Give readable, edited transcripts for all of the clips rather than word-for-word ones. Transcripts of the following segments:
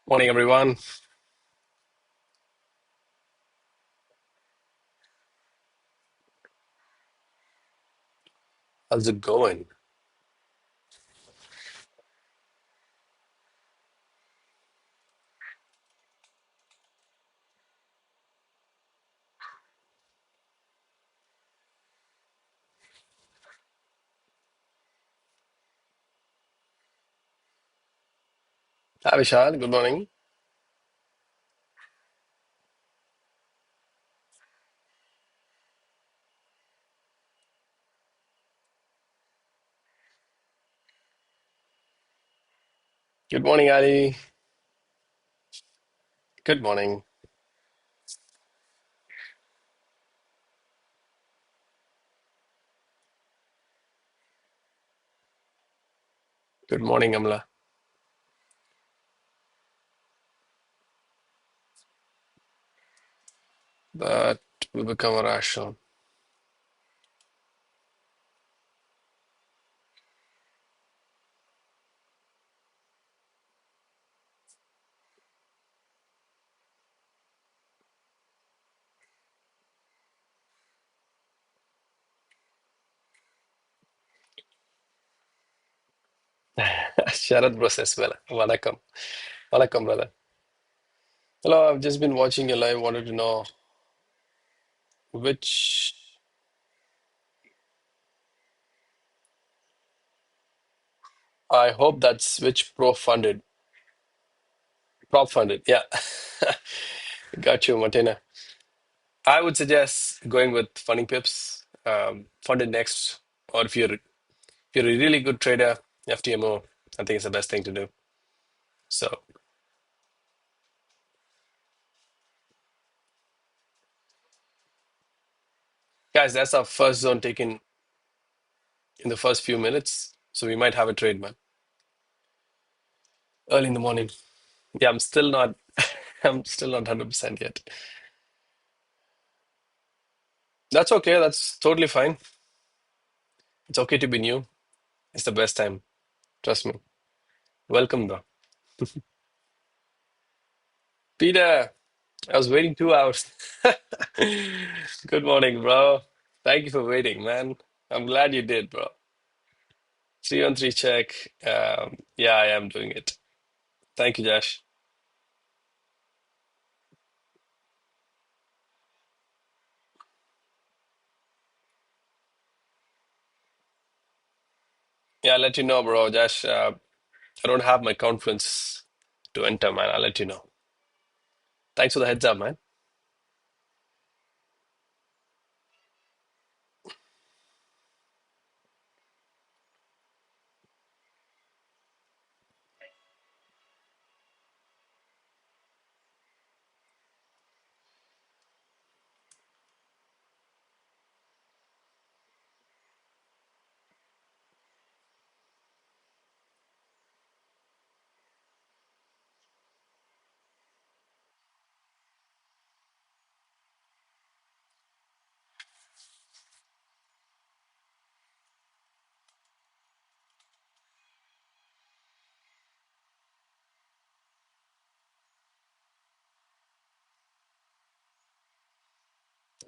Morning, everyone. How's it going? Hi, Vishal. Good morning. Good morning, Ali. Good morning. Good morning, Amla. That will become a rational. Sharad Bros as well. Welcome. Welcome, brother. Hello, I've just been watching your live. Wanted to know which. I hope that's which pro funded. Prop funded. Yeah. Got you, Martina. I would suggest going with funding pips, funded next, or if you're a really good trader, FTMO, I think it's the best thing to do. So, guys, that's our first zone taken in the first few minutes. So we might have a trade, man, early in the morning. Yeah, I'm still not, I'm still not 100% yet. That's okay. That's totally fine. It's okay to be new. It's the best time. Trust me. Welcome, though. Peter, I was waiting 2 hours. Good morning, bro. Thank you for waiting, man. I'm glad you did, bro. 3 on 3 check. Yeah, I am doing it. Thank you, Josh. Yeah, I'll let you know, bro. Josh, I don't have my conference to enter, man. I'll let you know. Thanks for the heads up, man.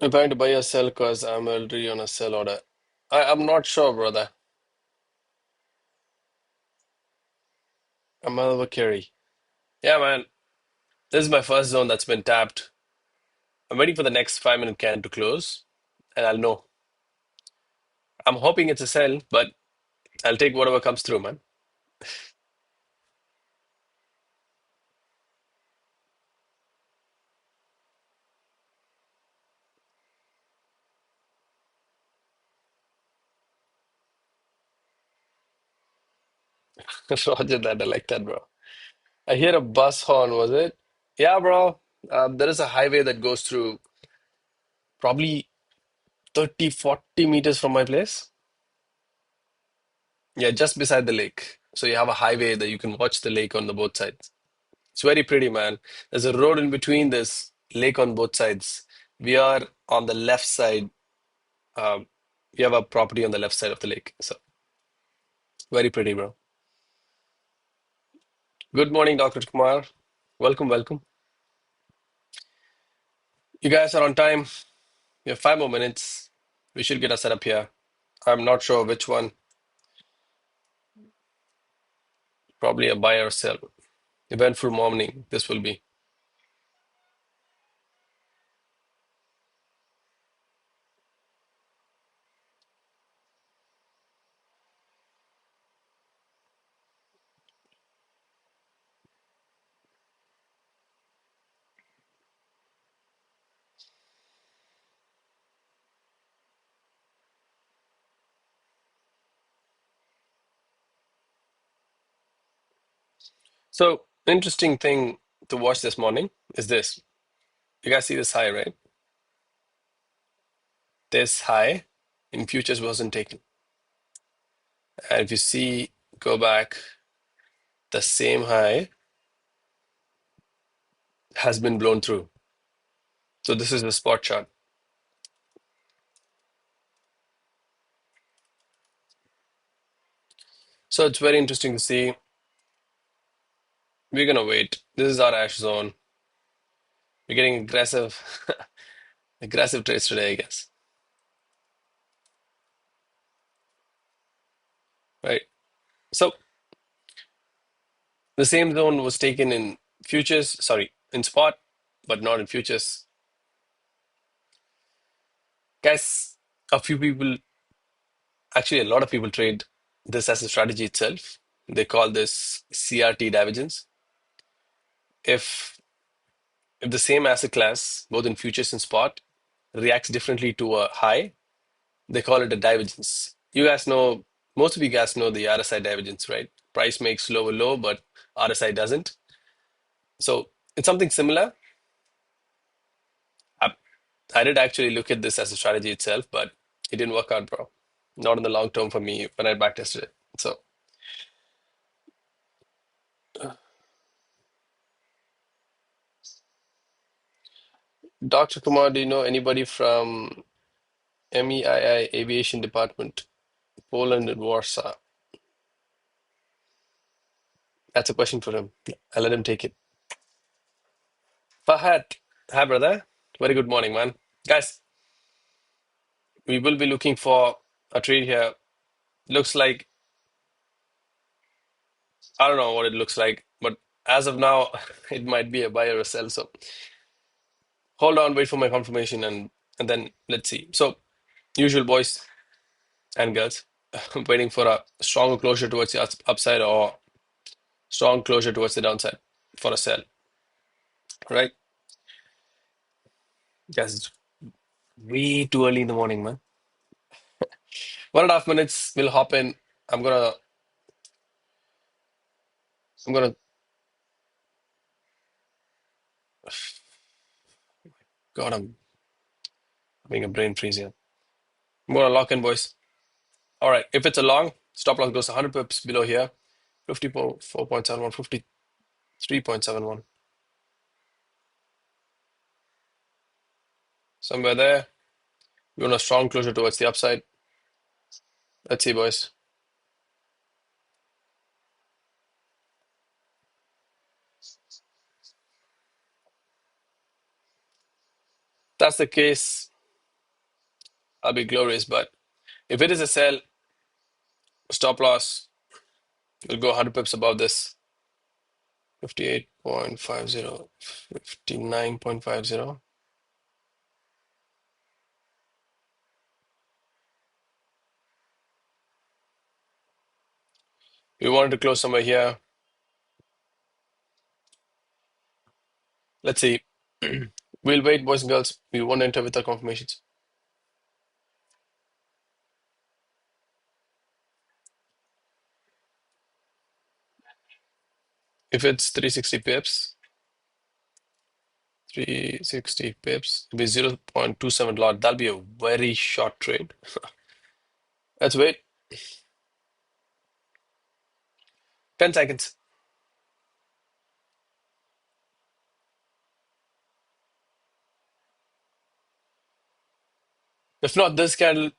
I'm trying to buy or sell because I'm already on a sell order. I'm not sure, brother. I'm over carry. Yeah, man. This is my first zone that's been tapped. I'm waiting for the next 5 minute can to close, and I'll know. I'm hoping it's a sell, but I'll take whatever comes through, man. Roger that. I like that, bro. I hear a bus horn, was it? Yeah, bro. There is a highway that goes through probably 30, 40 meters from my place. Yeah, just beside the lake. So you have a highway that you can watch the lake on the both sides. It's very pretty, man. There's a road in between this lake on both sides. We are on the left side. Um, we have a property on the left side of the lake. So very pretty, bro. Good morning, Dr. Kumar. Welcome, welcome. You guys are on time. We have 5 more minutes. We should get a setup here. I'm not sure which one. Probably a buy or sell. Eventful morning. This will be. So, interesting thing to watch this morning is this. You guys see this high, right? This high in futures wasn't taken. And if you see, go back, the same high has been blown through. So this is the spot chart. So it's very interesting to see. We're gonna wait. This is our ash zone. We're getting aggressive, aggressive trades today, I guess. Right. So the same zone was taken in futures, sorry, in spot, but not in futures. Guys, a few people, actually a lot of people trade this as a strategy itself. They call this CRT divergence. If if the same asset class, both in futures and spot, reacts differently to a high, they call it a divergence. You guys know, most of you guys know the RSI divergence, right? Price makes lower low, but RSI doesn't. So it's something similar. I, I did actually look at this as a strategy itself, but it didn't work out, bro. Not in the long term for me when I backtested it. So, Dr. Kumar, do you know anybody from MEII Aviation Department, Poland and Warsaw? That's a question for him. I'll let him take it. Fahad, hi, brother. Very good morning, man. Guys, we will be looking for a trade here. Looks like, I don't know what it looks like, but as of now, it might be a buy or a sell. So hold on, wait for my confirmation, and then let's see. So, usual boys and girls, waiting for a stronger closure towards the upside or strong closure towards the downside for a sell, right? Guys, it's way too early in the morning, man. 1.5 minutes, we'll hop in. I'm gonna, I'm gonna, God, I'm having a brain freeze here. I'm gonna lock in, boys. All right, if it's a long, stop loss goes 100 pips below here, 54.71, 53.71. Somewhere there. We want a strong closure towards the upside. Let's see, boys. If that's the case, I'll be glorious. But if it is a sell, stop loss will go 100 pips above this. 58.50, 59.50. We wanted to close somewhere here. Let's see. We'll wait, boys and girls. We won't enter with our confirmations. If it's 360 pips, 360 pips, it'll be 0.27 lot. That'll be a very short trade. Let's wait. 10 seconds. If not this candle,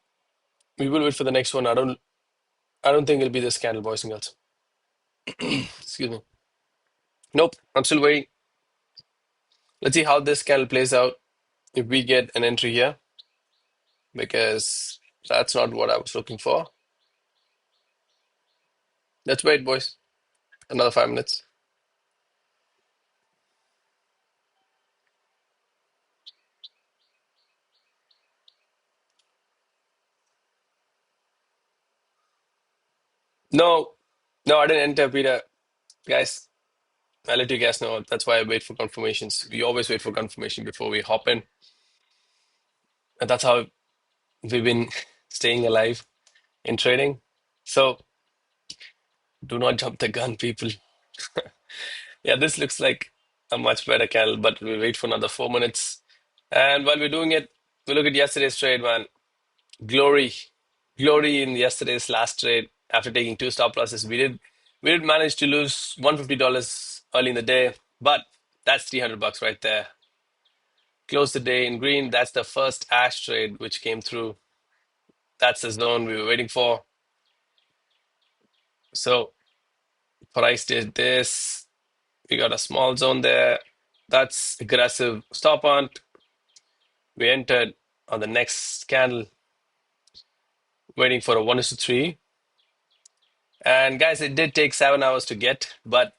we will wait for the next one. I don't think it'll be this candle, boys and girls. Excuse me. Nope, I'm still waiting. Let's see how this candle plays out if we get an entry here, because that's not what I was looking for. Let's wait, boys. Another 5 minutes. No, no, I didn't enter, Peter. Guys, I'll let you guys know. That's why I wait for confirmations. We always wait for confirmation before we hop in. And that's how we've been staying alive in trading. So do not jump the gun, people. Yeah, this looks like a much better candle, but we'll wait for another 4 minutes. And while we're doing it, we look at yesterday's trade, man. Glory, glory in yesterday's last trade. After taking two stop losses, we did manage to lose $150 early in the day, but that's $300 right there. Closed the day in green. That's the first ash trade which came through. That's the zone we were waiting for. So price did this. We got a small zone there. That's aggressive stop on. We entered on the next candle, waiting for a 1:3. And guys, it did take 7 hours to get, but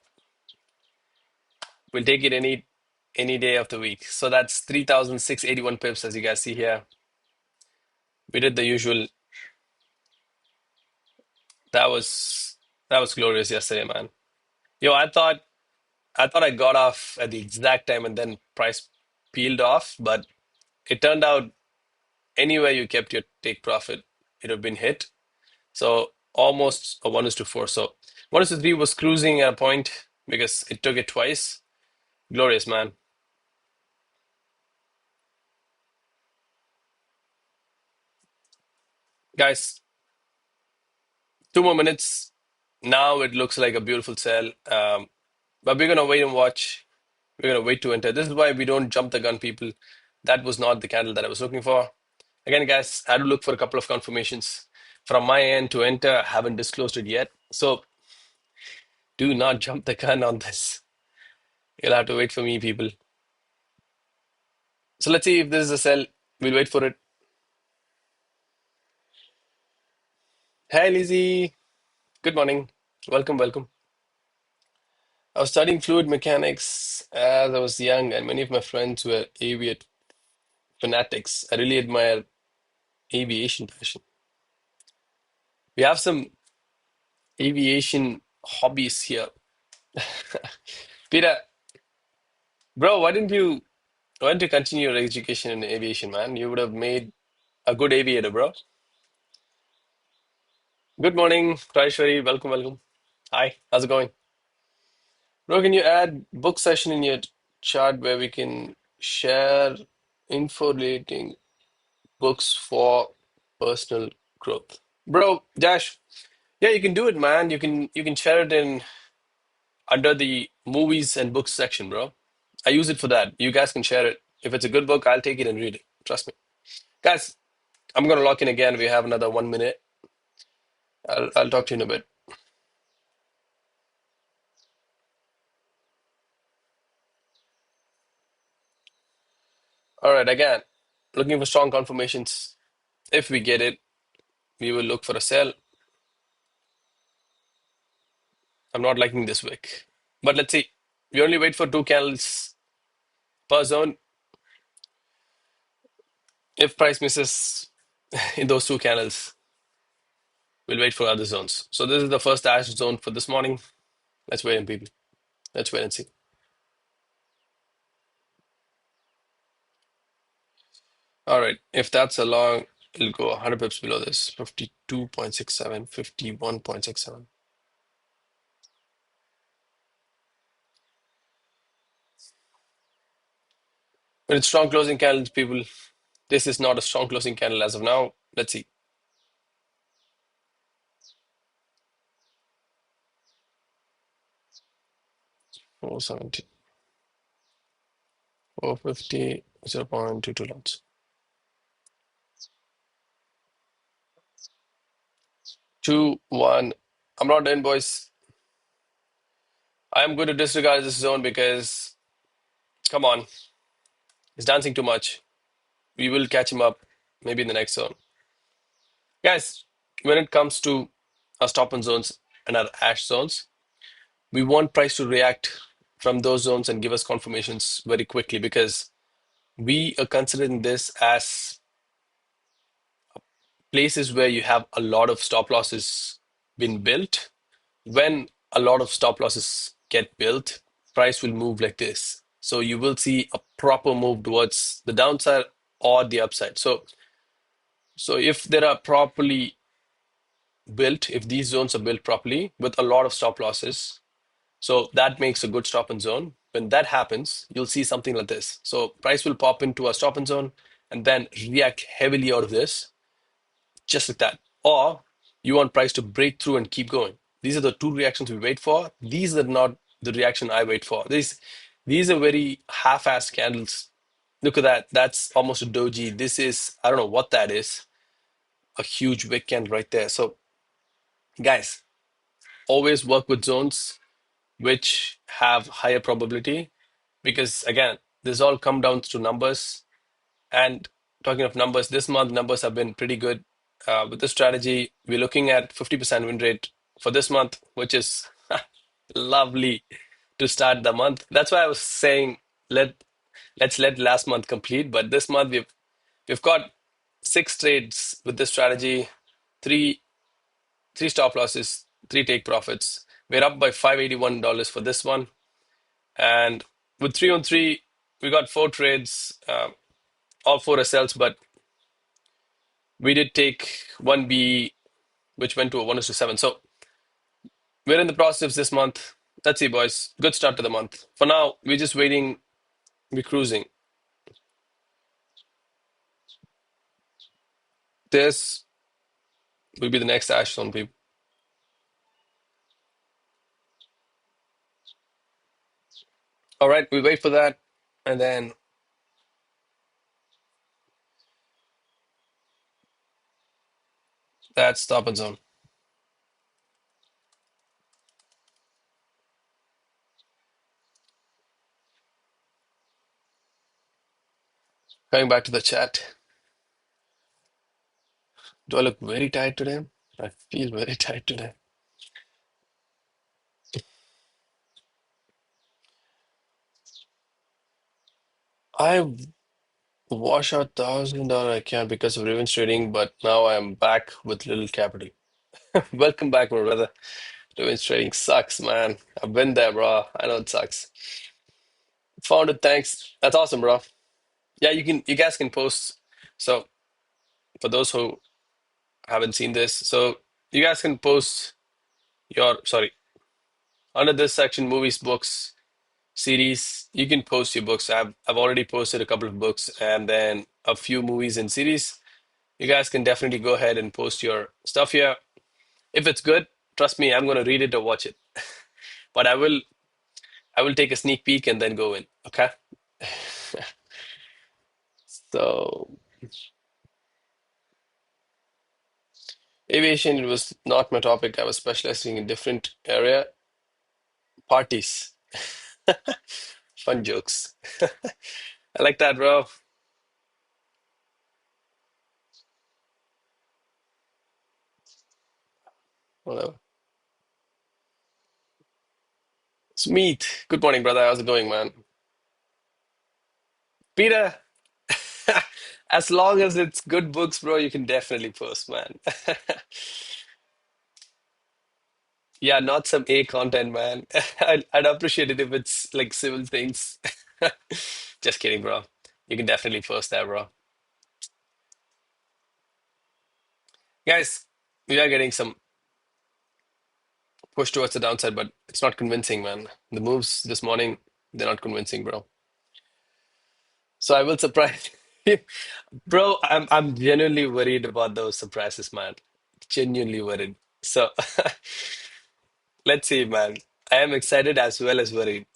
we'll take it any day of the week. So that's 3,681 pips, as you guys see here. We did the usual. That was that was glorious yesterday, man. Yo, I thought I got off at the exact time and then price peeled off, but it turned out anywhere you kept your take profit, it would have been hit. So almost a 1:4. So 1:3 was cruising at a point because it took it twice. Glorious, man. Guys, 2 more minutes. Now it looks like a beautiful sell. But we're gonna wait and watch. We're gonna wait to enter. This is why we don't jump the gun, people. That was not the candle that I was looking for. Again, guys, I had to look for a couple of confirmations from my end to enter. I haven't disclosed it yet. So do not jump the gun on this. You'll have to wait for me, people. So let's see if this is a sell. We'll wait for it. Hey, Lizzie. Good morning. Welcome, welcome. I was studying fluid mechanics as I was young, and many of my friends were aviate fanatics. I really admire aviation passion. We have some aviation hobbies here. Peter, bro, why didn't you continue your education in aviation, man? You would have made a good aviator, bro. Good morning, Raishwari. Welcome, welcome. Hi, how's it going? Bro, can you add book session in your chart where we can share info relating books for personal growth? Bro, Dash, yeah, you can do it, man. You can share it in under the movies and books section, bro. I use it for that. You guys can share it. If it's a good book, I'll take it and read it. Trust me. Guys, I'm gonna lock in again. We have another 1 minute. I'll talk to you in a bit. All right, again, looking for strong confirmations. If we get it, we will look for a sell. I'm not liking this wick. But let's see. We only wait for two candles per zone. If price misses in those two candles, we'll wait for other zones. So this is the first ash zone for this morning. Let's wait and people. Let's wait and see. All right. If that's a long, it'll go 100 pips below this. 52.67, 51.67. But it's strong closing candles, people. This is not a strong closing candle as of now. Let's see. 470, 450, 0.22 lots. 2, 1. I'm not in, boys. I am going to disregard this zone because, come on. He's dancing too much. We will catch him up maybe in the next zone. Guys, when it comes to our stop and zones and our ash zones, we want price to react from those zones and give us confirmations very quickly because we are considering this as places where you have a lot of stop losses been built. When a lot of stop losses get built, price will move like this. So you will see a proper move towards the downside or the upside. So if there are properly built, if these zones are built properly with a lot of stop losses, so that makes a good stop and zone. When that happens, you'll see something like this. So price will pop into a stop and zone and then react heavily out of this, just like that. Or you want price to break through and keep going. These are the two reactions we wait for. These are not the reaction I wait for. These are very half-assed candles. Look at that. That's almost a doji. This is, I don't know what that is. A huge wick candle right there. So guys, always work with zones which have higher probability because again, this all come down to numbers. And talking of numbers, this month numbers have been pretty good. With this strategy, we're looking at 50% win rate for this month, which is lovely to start the month. That's why I was saying let's let last month complete. But this month we've got 6 trades with this strategy, three three stop losses, 3 take profits. We're up by $581 for this one. And with 3 on 3, we got 4 trades, all 4 SLs, but we did take 1B, which went to a 1:7. So we're in the process this month. Let's see, boys. Good start to the month. For now, we're just waiting. We're cruising. This will be the next ash zone, people. All right, we wait for that. And then that's stop and zone. Going back to the chat. Do I look very tired today? I feel very tired today. I wash out $1,000 account because of revenge trading, but now I'm back with little capital. Welcome back, my brother. Revenge trading sucks, man. I've been there, bro. I know it sucks. Found it, thanks. That's awesome, bro. Yeah, you guys can post. So for those who haven't seen this, so you guys can post your sorry, under this section, movies, books, series, you can post your books. I've already posted a couple of books and then a few movies and series. You guys can definitely go ahead and post your stuff here. If it's good, trust me, I'm gonna read it or watch it. But I will take a sneak peek and then go in. Okay. So aviation, it was not my topic. I was specializing in different area. Parties. Fun jokes. I like that, bro. Whatever. Smeet. Good morning, brother. How's it going, man? Peter, as long as it's good books, bro, you can definitely post, man. Yeah, not some A content, man. I'd appreciate it if it's like civil things. Just kidding, bro. You can definitely post that, bro. Guys, we are getting some push towards the downside, but it's not convincing, man. The moves this morning, they're not convincing, bro. So I will surprise you. Bro, I'm genuinely worried about those surprises, man. Genuinely worried. So let's see, man. I am excited as well as worried.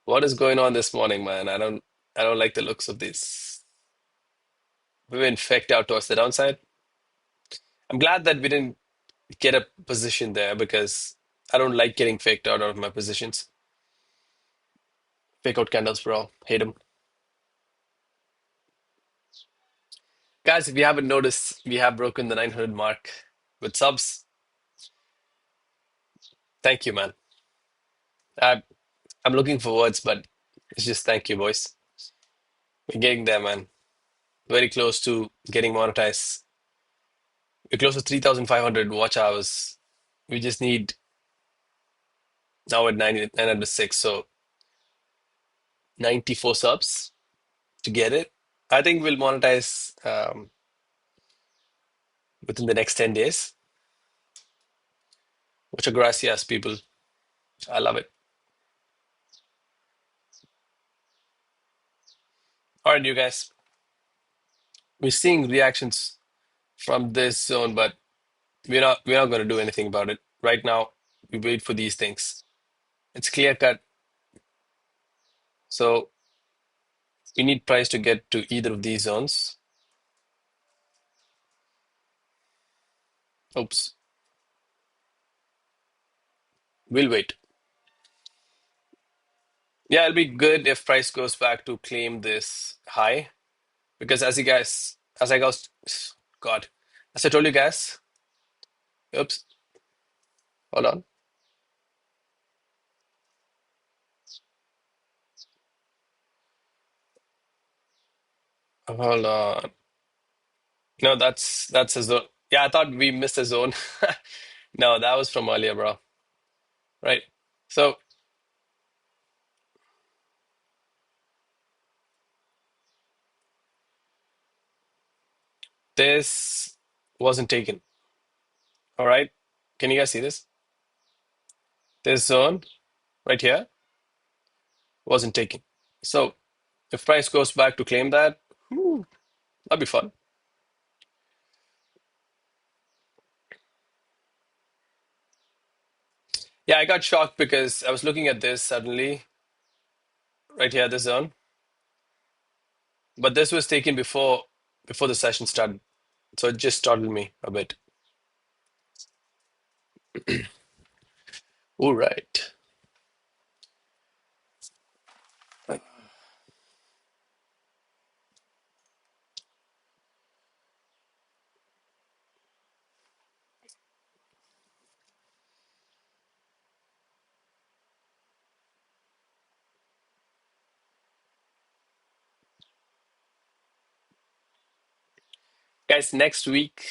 What is going on this morning, man? I don't like the looks of this. We went faked out towards the downside. I'm glad that we didn't get a position there because I don't like getting faked out of my positions. Fake out candles, bro. Hate them. Guys, if you haven't noticed, we have broken the 900 mark with subs. Thank you, man. I, I'm looking for words, but it's just thank you, boys. We're getting there, man. Very close to getting monetized. We're close to 3,500 watch hours. We just need now at 906, so 94 subs to get it. I think we'll monetize within the next 10 days. Muchas gracias, people. I love it. All right, you guys. We're seeing reactions from this zone, but we're not going to do anything about it right now. We wait for these things. It's clear cut. So we need price to get to either of these zones. Oops. We'll wait. Yeah, it'll be good if price goes back to claim this high because as I guys, God, as I told you guys, oops, hold on, hold on. No, that's a zone. Yeah, I thought we missed a zone. No, that was from earlier, bro. Right. So this wasn't taken. All right. Can you guys see this? This zone right here wasn't taken. So if price goes back to claim that, whew, that'd be fun. Yeah, I got shocked because I was looking at this suddenly right here, this zone, but this was taken before the session started, so it just startled me a bit. All right, guys. Next week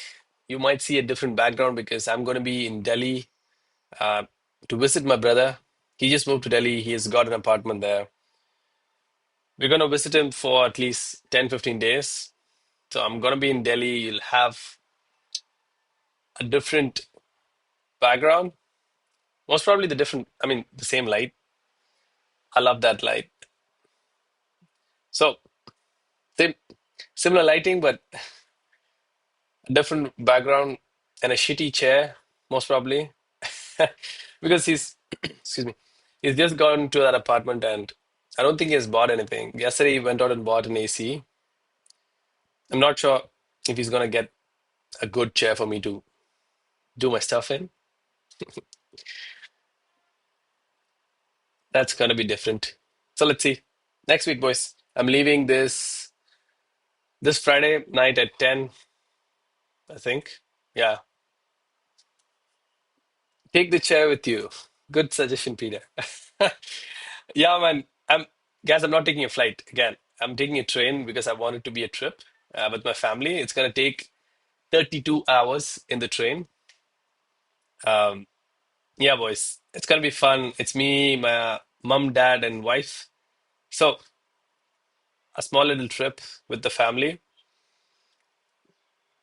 you might see a different background because I'm going to be in Delhi uh, to visit my brother. He just moved to Delhi. He has got an apartment there. We're going to visit him for at least 10-15 days. So I'm going to be in Delhi. You'll have a different background. Most probably the same light. I love that light. So same, similar lighting, but a different background and a shitty chair, most probably. Because excuse me, he's just gone to that apartment and I don't think he has bought anything. Yesterday he went out and bought an AC. I'm not sure if he's gonna get a good chair for me to do my stuff in. That's gonna be different. So let's see. Next week, boys. I'm leaving this Friday night at 10, I think. Yeah. Take the chair with you. Good suggestion, Peter. Yeah, man. I'm not taking a flight again. I'm taking a train because I want it to be a trip with my family. It's gonna take 32 hours in the train. Um, yeah, boys. It's gonna be fun. It's me, my mom, dad, and wife. So a small little trip with the family.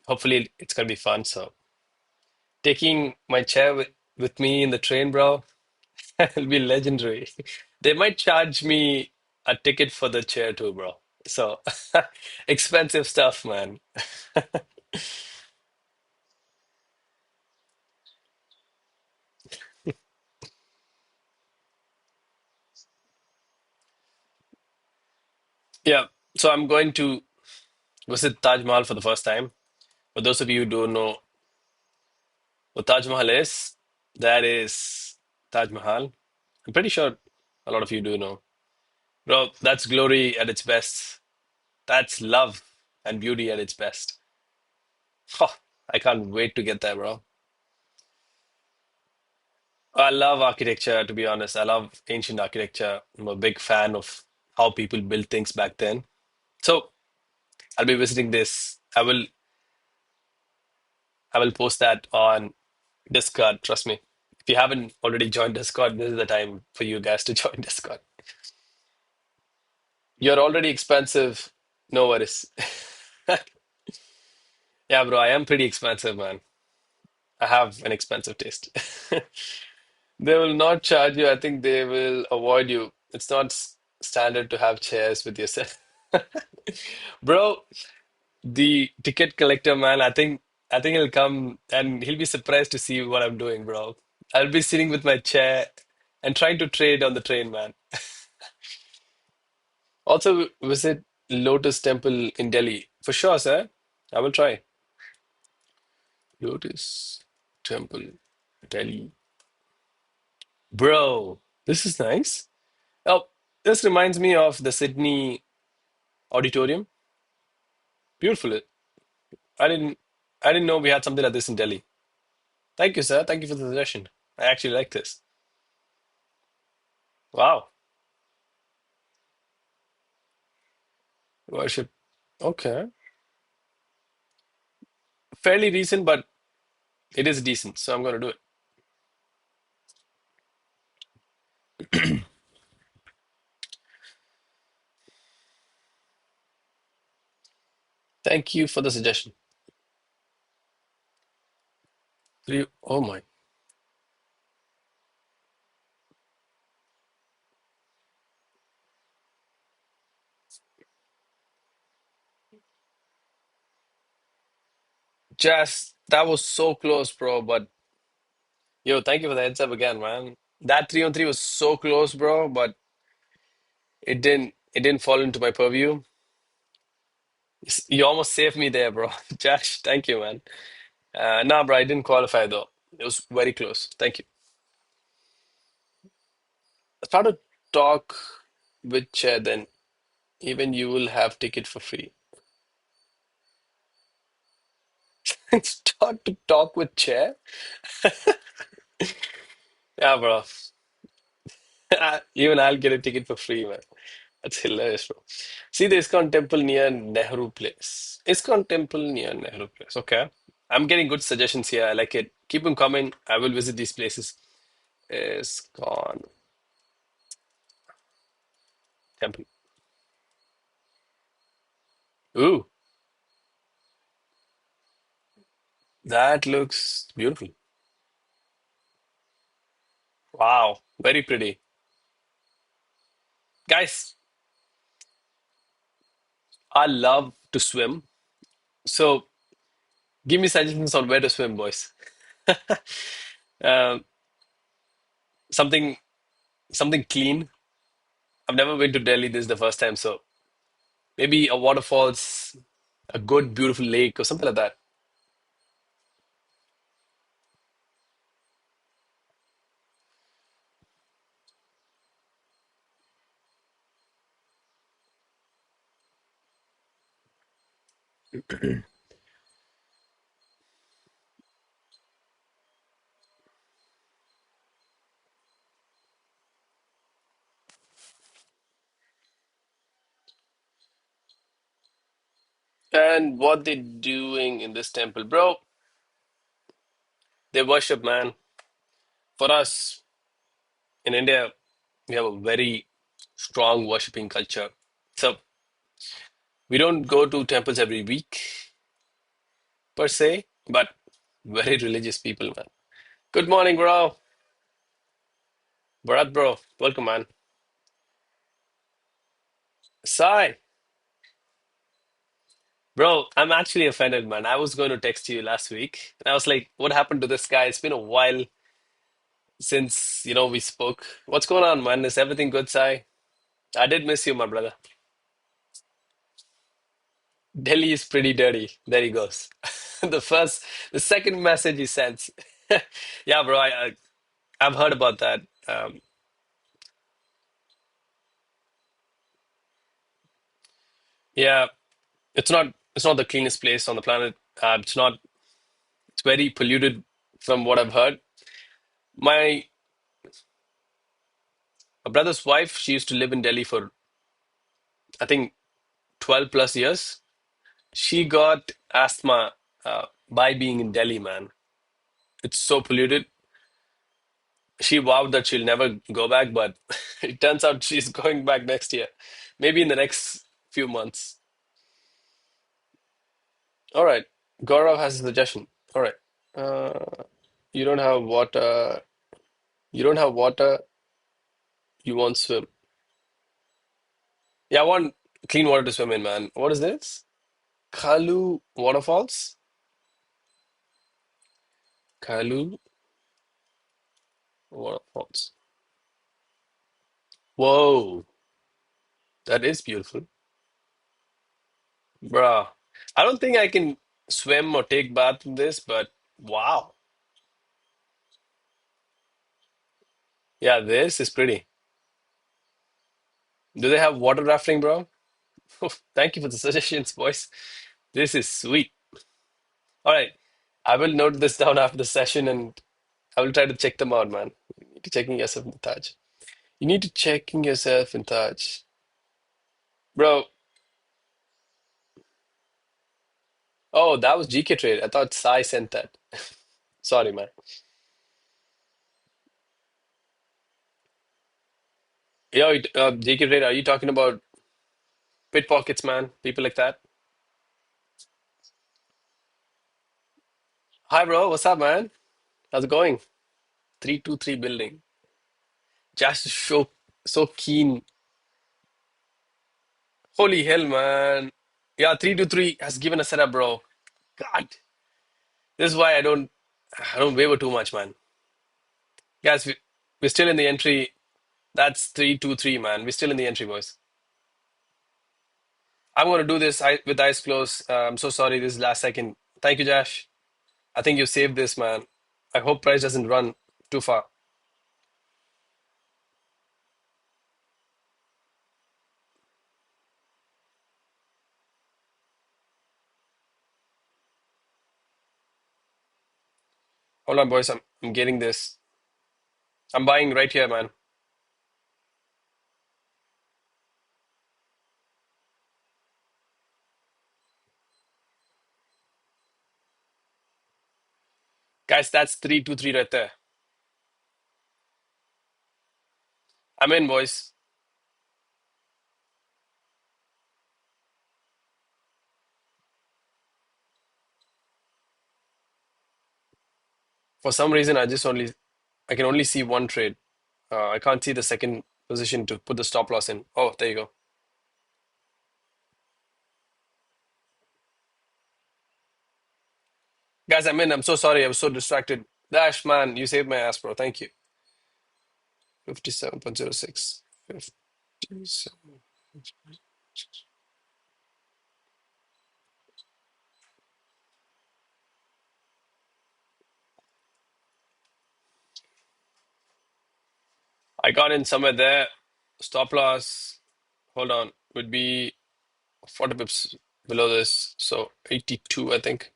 Hopefully, it's gonna be fun. So taking my chair with me in the train, bro. It'll be legendary. They might charge me a ticket for the chair too, bro. So expensive stuff, man. Yeah. So I'm going to visit Taj Mahal for the first time. For those of you who don't know what Taj Mahal is, that is Taj Mahal. I'm pretty sure a lot of you do know. Bro, that's glory at its best. That's love and beauty at its best. Oh, I can't wait to get there, bro. I love architecture, to be honest. I love ancient architecture. I'm a big fan of how people built things back then. So I'll be visiting this. I will post that on Discord. Trust me. If you haven't already joined Discord, this is the time for you guys to join Discord. You're already expensive. No worries. Yeah, bro, I am pretty expensive, man. I have an expensive taste. They will not charge you. I think they will avoid you. It's not standard to have chairs with yourself. Bro, the ticket collector, man, I think he'll come and he'll be surprised to see what I'm doing, bro. I'll be sitting with my chair and trying to trade on the train, man. Also visit Lotus Temple in Delhi. For sure, sir. I will try. Lotus Temple, Delhi. Bro, this is nice. Oh, this reminds me of the Sydney Auditorium. Beautiful. I didn't I didn't know we had something like this in Delhi. Thank you, sir. Thank you for the suggestion. I actually like this. Wow. Worship. Okay. Fairly recent, but it is decent, so I'm gonna do it. Thank you for the suggestion. Oh my. Jazz, that was so close, bro. But yo, thank you for the heads up again, man. That 3 on 3 was so close, bro, but it didn't fall into my purview. You almost saved me there, bro. Josh, thank you, man. Nah, bro, I didn't qualify though. It was very close. Thank you. Start to talk with Chair, then even you will have ticket for free. Start to talk with Chair? Yeah, bro. Even I'll get a ticket for free, man. That's hilarious, bro. See the ISKCON temple near Nehru Place. ISKCON temple near Nehru Place. Okay. I'm getting good suggestions here. I like it. Keep them coming. I will visit these places. ISKCON temple. Ooh, that looks beautiful. Wow. Very pretty. Guys, I love to swim. So give me suggestions on where to swim, boys. Um, something something clean. I've never been to Delhi. This is the first time, so maybe a waterfalls, a good, beautiful lake, or something like that. And what they doing in this temple, bro? They worship, man. For us in India, we have a very strong worshiping culture. So we don't go to temples every week per se, but very religious people, man. Good morning, bro. Bharat, bro. Welcome, man. Sai, bro, I'm actually offended, man. I was going to text you last week, and I was like, what happened to this guy? It's been a while since, we spoke. What's going on, man? Is everything good, Sai? I did miss you, my brother. Delhi is pretty dirty. There he goes. The second message he sends. Yeah, bro, I've heard about that. Yeah, it's not the cleanest place on the planet. It's not. It's very polluted from what I've heard. My brother's wife, she used to live in Delhi for I think 12 plus years. She got asthma by being in Delhi, man. It's so polluted. She vowed that she'll never go back, but it turns out she's going back next year, maybe in the next few months. All right. Gaurav has a suggestion. All right. You don't have water. You don't have water. You want swim. Yeah, I want clean water to swim in, man. What is this? Kalu waterfalls? Kalu waterfalls. Whoa, that is beautiful. Bruh. I don't think I can swim or take bath in this, but wow. Yeah, this is pretty. Do they have water rafting, bro? Thank you for the suggestions, boys. This is sweet. All right. I will note this down after the session and I will try to check them out, man. You need to checking yourself in touch. You need to checking yourself in touch. Bro, oh, that was GK Trade. I thought Sai sent that. Sorry, man. Yo, GK Trade, are you talking about pit pockets, man? People like that? Hi, bro. What's up, man? How's it going? 323 building. Just so keen. Holy hell, man. Yeah, 323 has given a setup, bro. God. This is why I don't waver too much, man. Guys, we're still in the entry. That's 323, man. We're still in the entry, boys. I'm gonna do this with eyes closed. I'm so sorry. This is last second. Thank you, Josh. I think you saved this, man. I hope price doesn't run too far. Hold on, boys. I'm getting this. I'm buying right here, man. Guys, that's 323 right there. I'm in, boys. For some reason, I can only see one trade. I can't see the second position to put the stop loss in. Oh, there you go. Guys, I'm in. I'm so sorry. I was so distracted. Dash, man, you saved my ass, bro. Thank you. 57.06. 57. I got in somewhere there. Stop loss, hold on, would be 40 pips below this. So 82, I think.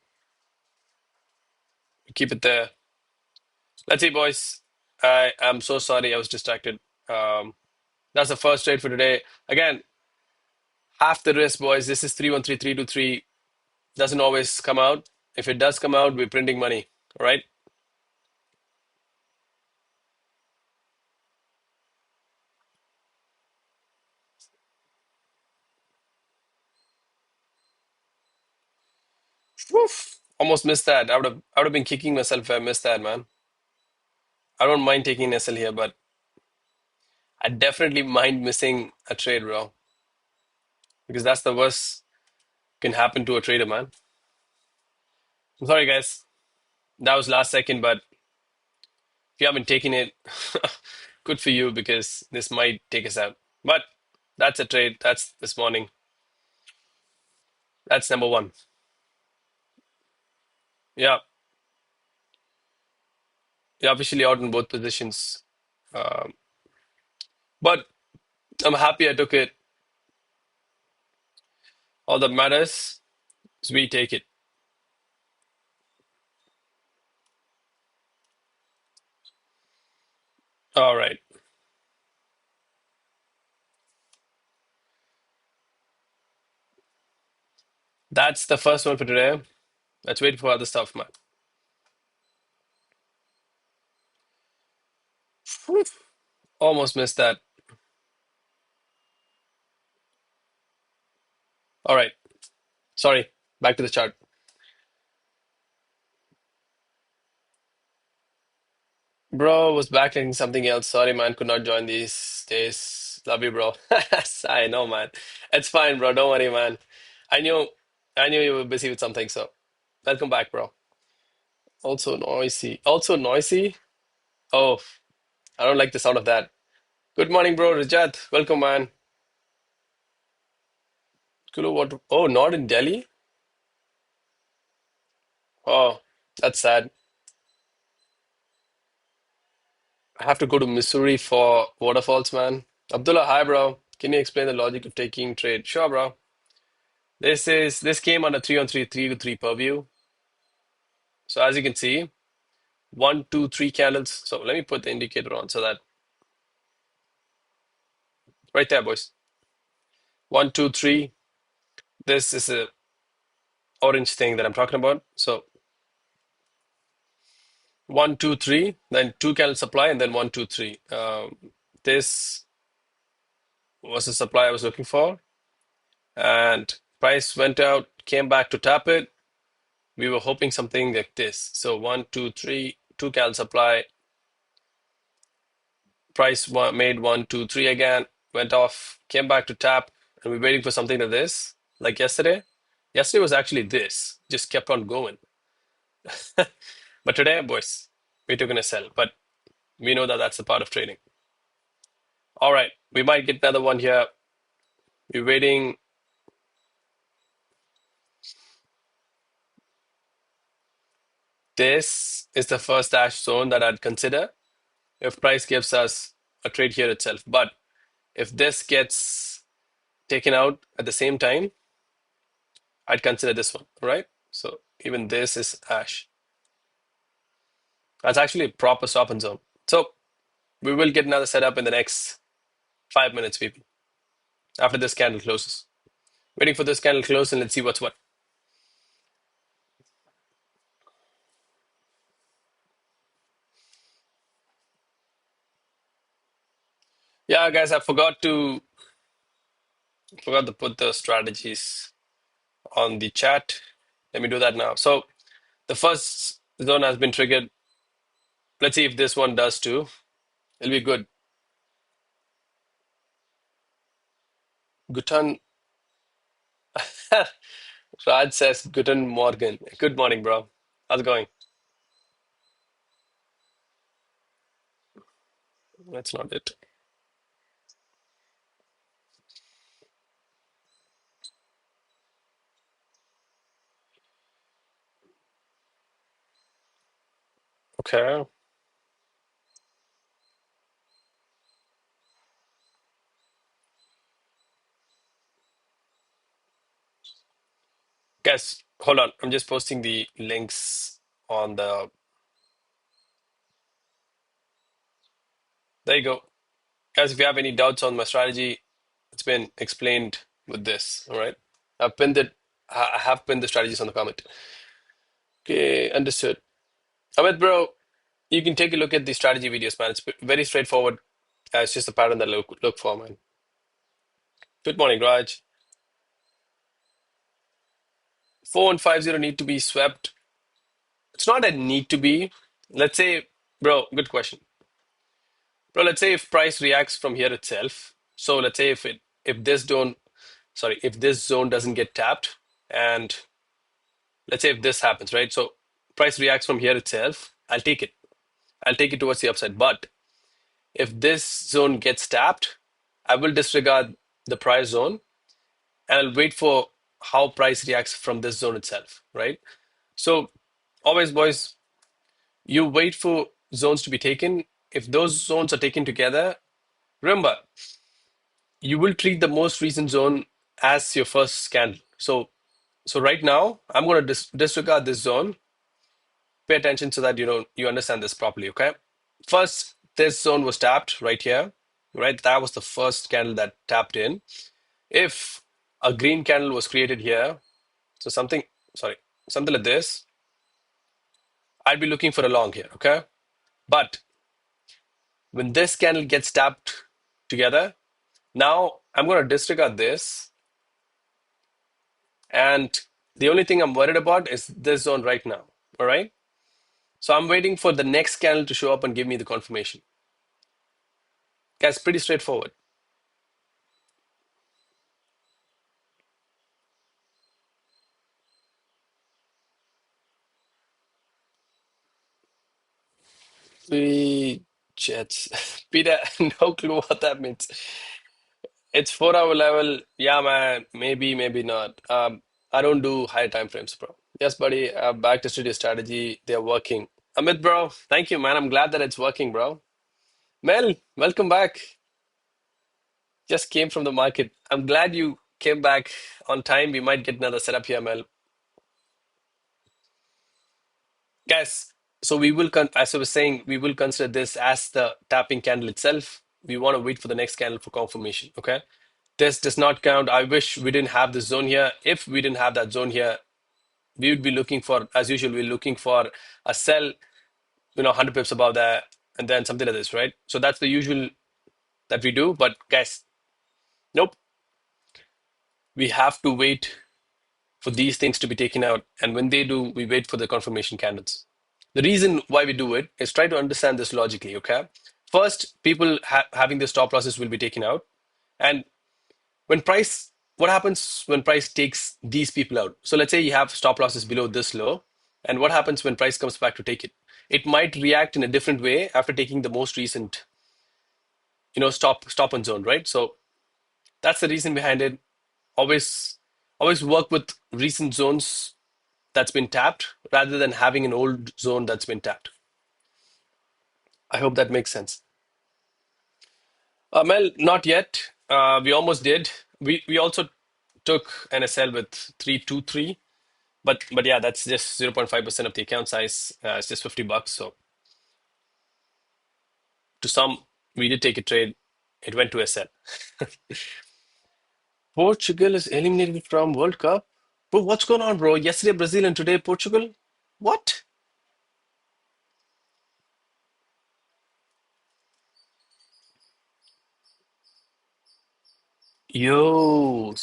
Keep it there. Let's see, boys. I am so sorry. I was distracted. Um, that's the first trade for today. Again, half the risk, boys. This is 313, 323. Doesn't always come out. If it does come out, we're printing money. All right. Woof. Almost missed that. I would have been kicking myself if I missed that, man. I don't mind taking SL here, but I definitely mind missing a trade, bro. Because that's the worst can happen to a trader, man. I'm sorry, guys. That was last second, but if you haven't taken it, good for you because this might take us out. But that's a trade. That's this morning. That's number one. Yeah, you're officially out in both positions. Um, but I'm happy I took it. All that matters is we take it. All right. That's the first one for today. Let's wait for other stuff, man. Whew. Almost missed that. All right. Sorry. Back to the chart. Bro was backing something else. Sorry, man. Could not join these days. Love you, bro. I know, man. It's fine, bro. Don't worry, man. I knew I knew you were busy with something, so welcome back, bro. Also noisy. Also noisy? Oh, I don't like the sound of that. Good morning, bro. Rajat. Welcome, man. Kulu, what? Oh, not in Delhi? Oh, that's sad. I have to go to Missouri for waterfalls, man. Abdullah, hi, bro. Can you explain the logic of taking trade? Sure, bro. This came on a 3 on 3, 3 to 3 purview. So as you can see, 1, 2, 3 candles. So let me put the indicator on so that right there, boys. 1, 2, 3. This is a orange thing that I'm talking about. So 1, 2, 3, then 2 candle supply, and then 1, 2, 3. This was the supply I was looking for, and price went out, came back to tap it. We were hoping something like this. So 1, 2, 3, 2 candle supply. Price made 1, 2, 3 again, went off, came back to tap, and we're waiting for something like this, like yesterday. Yesterday was actually this, just kept on going. But today, boys, we took in a sell, but we know that that's a part of trading. All right, we might get another one here. We're waiting. This is the first dash zone that I'd consider if price gives us a trade here itself. But if this gets taken out at the same time, I'd consider this one, right? So even this is ash. That's actually a proper stop and zone. So we will get another setup in the next 5 minutes, people, after this candle closes. Waiting for this candle close and let's see what's what. Yeah, guys, I forgot to put the strategies on the chat. Let me do that now. So the first zone has been triggered. Let's see if this one does too. It'll be good. Guten Raj says Guten Morgen. Good morning, bro. How's it going? That's not it. Okay. Guys, hold on. I'm just posting the links on the. There you go. Guys, if you have any doubts on my strategy, it's been explained with this. All right. I've pinned it. I have pinned the strategies on the comment. Okay, understood. Amit, bro, you can take a look at the strategy videos, man. It's very straightforward. It's just a pattern that look for, man. Good morning, Raj. 4150 need to be swept. It's not a need to be. Let's say, bro, good question. Bro, let's say if price reacts from here itself. So let's say if this zone doesn't get tapped, and let's say if this happens, right? So price reacts from here itself, I'll take it. I'll take it towards the upside. But if this zone gets tapped, I will disregard the prior zone and I'll wait for how price reacts from this zone itself, right? So always, boys, you wait for zones to be taken. If those zones are taken together, remember, you will treat the most recent zone as your first candle, So right now, I'm going to disregard this zone. Pay attention so that you understand this properly, okay? First, this zone was tapped right here, right? That was the first candle that tapped in. If a green candle was created here, so something like this, I'd be looking for a long here, okay? But when this candle gets tapped together, now I'm going to disregard this, and the only thing I'm worried about is this zone right now, all right? So I'm waiting for the next candle to show up and give me the confirmation. Guys, pretty straightforward. The Jets. Peter, no clue what that means. It's 4 hour level. Yeah, man. Maybe, maybe not. I don't do high time frames, bro. Yes, buddy. Back to studio strategy. They're working. Amit, bro. Thank you, man. I'm glad that it's working, bro. Mel, welcome back. Just came from the market. I'm glad you came back on time. We might get another setup here, Mel. Guys, so we will, as I was saying, we will consider this as the tapping candle itself. We want to wait for the next candle for confirmation, okay? This does not count. I wish we didn't have this zone here. If we didn't have that zone here, we would be looking for, as usual, we're looking for a sell, 100 pips above that, and then something like this, right? So that's the usual that we do. But guys, nope. We have to wait for these things to be taken out. And when they do, we wait for the confirmation candles. The reason why we do it is try to understand this logically, okay? First, people having the stop losses will be taken out. And when price, what happens when price takes these people out? So let's say you have stop losses below this low. And what happens when price comes back to take it? It might react in a different way after taking the most recent, stop and zone, right? So that's the reason behind it. Always, always work with recent zones that's been tapped rather than having an old zone that's been tapped. I hope that makes sense. Mel, not yet. We almost did. We also took an SL with 323, but yeah, that's just 0.5% of the account size. It's just $50. So to some, we did take a trade. It went to SL. Portugal is eliminated from World Cup. Bro, what's going on, bro? Yesterday Brazil and today Portugal. What? Yo,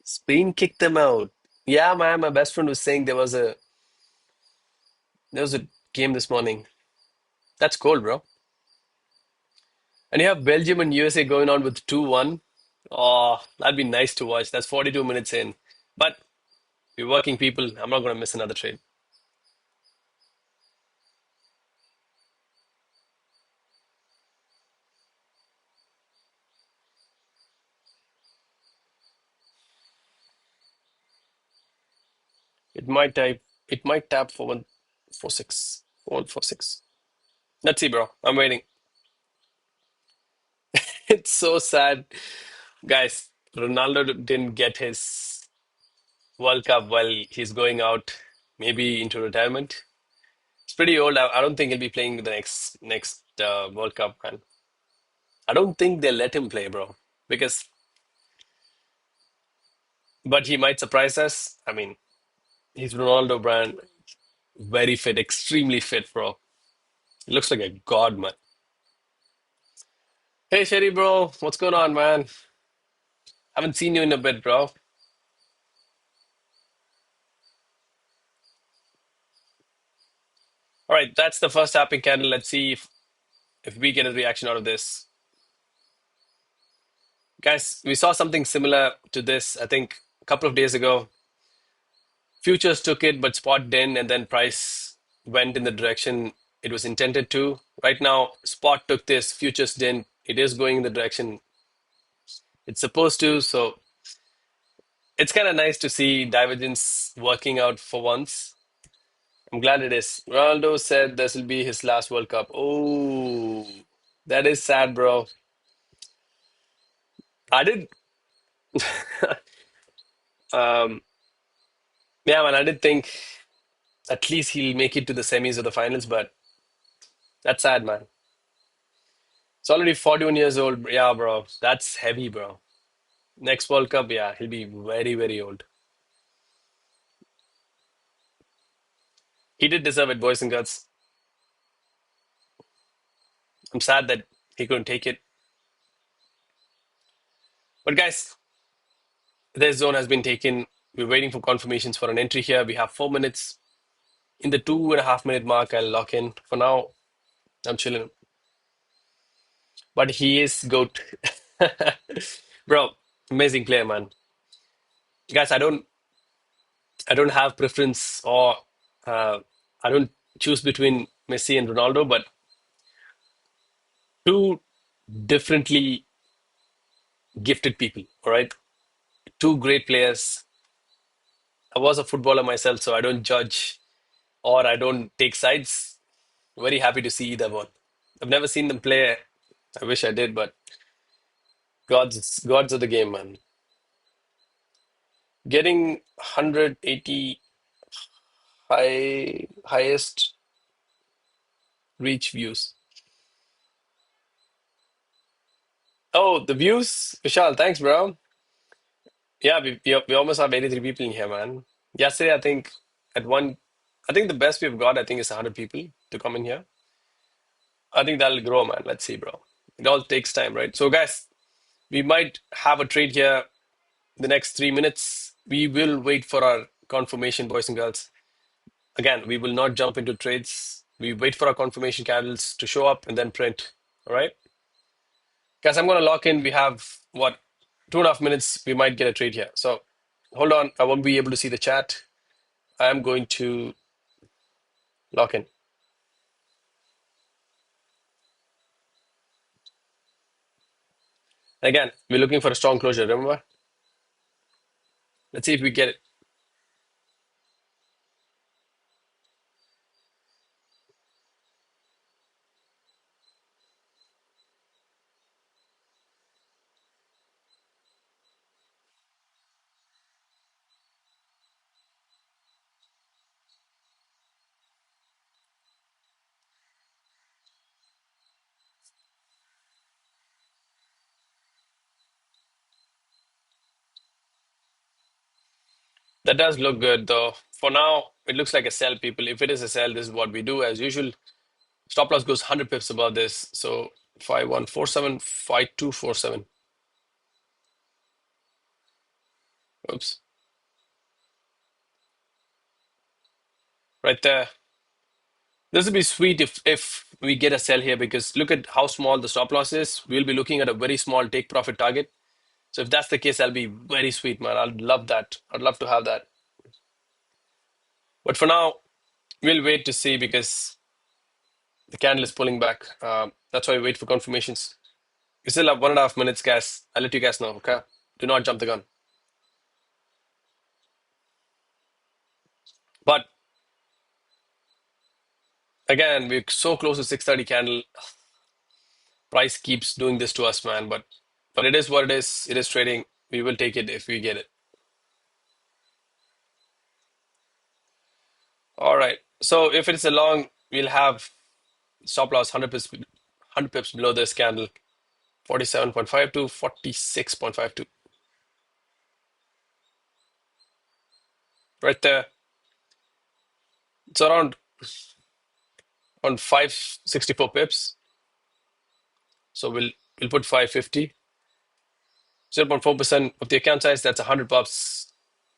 Spain kicked them out. Yeah, man. My best friend was saying there was a game this morning. That's cool, bro. And you have Belgium and USA going on with 2-1. Oh, that'd be nice to watch. That's 42 minutes in. But we're working people. I'm not going to miss another trade. It might type. It might tap for 146. 146. Let's see, bro. I'm waiting. It's so sad, guys. Ronaldo didn't get his World Cup while he's going out, maybe into retirement. It's pretty old. I don't think he'll be playing the next World Cup, man. I don't think they'll let him play, bro, because but he might surprise us. I mean, he's Ronaldo brand, very fit, extremely fit, bro. He looks like a god, man. Hey, Sherry, bro, what's going on, man? Haven't seen you in a bit, bro. All right, that's the first tapping candle. Let's see if we get a reaction out of this, guys. We saw something similar to this, I think, a couple of days ago. Futures took it, but spot didn't, and then price went in the direction it was intended to. Right now, spot took this, futures didn't. It is going in the direction it's supposed to. So it's kind of nice to see divergence working out for once. I'm glad it is. Ronaldo said this will be his last World Cup. Oh, that is sad, bro. I did. Um, yeah, man, I did think at least he'll make it to the semis or the finals, but that's sad, man. It's already 41 years old. Yeah, bro. That's heavy, bro. Next World Cup, yeah, he'll be very, very old. He did deserve it, boys and girls. I'm sad that he couldn't take it. But guys, their zone has been taken. We're waiting for confirmations for an entry here. We have 4 minutes. In the 2.5 minute mark, I'll lock in. For now, I'm chilling. But he is GOAT. Bro, amazing player, man. Guys, I don't have preference or uh, I don't choose between Messi and Ronaldo, but two differently gifted people, all right? Two great players. I was a footballer myself, so I don't judge or I don't take sides. Very happy to see either one. I've never seen them play. I wish I did, but gods of the game, man. Getting 180 highest reach views. Oh, the views, Vishal. Thanks, bro. Yeah, we almost have 83 people in here, man. Yesterday, I think at one, I think the best we've got, I think, is 100 people to come in here. I think that'll grow, man. Let's see, bro. It all takes time, right? So, guys, we might have a trade here the next 3 minutes. We will wait for our confirmation, boys and girls. Again, we will not jump into trades. We wait for our confirmation candles to show up and then print. All right, guys, I'm going to lock in. We have what, 2.5 minutes. We might get a trade here. So, hold on. I won't be able to see the chat. I am going to lock in. Again, we're looking for a strong closure. Remember? Let's see if we get it. That does look good, though. For now, it looks like a sell, people. If it is a sell, this is what we do as usual. Stop loss goes 100 pips above this. So 5147, 5247. Oops. Right there. This would be sweet if we get a sell here because look at how small the stop loss is. We'll be looking at a very small take profit target. So if that's the case, that'll be very sweet, man. I'd love that. I'd love to have that. But for now, we'll wait to see because the candle is pulling back. That's why we wait for confirmations. We still have 1.5 minutes, guys. I'll let you guys know, okay? Do not jump the gun. But again, we're so close to 630 candle. Price keeps doing this to us, man. But it is what it is. It is trading. We will take it if we get it. All right. So if it's a long, we'll have stop loss 100 pips below this candle. 47.52, 46.52. Right there. It's around on 564 pips. So we'll put 550. 0.4% of the account size, that's 100 bucks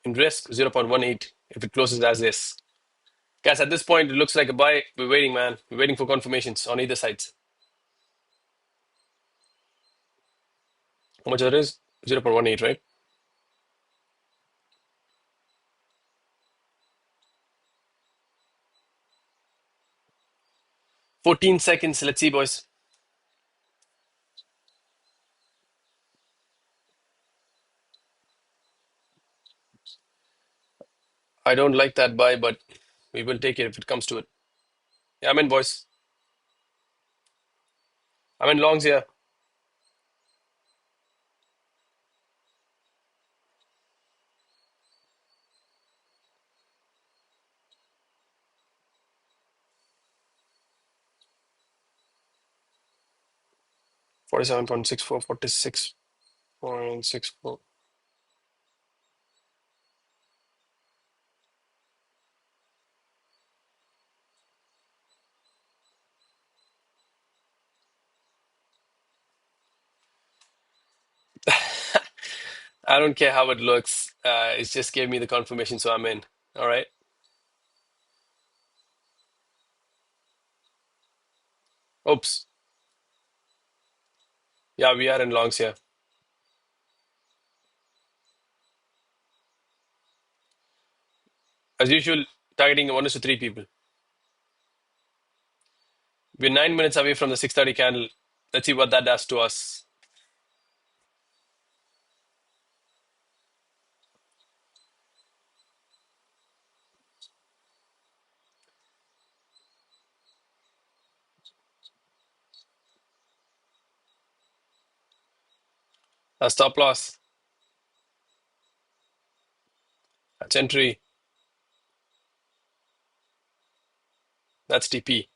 in risk, 0.18 if it closes as is. Guys, at this point, it looks like a buy. We're waiting, man. We're waiting for confirmations on either sides. How much that is? 0.18, right? 14 seconds. Let's see, boys. I don't like that buy, but we will take it if it comes to it. Yeah, I'm in, boys. I'm in longs here. 47.64, 46.64. I don't care how it looks. It just gave me the confirmation, so I'm in. All right. Oops. Yeah, we are in longs here. As usual, targeting 1 to 3 people. We're 9 minutes away from the 6:30 candle. Let's see what that does to us. A stop loss. That's entry. That's TP.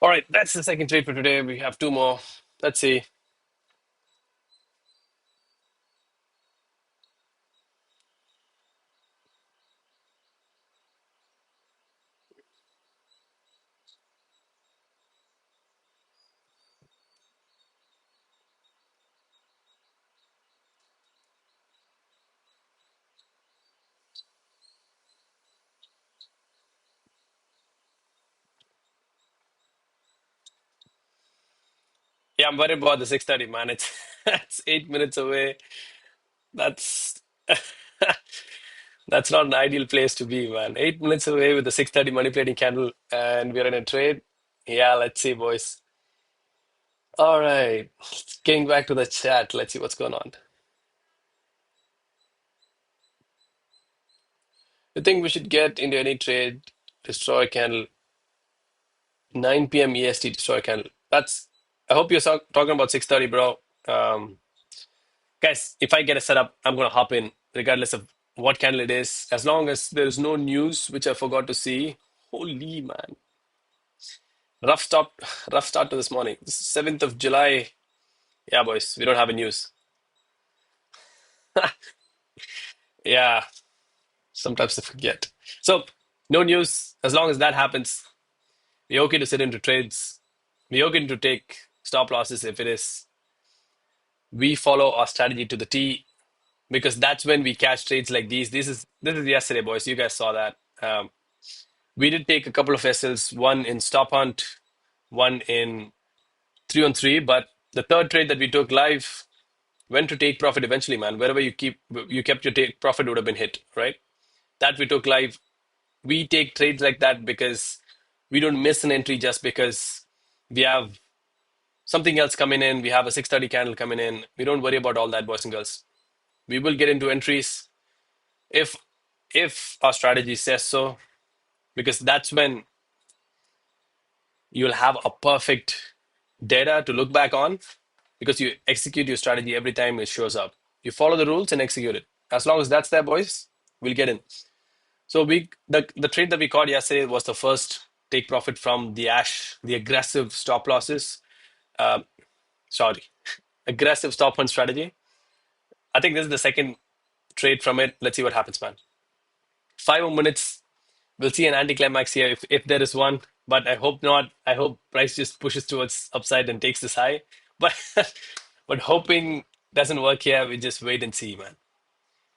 All right, that's the second trade for today. We have two more. Let's see. Yeah, I'm worried about the 6:30, man. It's it's 8 minutes away. That's that's not an ideal place to be, man. 8 minutes away with the 6:30 manipulating candle, and we're in a trade. Yeah, let's see, boys. All right, getting back to the chat. Let's see what's going on. You think we should get into any trade? Destroy candle 9 p.m. EST. Destroy candle. That's. I hope you're talking about 6:30, bro. Um, Guys, if I get a setup, I'm gonna hop in regardless of what candle it is, as long as there is no news which I forgot to see. Holy man, rough stop, rough start to this morning. This is 7th of July. Yeah, boys, we don't have a news. Yeah, sometimes I forget. So no news. As long as that happens, we're okay to sit into trades. We're okay to take stop losses if it is. We follow our strategy to the T because that's when we catch trades like these. This is yesterday, boys. You guys saw that. We did take a couple of vessels, one in stop hunt, one in 3 on 3. But the third trade that we took live went to take profit eventually, man. Wherever you kept your take profit would have been hit, right? That we took live. We take trades like that because we don't miss an entry just because we have something else coming in. We have a 6:30 candle coming in. We don't worry about all that, boys and girls. We will get into entries if our strategy says so, because that's when you'll have a perfect data to look back on because you execute your strategy every time it shows up. You follow the rules and execute it. As long as that's there, boys, we'll get in. So the trade that we caught yesterday was the first take profit from the ash, the aggressive stop losses. Uh, sorry, aggressive stop hunt strategy. I think this is the second trade from it. Let's see what happens, man. 5 more minutes. We'll see an anticlimax here if there is one, but I hope not. I hope price just pushes towards upside and takes this high. But but hoping doesn't work here. We just wait and see, man.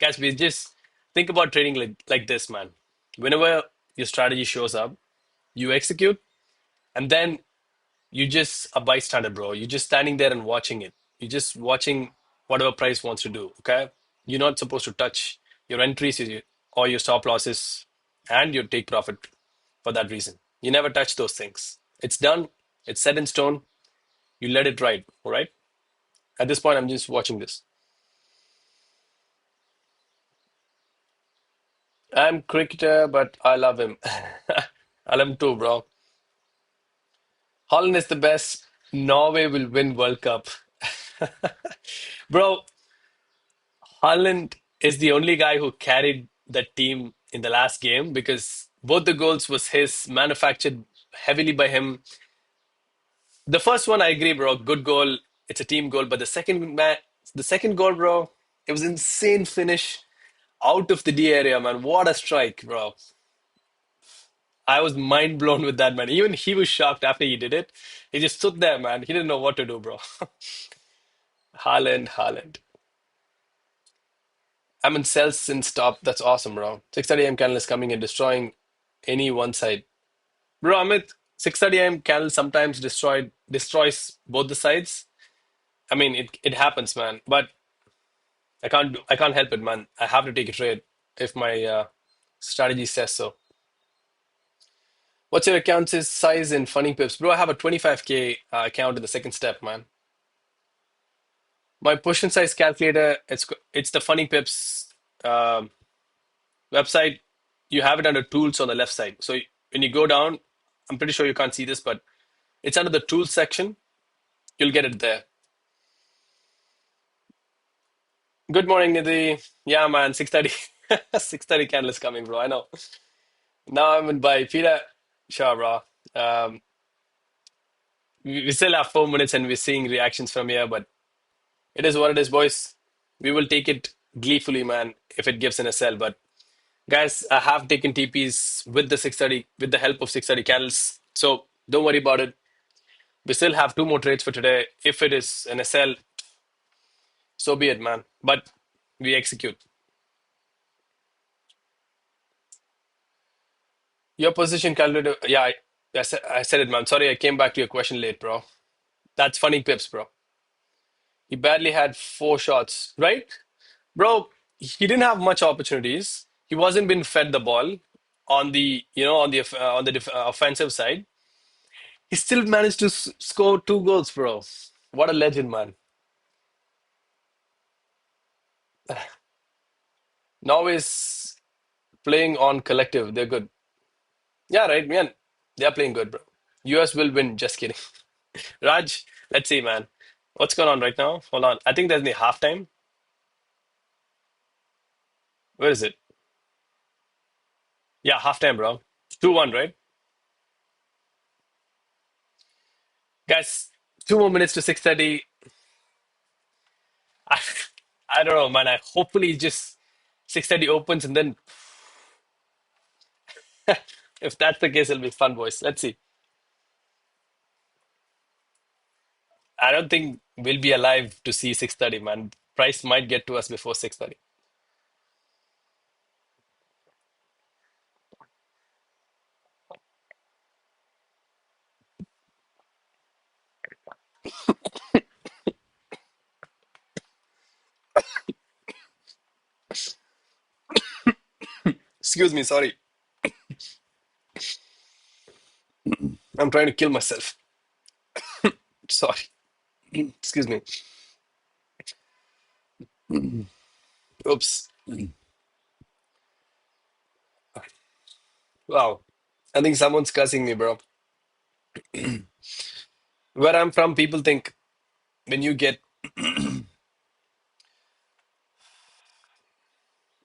Guys, we just think about trading like this, man. Whenever your strategy shows up, you execute, and then you just a bystander, bro. You're just standing there and watching it. You're just watching whatever price wants to do. Okay, you're not supposed to touch your entries or your stop losses and your take profit for that reason. You never touch those things. It's done. It's set in stone. You let it ride. All right. At this point, I'm just watching this. I'm cricketer, but I love him. I love him too, bro. Holland is the best. Norway will win World Cup. Bro, Holland is the only guy who carried the team in the last game because both the goals was his, manufactured heavily by him. The first one, I agree, bro. Good goal. It's a team goal. But the second goal, bro, it was insane finish out of the D area, man. What a strike, bro. I was mind blown with that, man. Even he was shocked after he did it. He just stood there, man. He didn't know what to do, bro. Haaland, Haaland. I'm in cells since top. That's awesome, bro. 6:30 a.m. candle is coming and destroying any one side. Bro, Amit, 6:30 a.m. candle sometimes destroys both the sides. I mean, it happens, man. But I can't help it, man. I have to take a trade if my strategy says so. What's your account's size in funding pips, bro? I have a 25K account in the second step, man. My push and size calculator. It's the funding pips um website. You have it under tools on the left side. So when you go down, I'm pretty sure you can't see this, but it's under the tools section. You'll get it there. Good morning, Nidhi. Yeah, man. 6:30. 6:30 candle is coming, bro. I know. Now I'm in by Peter. Sure, bro. Um, we still have 4 minutes and we're seeing reactions from here, but it is what it is, boys. We will take it gleefully, man, if it gives in a sell. But guys, I have taken TPs with the 6:30, with the help of 6:30 candles. So don't worry about it. We still have two more trades for today. If it is an SL, so be it, man. But we execute. Your position calculator. Yeah, I said it, man. Sorry, I came back to your question late, bro. That's funny pips, bro. He barely had four shots, right? Bro, he didn't have much opportunities. He wasn't been fed the ball on the, on the offensive side. He still managed to score two goals, bro. What a legend, man. Norway's playing on collective. They're good. Yeah, right, man. They're playing good, bro. US will win. Just kidding. Raj, let's see, man. What's going on right now? Hold on. I think there's the halftime. Where is it? Yeah, halftime, bro. 2-1, right? Guys, 2 more minutes to 6:30. I, I don't know, man. I hopefully just 6:30 opens and then if that's the case, it'll be fun, boys. Let's see. I don't think we'll be alive to see 6:30, man. Price might get to us before 6:30. Excuse me, sorry. I'm trying to kill myself. Sorry. Excuse me. Oops. Wow. I think someone's cussing me, bro. Where I'm from, people think when you get,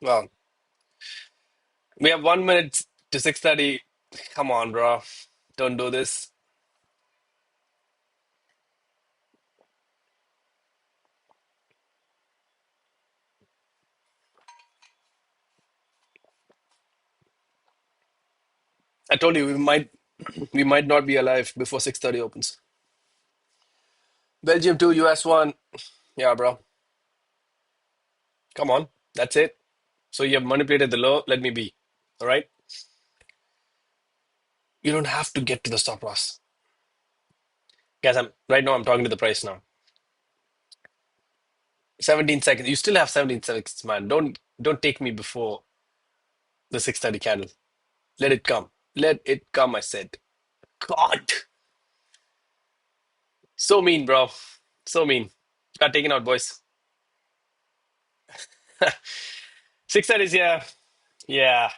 well, we have 1 minute to 6:30. Come on, bro. Don't do this. I told you we might not be alive before 6:30 opens. Belgium 2, US 1. Yeah, bro. Come on. That's it. So you have manipulated the low. Let me be. All right. You don't have to get to the stop loss. Guys, I'm talking to the price now. 17 seconds. You still have 17 seconds, man. Don't take me before the 6:30 candle. Let it come. Let it come, I said. God. So mean, bro. So mean. Got taken out, boys. 6:30 is here. Yeah.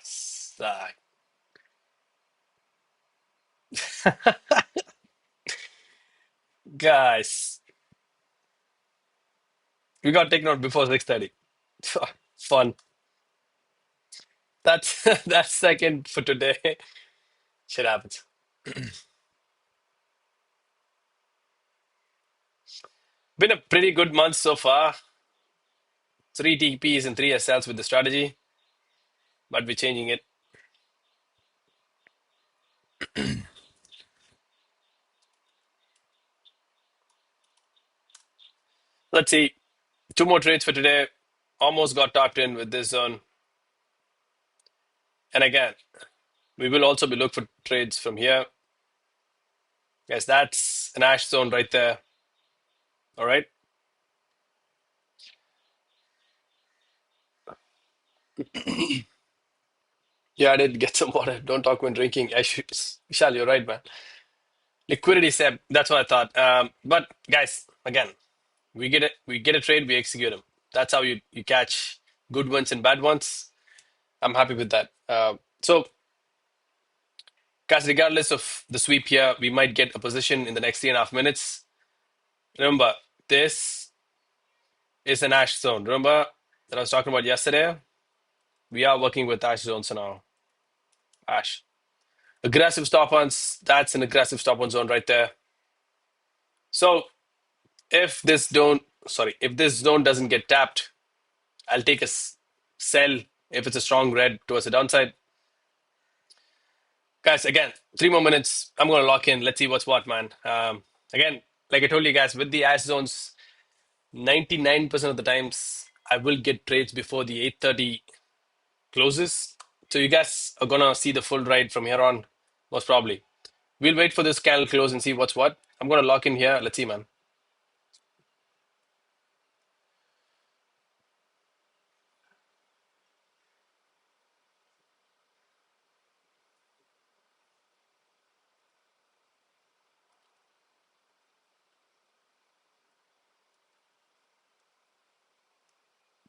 Guys, we got taken out before 6:30. Fun. That's that's second for today. Shit happens. Been a pretty good month so far. Three TPs and three SLs with the strategy, but we're changing it. Let's see. Two more trades for today. Almost got topped in with this zone. And again, we will also be looking for trades from here. Yes, that's an ash zone right there. All right. Yeah, I did get some water. Don't talk when drinking. I should, Vishal, you're right, man. Liquidity, Seb. That's what I thought. But guys, again, we get a trade, we execute them. That's how you catch good ones and bad ones. I'm happy with that. So, guys, regardless of the sweep here, we might get a position in the next 3.5 minutes. Remember, this is an ash zone. Remember that I was talking about yesterday? We are working with ash zones now. Ash. Aggressive stop ons, that's an aggressive stop on zone right there. So if this zone doesn't get tapped, I'll take a sell if it's a strong red towards the downside. Guys, again, 3 more minutes. I'm going to lock in. Let's see what's what, man. Again, like I told you guys, with the ash zones, 99% of the times I will get trades before the 8:30 closes. So you guys are going to see the full ride from here on, most probably. We'll wait for this candle close and see what's what. I'm going to lock in here. Let's see, man.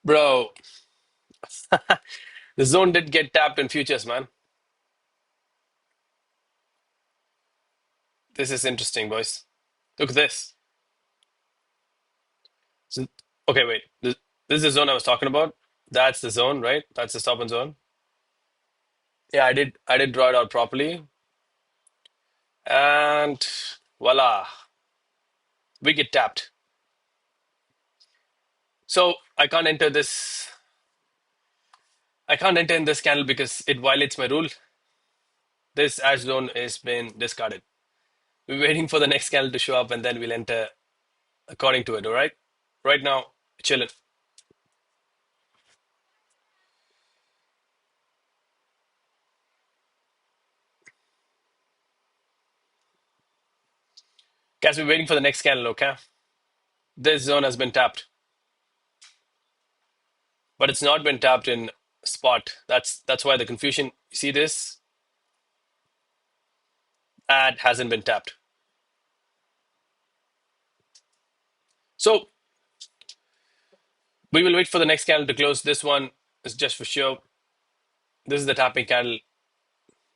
Bro, the zone did get tapped in futures, man. This is interesting, boys. Look at this. So, okay, wait. This is the zone I was talking about. That's the zone, right? That's the stop and zone. Yeah, I did draw it out properly. And voila, we get tapped. So I can't enter in this candle because it violates my rule. This ash zone has been discarded. We're waiting for the next candle to show up and then we'll enter according to it, all right? Right now, chilling. Guys, we're waiting for the next candle, okay? This zone has been tapped, but it's not been tapped in spot. That's why the confusion. You see this? Ad hasn't been tapped. So we will wait for the next candle to close. This one is just for show. This is the tapping candle.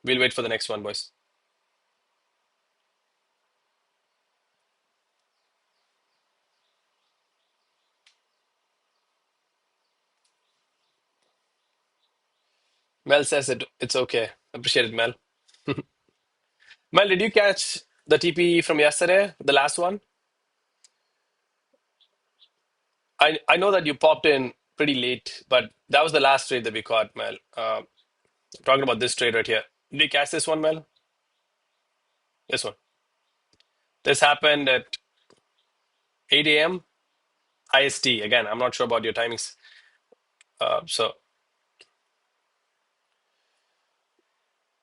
We'll wait for the next one, boys. Mel says it's okay. Appreciate it, Mel. Mel, did you catch the TP from yesterday, the last one? I know that you popped in pretty late, but that was the last trade that we caught, Mel. I'm talking about this trade right here. Did you catch this one, Mel? This one. This happened at 8 a.m. IST. Again, I'm not sure about your timings. So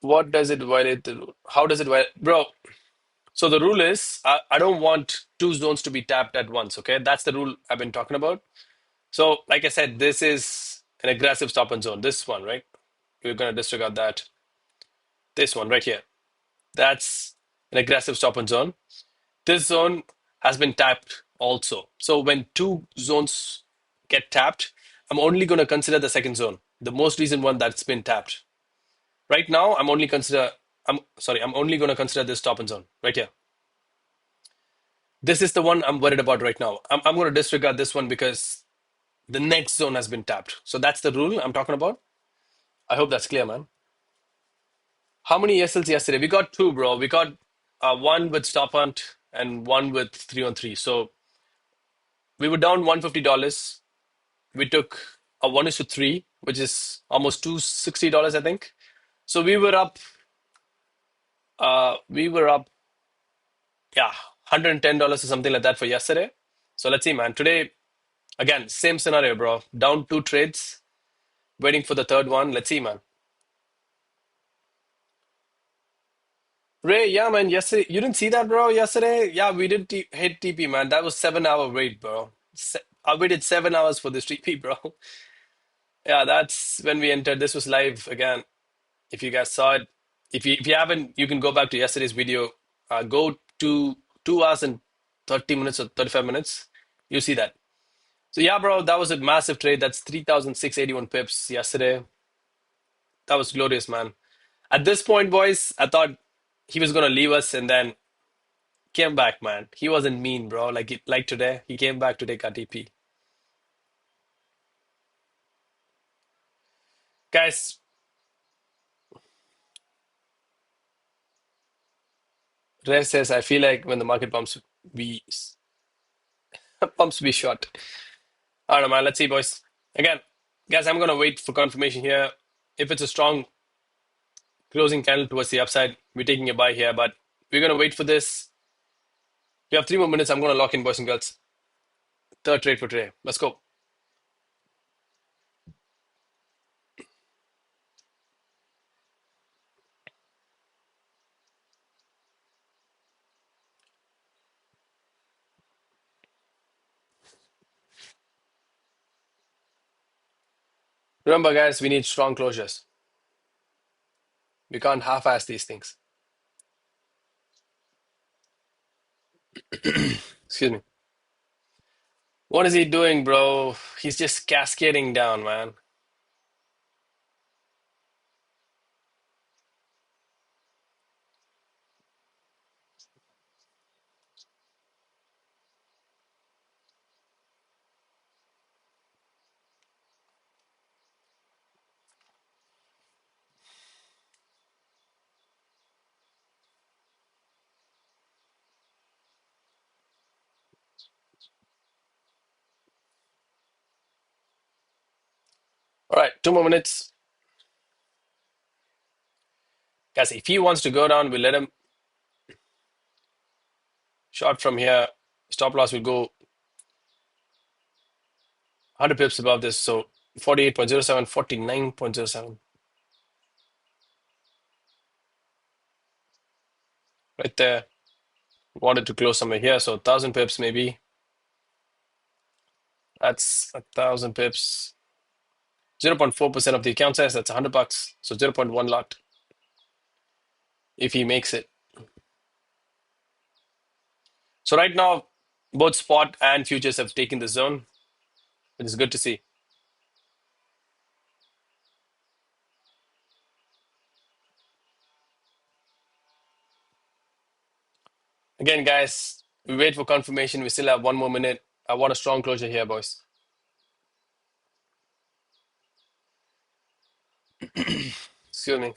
what does it violate the rule? How does it violate? Bro, so the rule is I don't want two zones to be tapped at once, okay? That's the rule I've been talking about. So, like I said, this is an aggressive stop and zone. This one, right? We're going to disregard that. This one right here. That's an aggressive stop and zone. This zone has been tapped also. So when two zones get tapped, I'm only going to consider the second zone, the most recent one that's been tapped. Right now, I'm only going to consider this stop and zone right here. This is the one I'm worried about right now. I'm going to disregard this one because the next zone has been tapped. So that's the rule I'm talking about. I hope that's clear, man. How many ESLs yesterday? We got two, bro. We got one with stop hunt and one with 3 on 3. So we were down $150. We took a 1:3, which is almost $260, I think. So we were up, yeah, $110 or something like that for yesterday. So let's see, man. Today, again, same scenario, bro. Down two trades, waiting for the third one. Let's see, man. Ray, yeah, man. Yesterday, you didn't see that, bro. Yesterday, yeah, we did hit TP, man. That was 7 hour wait, bro. I waited 7 hours for this TP, bro. Yeah, that's when we entered. This was live again. If you guys saw it, if you haven't, you can go back to yesterday's video. Go to 2 hours and 30 minutes or 35 minutes. You see that. So yeah, bro, that was a massive trade. That's 3,681 pips yesterday. That was glorious, man. At this point, boys, I thought he was gonna leave us and then came back, man. He wasn't mean, bro. Like today, he came back to take our TP. Guys, Ray says, I feel like when the market we pumps, we short. I don't know, man. Let's see, boys. Again, guys, I'm gonna wait for confirmation here. If it's a strong closing candle towards the upside, we're taking a buy here, but we're gonna wait for this. We have 3 more minutes. I'm gonna lock in, boys and girls. Third trade for today. Let's go. Remember, guys, we need strong closures. We can't half-ass these things. Excuse me. What is he doing, bro? He's just cascading down, man. All right, 2 more minutes. Guys, if he wants to go down, we'll let him short from here. Stop loss will go 100 pips above this. So 48.07, 49.07. Right there. Wanted to close somewhere here. So 1,000 pips maybe. That's 1,000 pips. 0.4% of the account size. That's $100. So 0.1 lot if he makes it. So right now, both spot and futures have taken the zone, which is good to see. Again, guys, we wait for confirmation. We still have 1 more minute. I want a strong closure here, boys. Excuse me.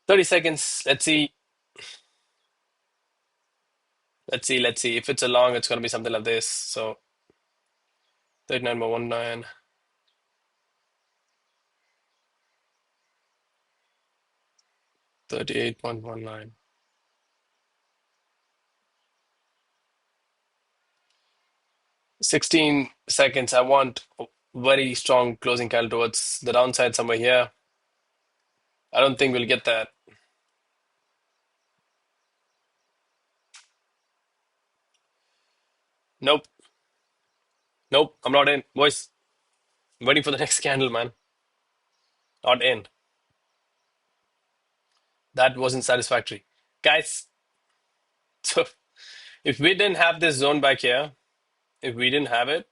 30 seconds. Let's see. Let's see. If it's a long, it's going to be something like this. So 39.19. 38.19. 16 seconds. I want a very strong closing candle towards the downside somewhere here. I don't think we'll get that. Nope. Nope. I'm not in. Boys, I'm waiting for the next candle, man. Not in. That wasn't satisfactory. Guys, so if we didn't have this zone back here, if we didn't have it,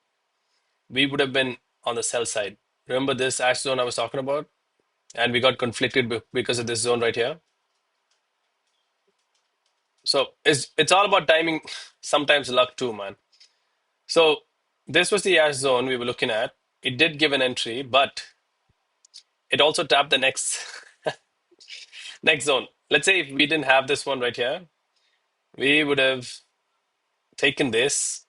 we would have been on the sell side. Remember this ash zone I was talking about? And we got conflicted because of this zone right here. So it's all about timing, sometimes luck too, man. So this was the ash zone we were looking at. It did give an entry, but it also tapped the next next zone. Let's say if we didn't have this one right here, we would have taken this.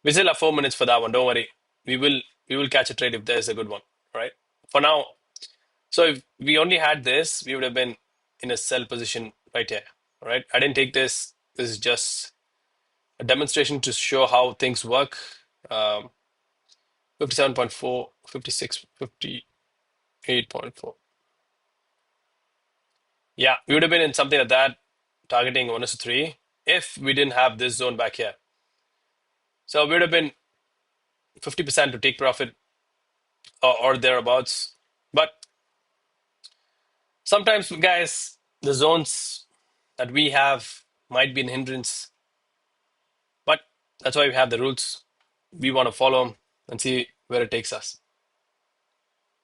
We still have 4 minutes for that one. Don't worry. We will catch a trade if there's a good one. All right. For now, so if we only had this, we would have been in a sell position right here. All right. I didn't take this. This is just a demonstration to show how things work. 57.4, 56, 58.4. Yeah, we would have been in something like that, targeting 1 to 3 if we didn't have this zone back here. So we would have been 50% to take profit or thereabouts. But sometimes, guys, the zones that we have might be an hindrance, but that's why we have the rules. We want to follow them and see where it takes us.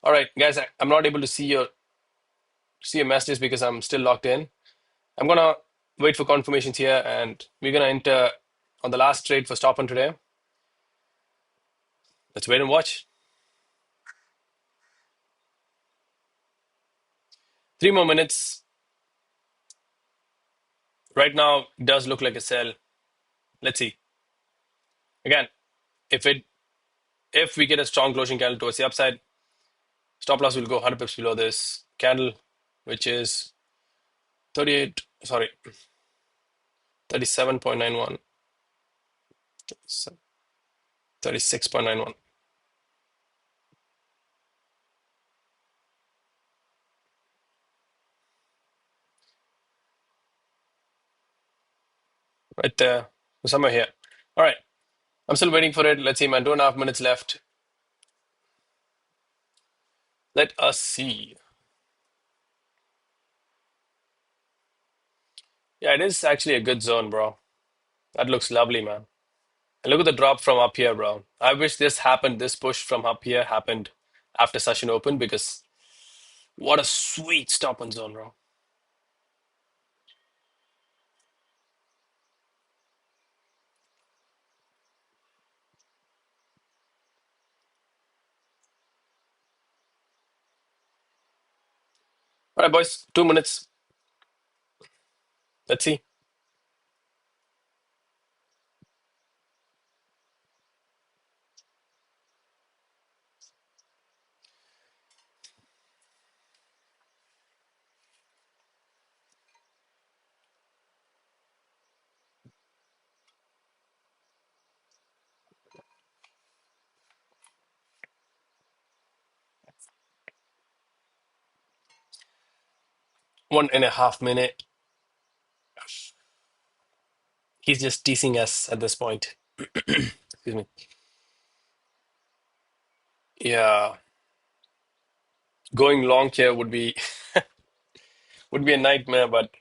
All right, guys, I'm not able to see your messages because I'm still logged in. I'm gonna wait for confirmations here, and we're gonna enter on the last trade for stop on today. Let's wait and watch. 3 more minutes. Right now, it does look like a sell. Let's see. Again, if we get a strong closing candle towards the upside, stop loss will go 100 pips below this candle, which is 37.91, 36.91. Right there, somewhere here. All right, I'm still waiting for it. Let's see, man. 2.5 minutes left. Let us see. Yeah, it is actually a good zone, bro. That looks lovely, man. And look at the drop from up here, bro. I wish this happened. This push from up here happened after session open because what a sweet stop on zone, bro. All right, boys. 2 minutes. Let's see. One and a half minute. He's just teasing us at this point. Excuse me. Yeah, going long here would be a nightmare, but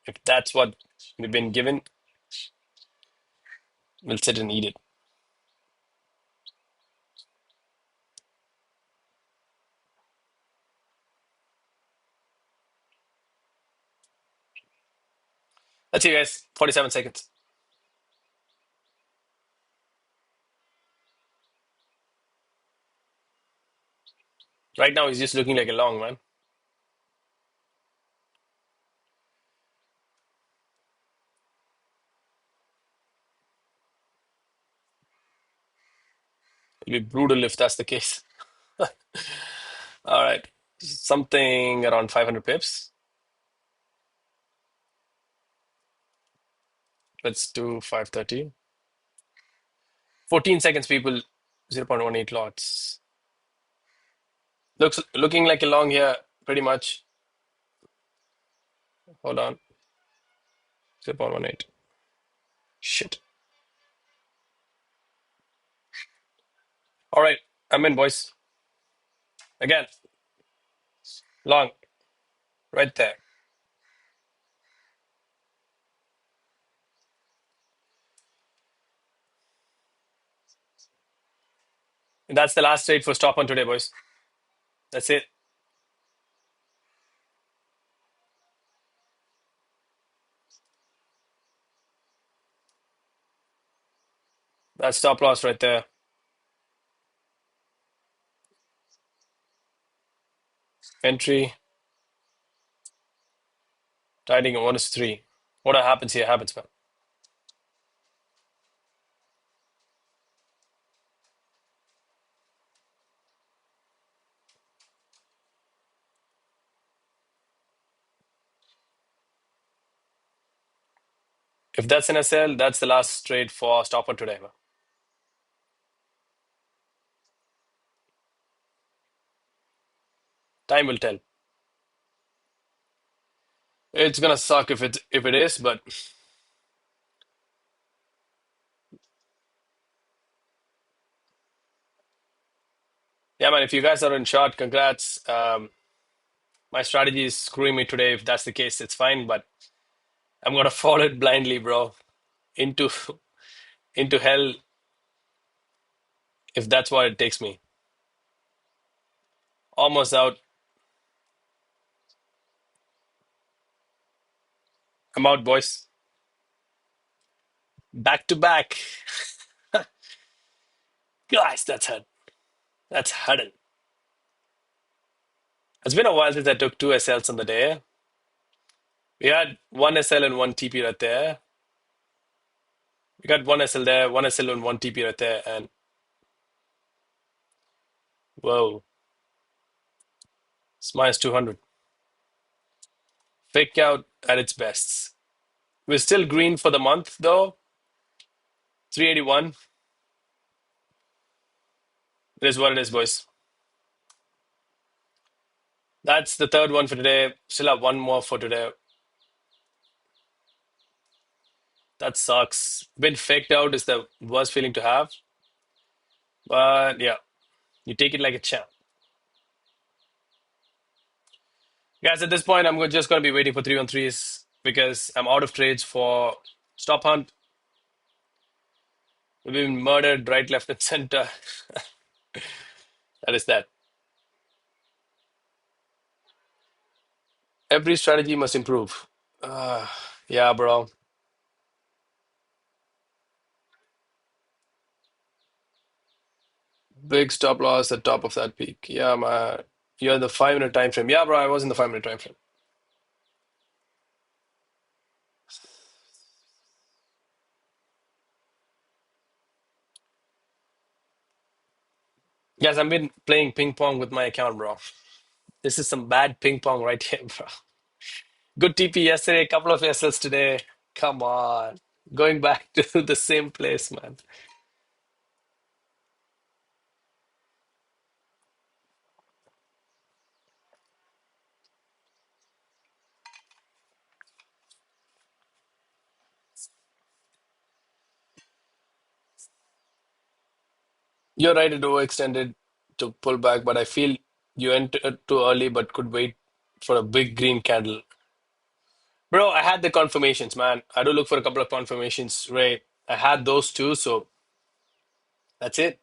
if that's what we've been given, we'll sit and eat it. Let's see, guys. 47 seconds. Right now, he's just looking like a long, man. It'll be brutal if that's the case. All right. Something around 500 pips. Let's do 530. 14 seconds, people. 0.18 lots. Looking like a long here, pretty much. Hold on. 0.18. Shit. All right. I'm in, boys. Again, long. Right there. And that's the last trade for stop on today, boys. That's it. That's stop loss right there. Entry, trading at 1:3. What happens here happens, man. If that's an SL, that's the last trade for stop on today, man. Time will tell. It's gonna suck if it is, but yeah, man. If you guys are in short, congrats. My strategy is screwing me today. If that's the case, it's fine. But I'm gonna follow it blindly, bro. Into into hell if that's what it takes me. Almost out. I'm out, boys. Back to back. Guys, that's hard. That's hard. It's been a while since I took two SLs on the day. We had one SL and one TP right there. We got one SL there, one SL and one TP right there, and whoa, it's minus 200. Fake out at its best. We're still green for the month though. 381. It is what it is, boys. That's the third one for today. Still have one more for today. That sucks. Been faked out is the worst feeling to have. But yeah, you take it like a champ. Guys, at this point, just going to be waiting for 3-on-3s because I'm out of trades for stop hunt. We've been murdered right, left, and center. That is that. Every strategy must improve. Yeah, bro. Big stop loss at top of that peak. Yeah, man. You're in the 5-minute time frame. Yeah, bro, I was in the 5-minute time frame. Guys, I've been playing ping pong with my account, bro. This is some bad ping pong right here, bro. Good TP yesterday, couple of SLs today. Come on. Going back to the same place, man. You're right, it overextended to pull back, but I feel you entered too early but could wait for a big green candle. Bro, I had the confirmations, man. I do look for a couple of confirmations, Ray. I had those too, so that's it.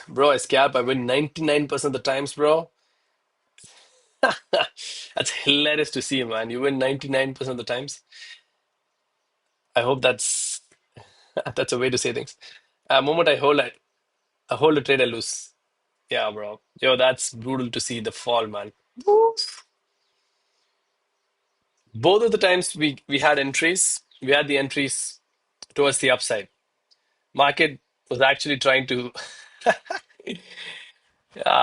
Bro, I scalp. I win 99% of the times, bro. That's hilarious to see, man. You win 99% of the times. I hope that's that's a way to say things. Moment I hold a trade, I lose. Yeah, bro. Yo, that's brutal to see the fall, man. Both of the times we had entries, we had the entries towards the upside. Market was actually trying to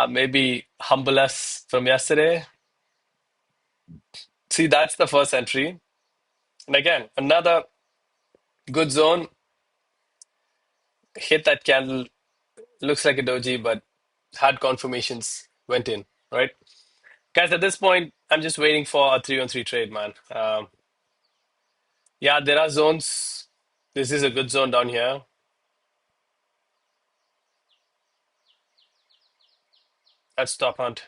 maybe humble us from yesterday. See, that's the first entry. And again, another good zone. Hit that candle. Looks like a doji, but had confirmations. Went in, right? Guys, at this point, I'm just waiting for a 3-on-3 trade, man. Yeah, there are zones. This is a good zone down here. That's stop hunt.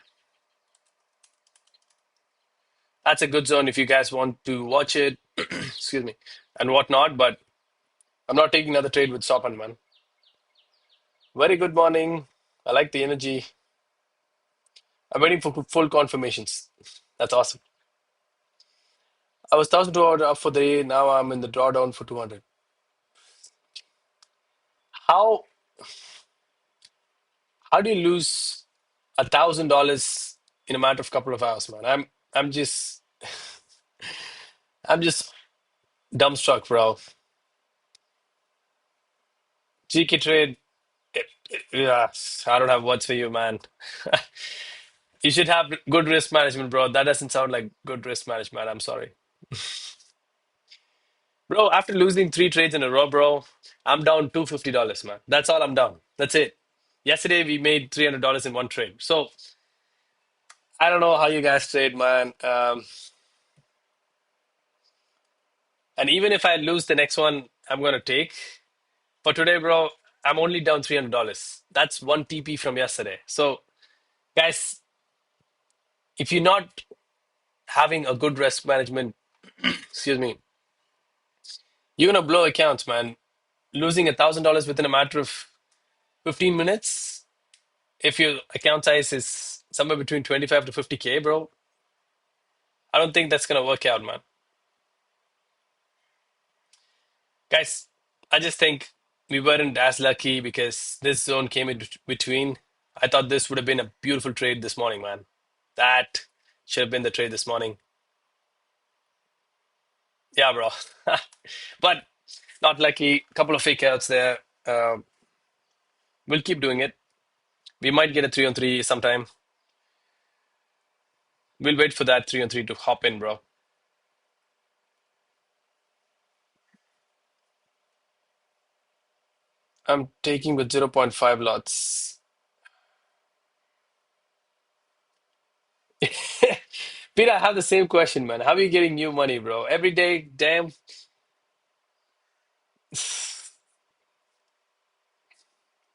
That's a good zone if you guys want to watch it. Excuse me, and whatnot. But I'm not taking another trade with stop on, man. Very good morning. I like the energy. I'm waiting for full confirmations. That's awesome. I was 1,200 up for the day. Now I'm in the drawdown for 200. How how do you lose $1,000 in a matter of couple of hours, man? I'm just I'm just dumbstruck, bro. GK trade. Yeah, I don't have words for you, man. You should have good risk management, bro. That doesn't sound like good risk management. I'm sorry. Bro, after losing three trades in a row, bro, I'm down $250, man. That's all I'm down. That's it. Yesterday we made $300 in one trade. So I don't know how you guys trade, man. And even if I lose the next one, I'm gonna take. For today, bro, I'm only down $300. That's one TP from yesterday. So, guys, if you're not having a good risk management, excuse me, you're gonna blow accounts, man. Losing $1,000 within a matter of 15 minutes, if your account size is somewhere between 25 to 50K, bro, I don't think that's gonna work out, man. Guys, I just think we weren't as lucky because this zone came in between. I thought this would have been a beautiful trade this morning, man. That should have been the trade this morning. Yeah, bro. But not lucky. Couple of fake outs there. We'll keep doing it. We might get a 3 on 3 sometime. We'll wait for that 3 on 3 to hop in, bro. I'm taking with zero point 0.5 lots. Peter, I have the same question, man. How are you getting new money, bro? Every day, damn.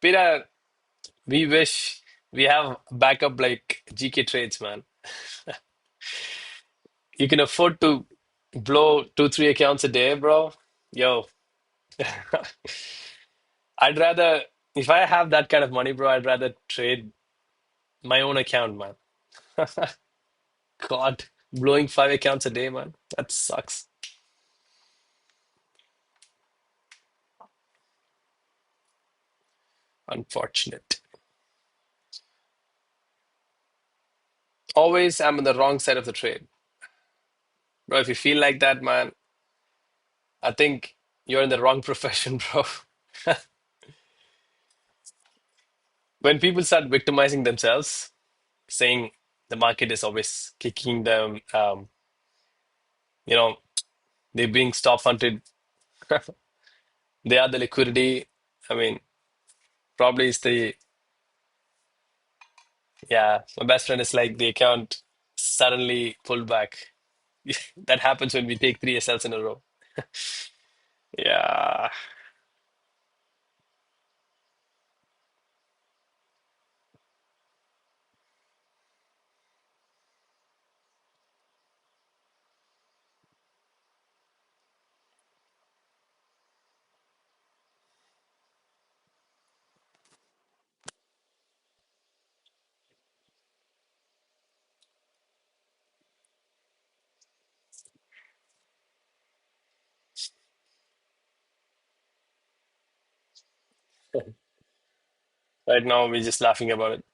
Peter, we wish we have backup like GK trades, man. You can afford to blow two, three accounts a day, bro. Yo, I'd rather, if I have that kind of money, bro, I'd rather trade my own account, man. God, blowing five accounts a day, man. That sucks. Unfortunate. Always I'm on the wrong side of the trade. Bro, if you feel like that, man, I think you're in the wrong profession, bro. When people start victimizing themselves, saying the market is always kicking them, you know, they're being stop hunted, they are the liquidity. I mean, probably it's the, yeah, my best friend is like the account suddenly pulled back. That happens when we take three SLs in a row. Yeah, right now we're just laughing about it.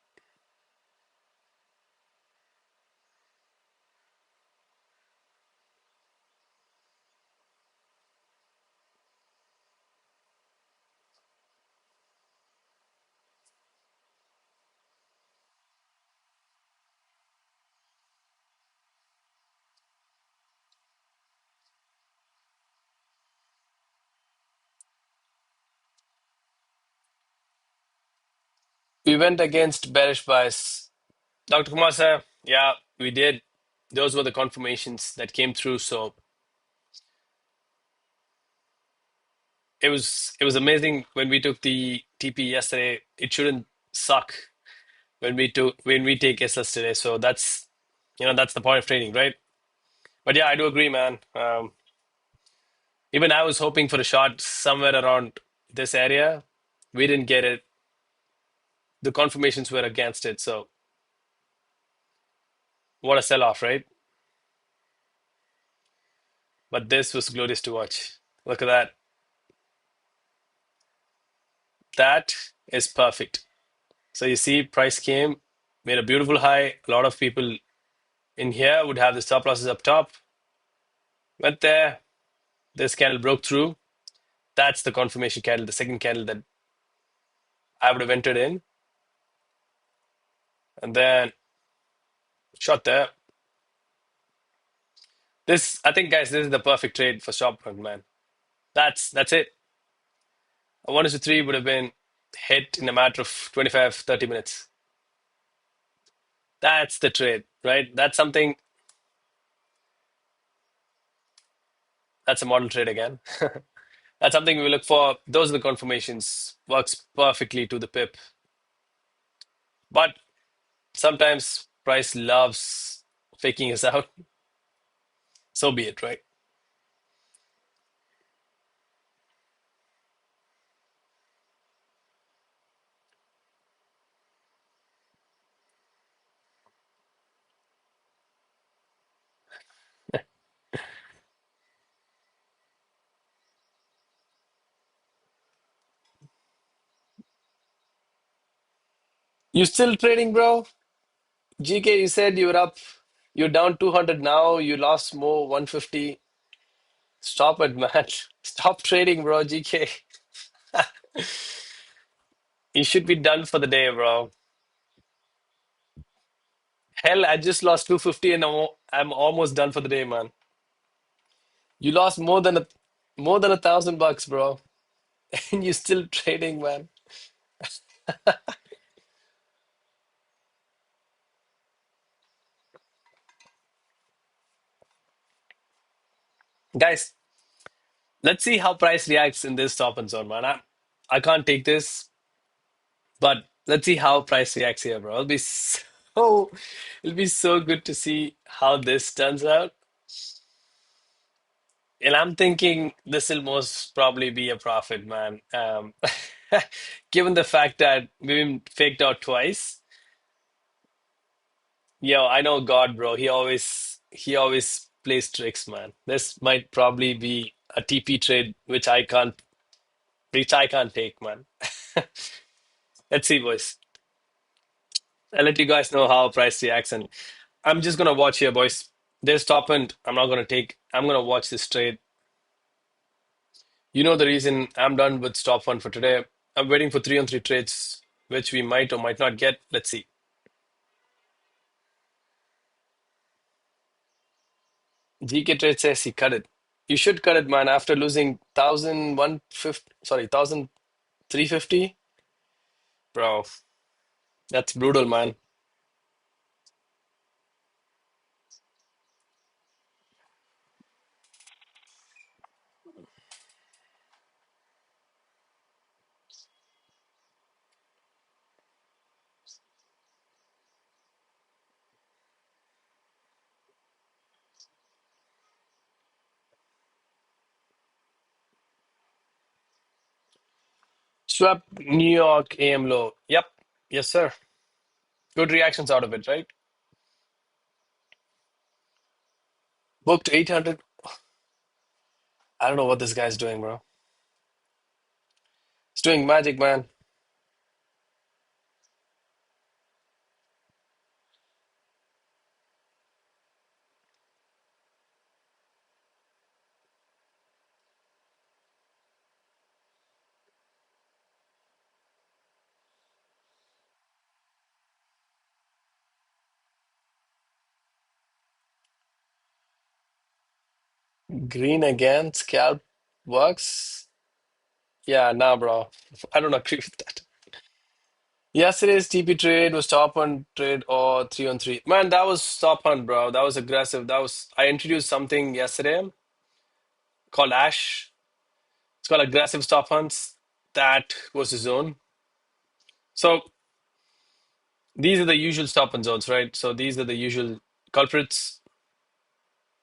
We went against bearish bias. Dr. Kumar sir, yeah, we did. Those were the confirmations that came through. So it was amazing when we took the TP yesterday. It shouldn't suck when we take SS today. So that's the point of trading, right? But yeah, I do agree, man. Even I was hoping for a shot somewhere around this area. We didn't get it. The confirmations were against it. So what a sell-off, right? But this was glorious to watch. Look at that. That is perfect. So you see, price came, made a beautiful high. A lot of people in here would have the stop losses up top. Went there. This candle broke through. That's the confirmation candle, the second candle that I would have entered in. And then shot there. This, I think, guys, this is the perfect trade for stop hunt, man. That's it. A 1 to 3 would have been hit in a matter of 25, 30 minutes. That's the trade, right? That's something, that's a model trade again. That's something we look for. Those are the confirmations. Works perfectly to the pip. But sometimes price loves faking us out. So be it, right? You still trading, bro? GK, you said you were up. You're down 200 now. You lost more 150. Stop it, man. Stop trading, bro, GK. You should be done for the day, bro. Hell, I just lost 250 and I'm almost done for the day, man. You lost more than $1,000, bro. And you're still trading, man. Guys, let's see how price reacts in this stop and zone, man. I can't take this, but let's see how price reacts here, bro. It'll be so good to see how this turns out. And I'm thinking this will most probably be a profit, man. Given the fact that we've been faked out twice. Yo, I know God, bro. He always plays tricks, man. This might probably be a TP trade which I can't take, man. Let's see, boys. I'll let you guys know how price reacts, and I'm just gonna watch here, boys. There's top end. I'm not gonna take. I'm gonna watch this trade. You know the reason I'm done with stop fund for today. I'm waiting for 3 on 3 trades, which we might or might not get. Let's see. GK trade says he cut it. You should cut it, man. After losing 1,150, sorry, 1,350, bro. That's brutal, man. Swap New York AM low. Yep. Yes, sir. Good reactions out of it, right? Booked 800. I don't know what this guy's doing, bro. He's doing magic, man. Green again. Scalp works. Yeah, nah, bro. I don't agree with that. Yesterday's TP trade was top hunt trade or 3 on 3. Man, that was top hunt, bro. That was aggressive. I introduced something yesterday called Ash. It's called aggressive stop hunts. That was the zone. So these are the usual stop hunt zones, right? So these are the usual culprits.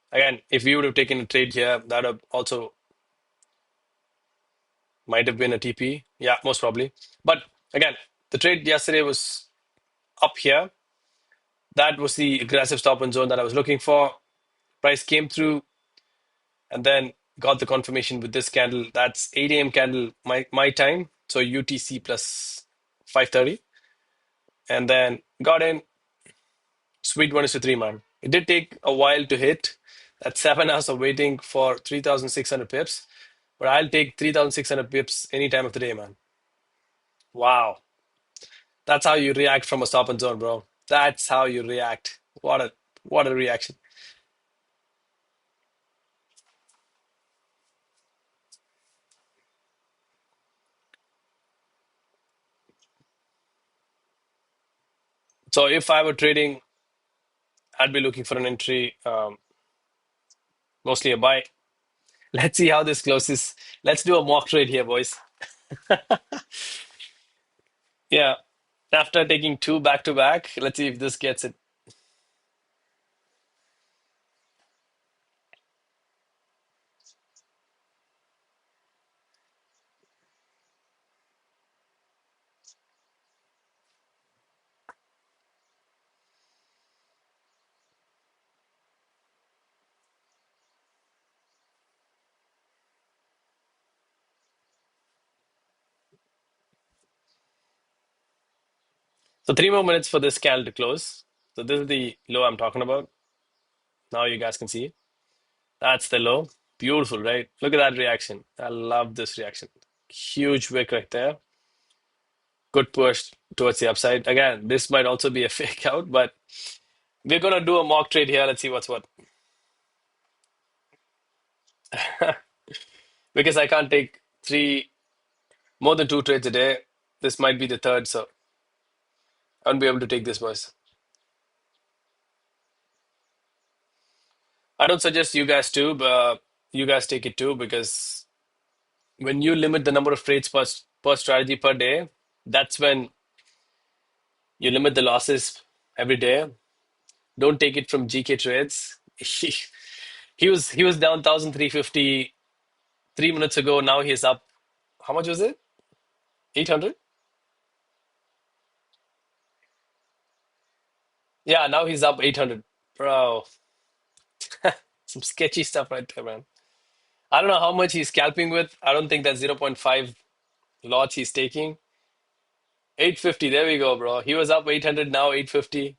Again, if we would have taken a trade here, that would have also Might have been a TP. Yeah, most probably. But again, the trade yesterday was up here. That was the aggressive stop and zone that I was looking for. Price came through and then got the confirmation with this candle. That's 8 a.m. candle my time. So UTC plus 5:30. And then got in. Sweet 1:3, man. It did take a while to hit. That's 7 hours of waiting for 3,600 pips. But I'll take 3,600 pips any time of the day, man. Wow. That's how you react from a stop and zone, bro. That's how you react. What a reaction. So if I were trading, I'd be looking for an entry, mostly a buy. Let's see how this closes. Let's do a mock trade here, boys. Yeah. After taking two back to back, let's see if this gets it. So 3 more minutes for this candle to close. So this is the low I'm talking about. Now you guys can see. That's the low. Beautiful, right? Look at that reaction. I love this reaction. Huge wick right there. Good push towards the upside. Again, this might also be a fake out, but we're gonna do a mock trade here. Let's see what's what. Because I can't take more than two trades a day. This might be the third, so I won't be able to take this, boys. I don't suggest you guys too, but you guys take it too, because when you limit the number of trades per strategy per day, that's when you limit the losses every day. Don't take it from GK trades. He was down 1,350 3 minutes ago. Now he's up. How much was it? 800? Yeah, now he's up 800. Bro, some sketchy stuff right there, man. I don't know how much he's scalping with. I don't think that's zero point 0.5 lots he's taking. 850. There we go, bro. He was up 800, now 850.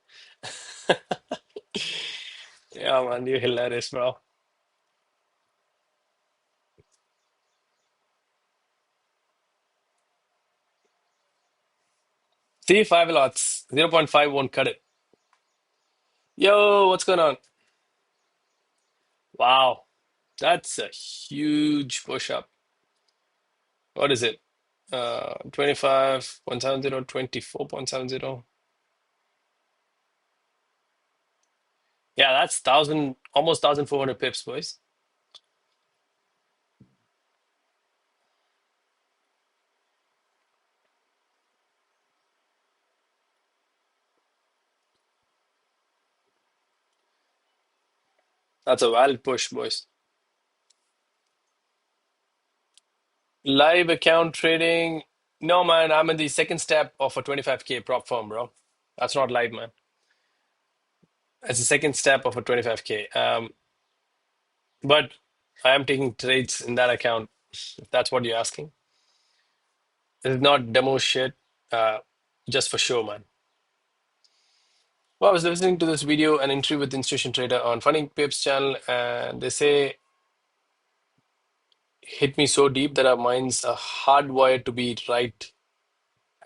Yeah, man, you're hilarious, bro. See, 5 lots. Zero point 0.5 won't cut it. Yo, what's going on? Wow. That's a huge push up. What is it? 25.70, 24.70. Yeah, that's almost 1,400 pips, boys. That's a valid push, boys. Live account trading. No, man, I'm in the second step of a 25K prop firm, bro. That's not live, man. It's the second step of a 25K. But I am taking trades in that account, if that's what you're asking. This is not demo shit, uh, just for show, man. Well, I was listening to this video, an interview with Institution Trader on Funding Pips channel, and they say, hit me so deep that our minds are hardwired to be right.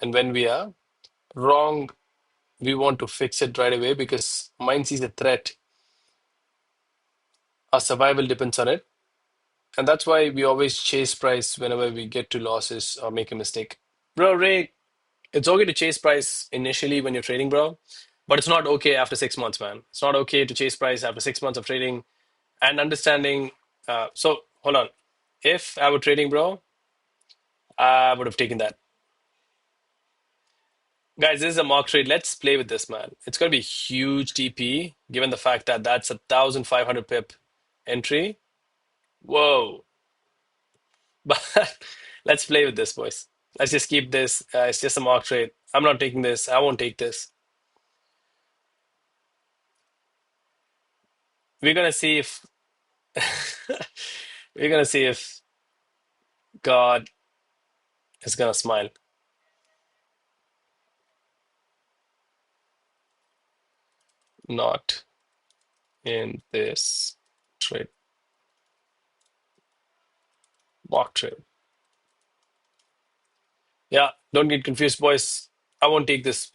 And when we are wrong, we want to fix it right away because mind sees a threat. Our survival depends on it. And that's why we always chase price whenever we get to losses or make a mistake. Bro, Ray, it's okay to chase price initially when you're trading, bro. But it's not okay after 6 months, man. It's not okay to chase price after 6 months of trading and understanding. So hold on. If I were trading, bro, I would have taken that. Guys, this is a mock trade. Let's play with this, man. It's going to be huge TP, given the fact that that's 1,500 pip entry. Whoa. But Let's play with this, boys. Let's just keep this. It's just a mock trade. I'm not taking this. I won't take this. We're gonna see if we're gonna see if God is gonna smile. Not in this trade. Mock trade. Yeah, don't get confused, boys. I won't take this.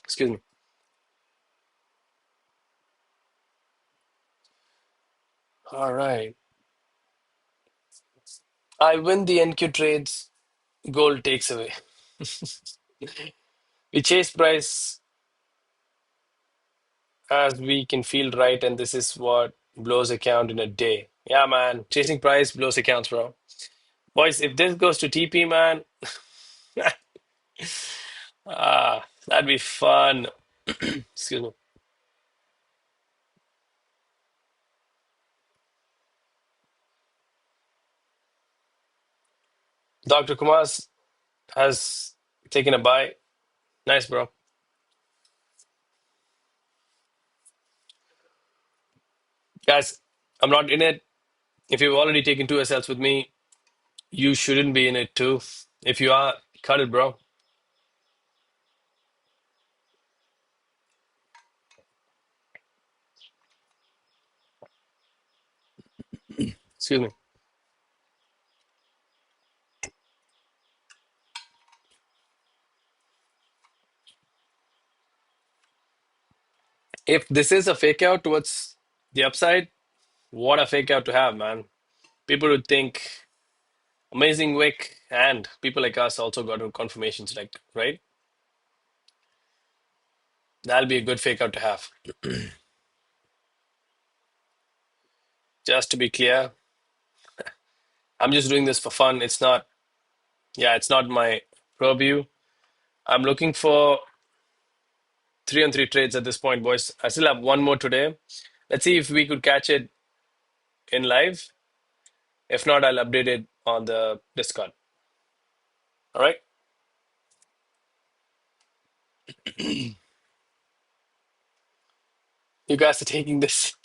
Excuse me. All right. I win the NQ trades. Gold takes away. We chase price as we can feel right, and this is what blows account in a day. Yeah, man. Chasing price blows accounts, bro. Boys, if this goes to TP, man, that'd be fun. Excuse me. Dr. Kumas has taken a buy. Nice, bro. Guys, I'm not in it. If you've already taken two SLs with me, you shouldn't be in it too. If you are, cut it, bro. Excuse me. If this is a fake out towards the upside, what a fake out to have, man. People would think amazing wick, and people like us also got confirmations, like, right? That'll be a good fake out to have. Just to be clear, I'm just doing this for fun. It's not, yeah, it's not my purview. I'm looking for 3 on 3 trades at this point, boys. I still have one more today. Let's see if we could catch it in live. If not, I'll update it on the Discord. All right. You guys are taking this.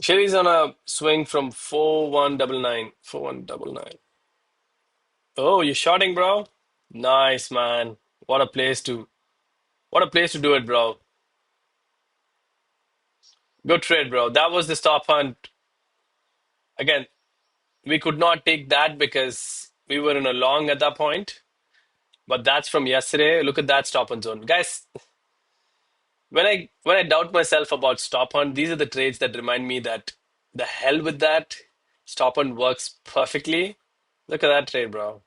Sherry's on a swing from 4199. 4199. Oh, you're shorting, bro? Nice, man. What a place to do it, bro. Good trade, bro. That was the stop hunt. Again, we could not take that because we were in a long at that point. But that's from yesterday. Look at that stop hunt zone. Guys, when I doubt myself about stop hunt, these are the trades that remind me that the hell with that. Stop hunt works perfectly. Look at that trade, bro.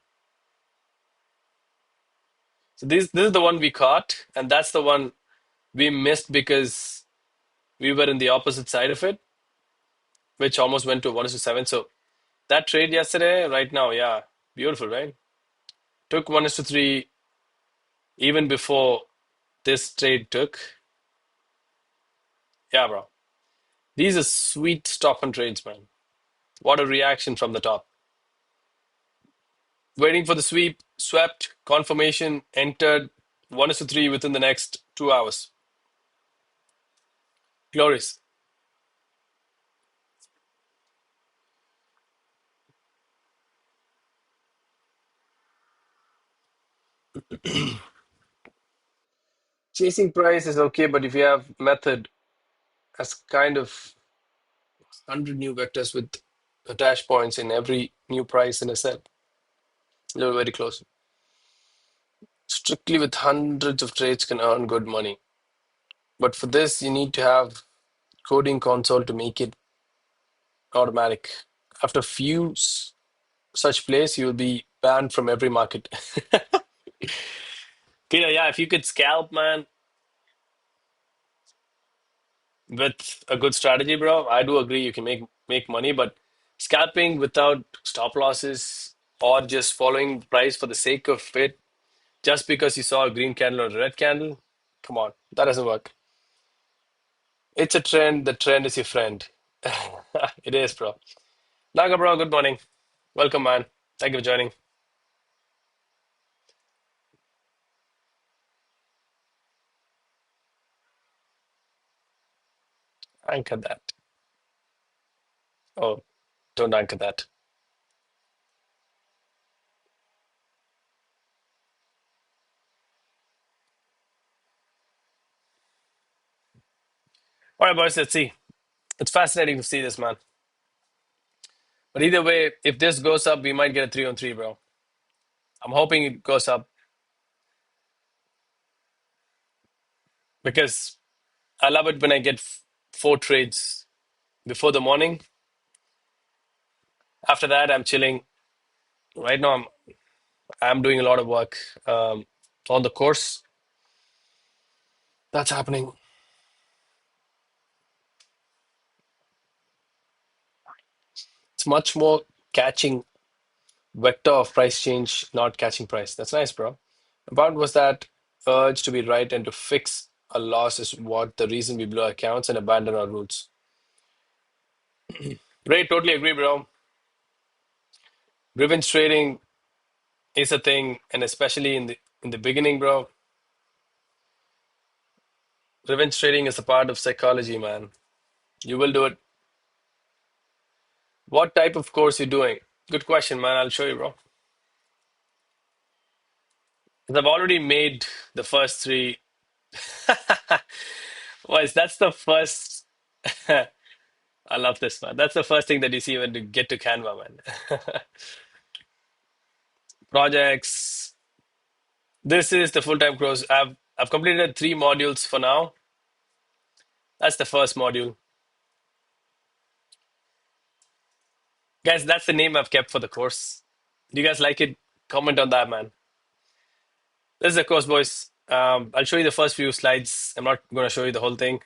So this is the one we caught, and that's the one we missed because we were in the opposite side of it, which almost went to 1:7. So that trade yesterday, right now, yeah, beautiful, right? Took 1:3 even before this trade took. Yeah, bro. These are sweet stop and trades, man. What a reaction from the top. Waiting for the sweep, swept, confirmation, entered 1:3 within the next 2 hours. Glorious. Chasing price is okay, but if you have method as kind of 100 new vectors with attach points in every new price in a set, you're very close. Strictly with hundreds of trades can earn good money. But for this, you need to have coding console to make it automatic. After few such plays, you'll be banned from every market. Peter, yeah, if you could scalp, man, with a good strategy, bro, I do agree you can make money, but scalping without stop losses or just following price for the sake of it, just because you saw a green candle or a red candle, come on, that doesn't work. It's a trend. The trend is your friend. It is, bro. Naga, bro, good morning. Welcome, man. Thank you for joining. Anchor that. Oh, don't anchor that. All right, boys, let's see. It's fascinating to see this, man. But either way, if this goes up, we might get a 3 on 3, bro. I'm hoping it goes up because I love it when I get 4 trades before the morning. After that, I'm chilling. Right now, I'm doing a lot of work on the course. That's happening. It's much more catching vector of price change, not catching price. That's nice, bro. About was that urge to be right and to fix a loss is what the reason we blow accounts and abandon our roots. Ray, totally agree, bro. Revenge trading is a thing, and especially in the beginning, bro. Revenge trading is a part of psychology, man. You will do it. What type of course you doing? Good question, man. I'll show you, bro. 'Cause I've already made the first three. Boys, that's the first. I love this, man. That's the first thing that you see when you get to Canva, man. Projects. This is the full-time course. I've completed 3 modules for now. That's the first module. Guys, that's the name I've kept for the course. Do you guys like it? Comment on that, man. This is the course, boys. I'll show you the first few slides. I'm not going to show you the whole thing.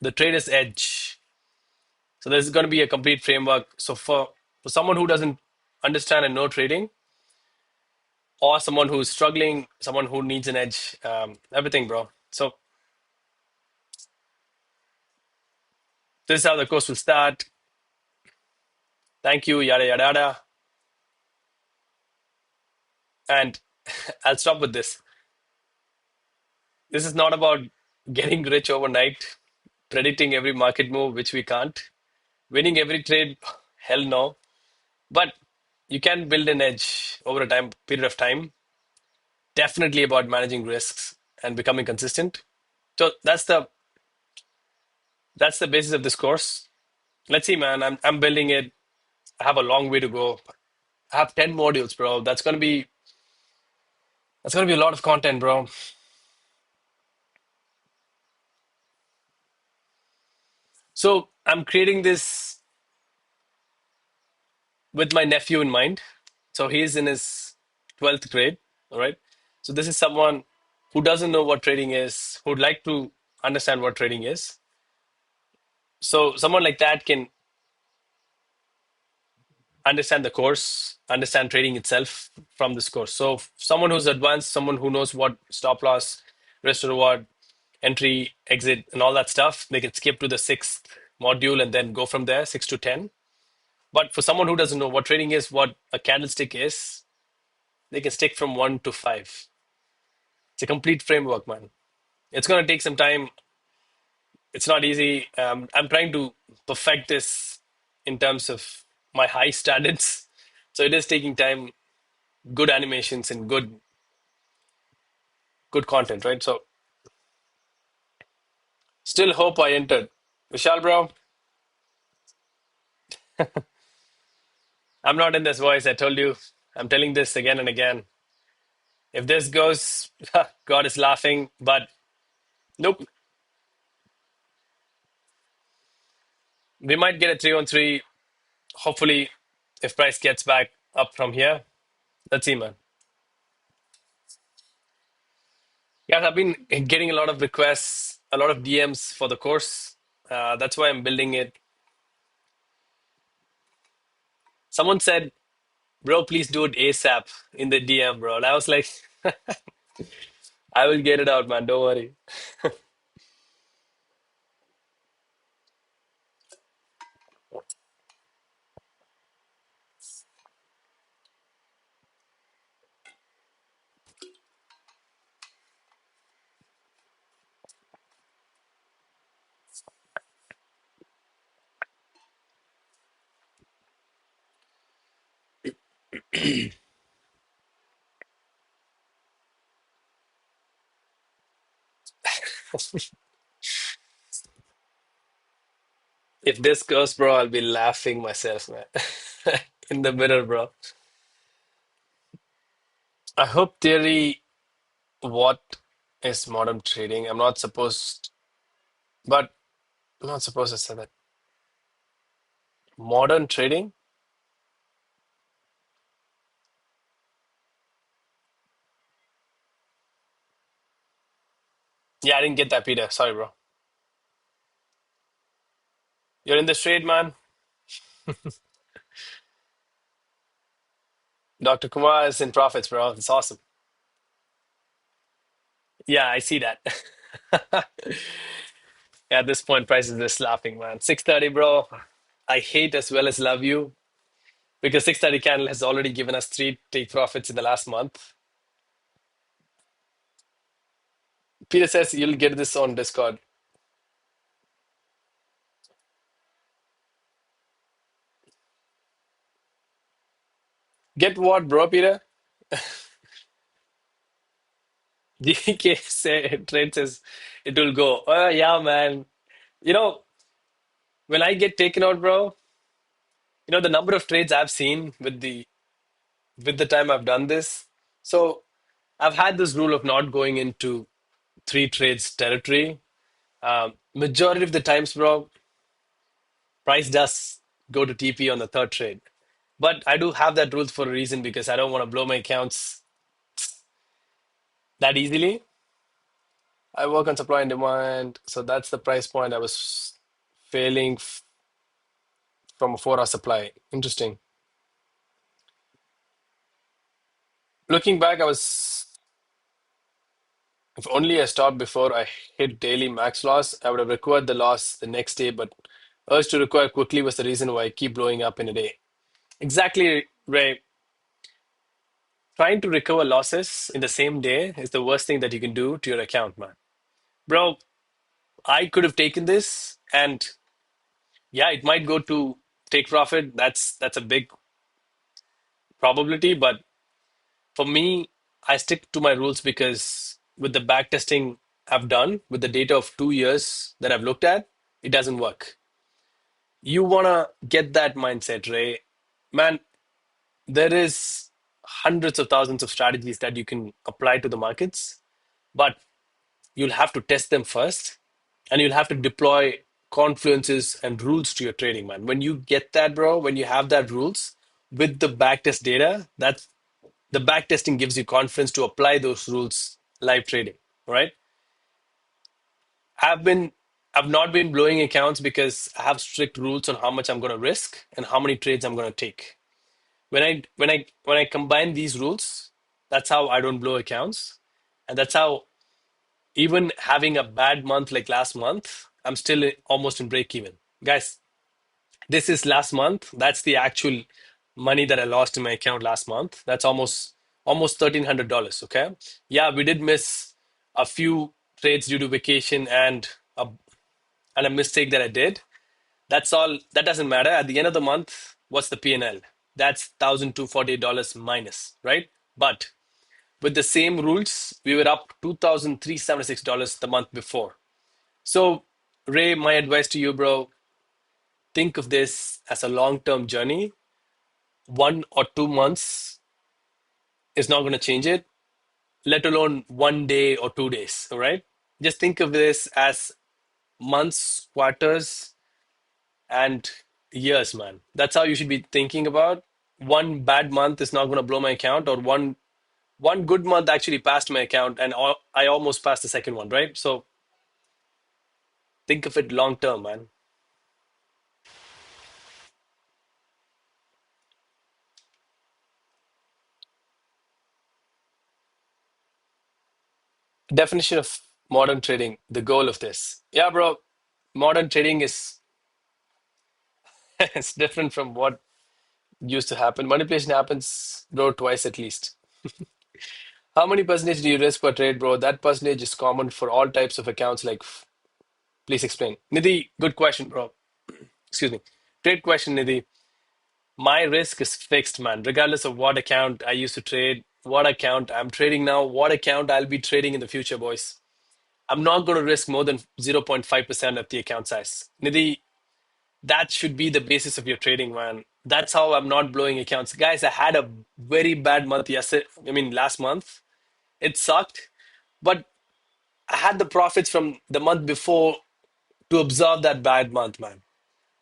The trader's edge. So there's going to be a complete framework. So for someone who doesn't understand and know trading, or someone who's struggling, someone who needs an edge, everything, bro. So this is how the course will start. Thank you, yada, yada, yada. And I'll stop with this. This is not about getting rich overnight, predicting every market move, which we can't, winning every trade, hell no. But you can build an edge over a time period of time. Definitely about managing risks and becoming consistent. So that's the basis of this course. Let's see, man. I'm building it. I have a long way to go. I have 10 modules, bro. That's gonna be a lot of content, bro. So I'm creating this with my nephew in mind. So he's in his 12th grade. All right. So this is someone who doesn't know what trading is, who'd like to understand what trading is. So someone like that can understand the course, understand trading itself from this course. So someone who's advanced, someone who knows what stop loss, risk to reward, entry, exit, and all that stuff, they can skip to the 6th module and then go from there, 6 to 10. But for someone who doesn't know what trading is, what a candlestick is, they can stick from 1 to 5. It's a complete framework, man. It's going to take some time. It's not easy. I'm trying to perfect this in terms of my high standards. So it is taking time, good animations and good content, right? So still hope I entered. Vishal, bro, I'm not in this voice. I told you. I'm telling this again and again. If this goes, God is laughing, but nope. We might get a 3 on 3. Hopefully, if price gets back up from here. Let's see, man. Yeah, I've been getting a lot of requests, a lot of DMs for the course. That's why I'm building it. Someone said, bro, please do it ASAP in the DM, bro. And I was like, I will get it out, man. Don't worry. If this goes, bro, I'll be laughing myself, man. In the mirror, bro. I hope theory, what is modern trading? I'm not supposed, but I'm not supposed to say that. Modern trading? Yeah, I didn't get that, Peter. Sorry, bro. You're in the trade, man. Dr. Kumar is in profits, bro. It's awesome. Yeah, I see that. At this point, price is just laughing, man. 630, bro. I hate as well as love you because 630 candle has already given us three take profits in the last month. Peter says you'll get this on Discord. Get what, bro, Peter? DK say trade says it will go. Oh, yeah, man. You know, when I get taken out, bro, the number of trades I've seen with the time I've done this. So I've had this rule of not going into three trades territory. Majority of the times, bro, price does go to TP on the third trade. But I do have that rule for a reason because I don't want to blow my accounts that easily. I work on supply and demand. So that's the price point I was failing from a 4 hour supply. Interesting. Looking back, if only I stopped before I hit daily max loss, I would have recovered the loss the next day. But urge to recover quickly was the reason why I keep blowing up in a day. Exactly, Ray. Trying to recover losses in the same day is the worst thing that you can do to your account, man. Bro, I could have taken this and yeah, it might go to take profit. That's a big probability, but for me, I stick to my rules because with the back testing I've done, with the data of 2 years that I've looked at, it doesn't work. You wanna get that mindset, Ray. Man, there is hundreds of thousands of strategies that you can apply to the markets, but you'll have to test them first and you'll have to deploy confluences and rules to your trading, man. When you get that, bro, when you have that rules with the backtest data, that's the backtesting gives you confidence to apply those rules live trading, right? I've been I've not been blowing accounts because I have strict rules on how much I'm going to risk and how many trades I'm going to take. When I combine these rules, that's how I don't blow accounts, and that's how even having a bad month like last month, I'm still almost in break even. Guys, this is last month. That's the actual money that I lost in my account last month. That's almost $1,300. Okay. Yeah, we did miss a few trades due to vacation and a mistake that I did. That's all. That doesn't matter. At the end of the month, what's the P&L? That's $1,248 minus, right? But with the same rules, we were up $2,376 the month before. So, Ray, my advice to you, bro, think of this as a long-term journey. 1 or 2 months is not going to change it, let alone 1 day or 2 days. All right. Just think of this as months, quarters, and years, man. That's how you should be thinking about. One bad month is not going to blow my account, or one good month actually passed my account, and I almost passed the second one, right? So think of it long term, man. Definition of modern trading, the goal of this. Yeah, bro. Modern trading is it's different from what used to happen. Manipulation happens, bro, twice at least. How many percentage do you risk per trade, bro? That percentage is common for all types of accounts. Like, please explain. Nidhi, good question, bro. Excuse me. Great question, Nidhi. My risk is fixed, man. Regardless of what account I used to trade, what account I'm trading now, what account I'll be trading in the future, boys. I'm not going to risk more than 0.5% of the account size. Nidhi, that should be the basis of your trading, man. That's how I'm not blowing accounts. Guys, I had a very bad month yesterday. I mean, last month. It sucked, but I had the profits from the month before to absorb that bad month, man.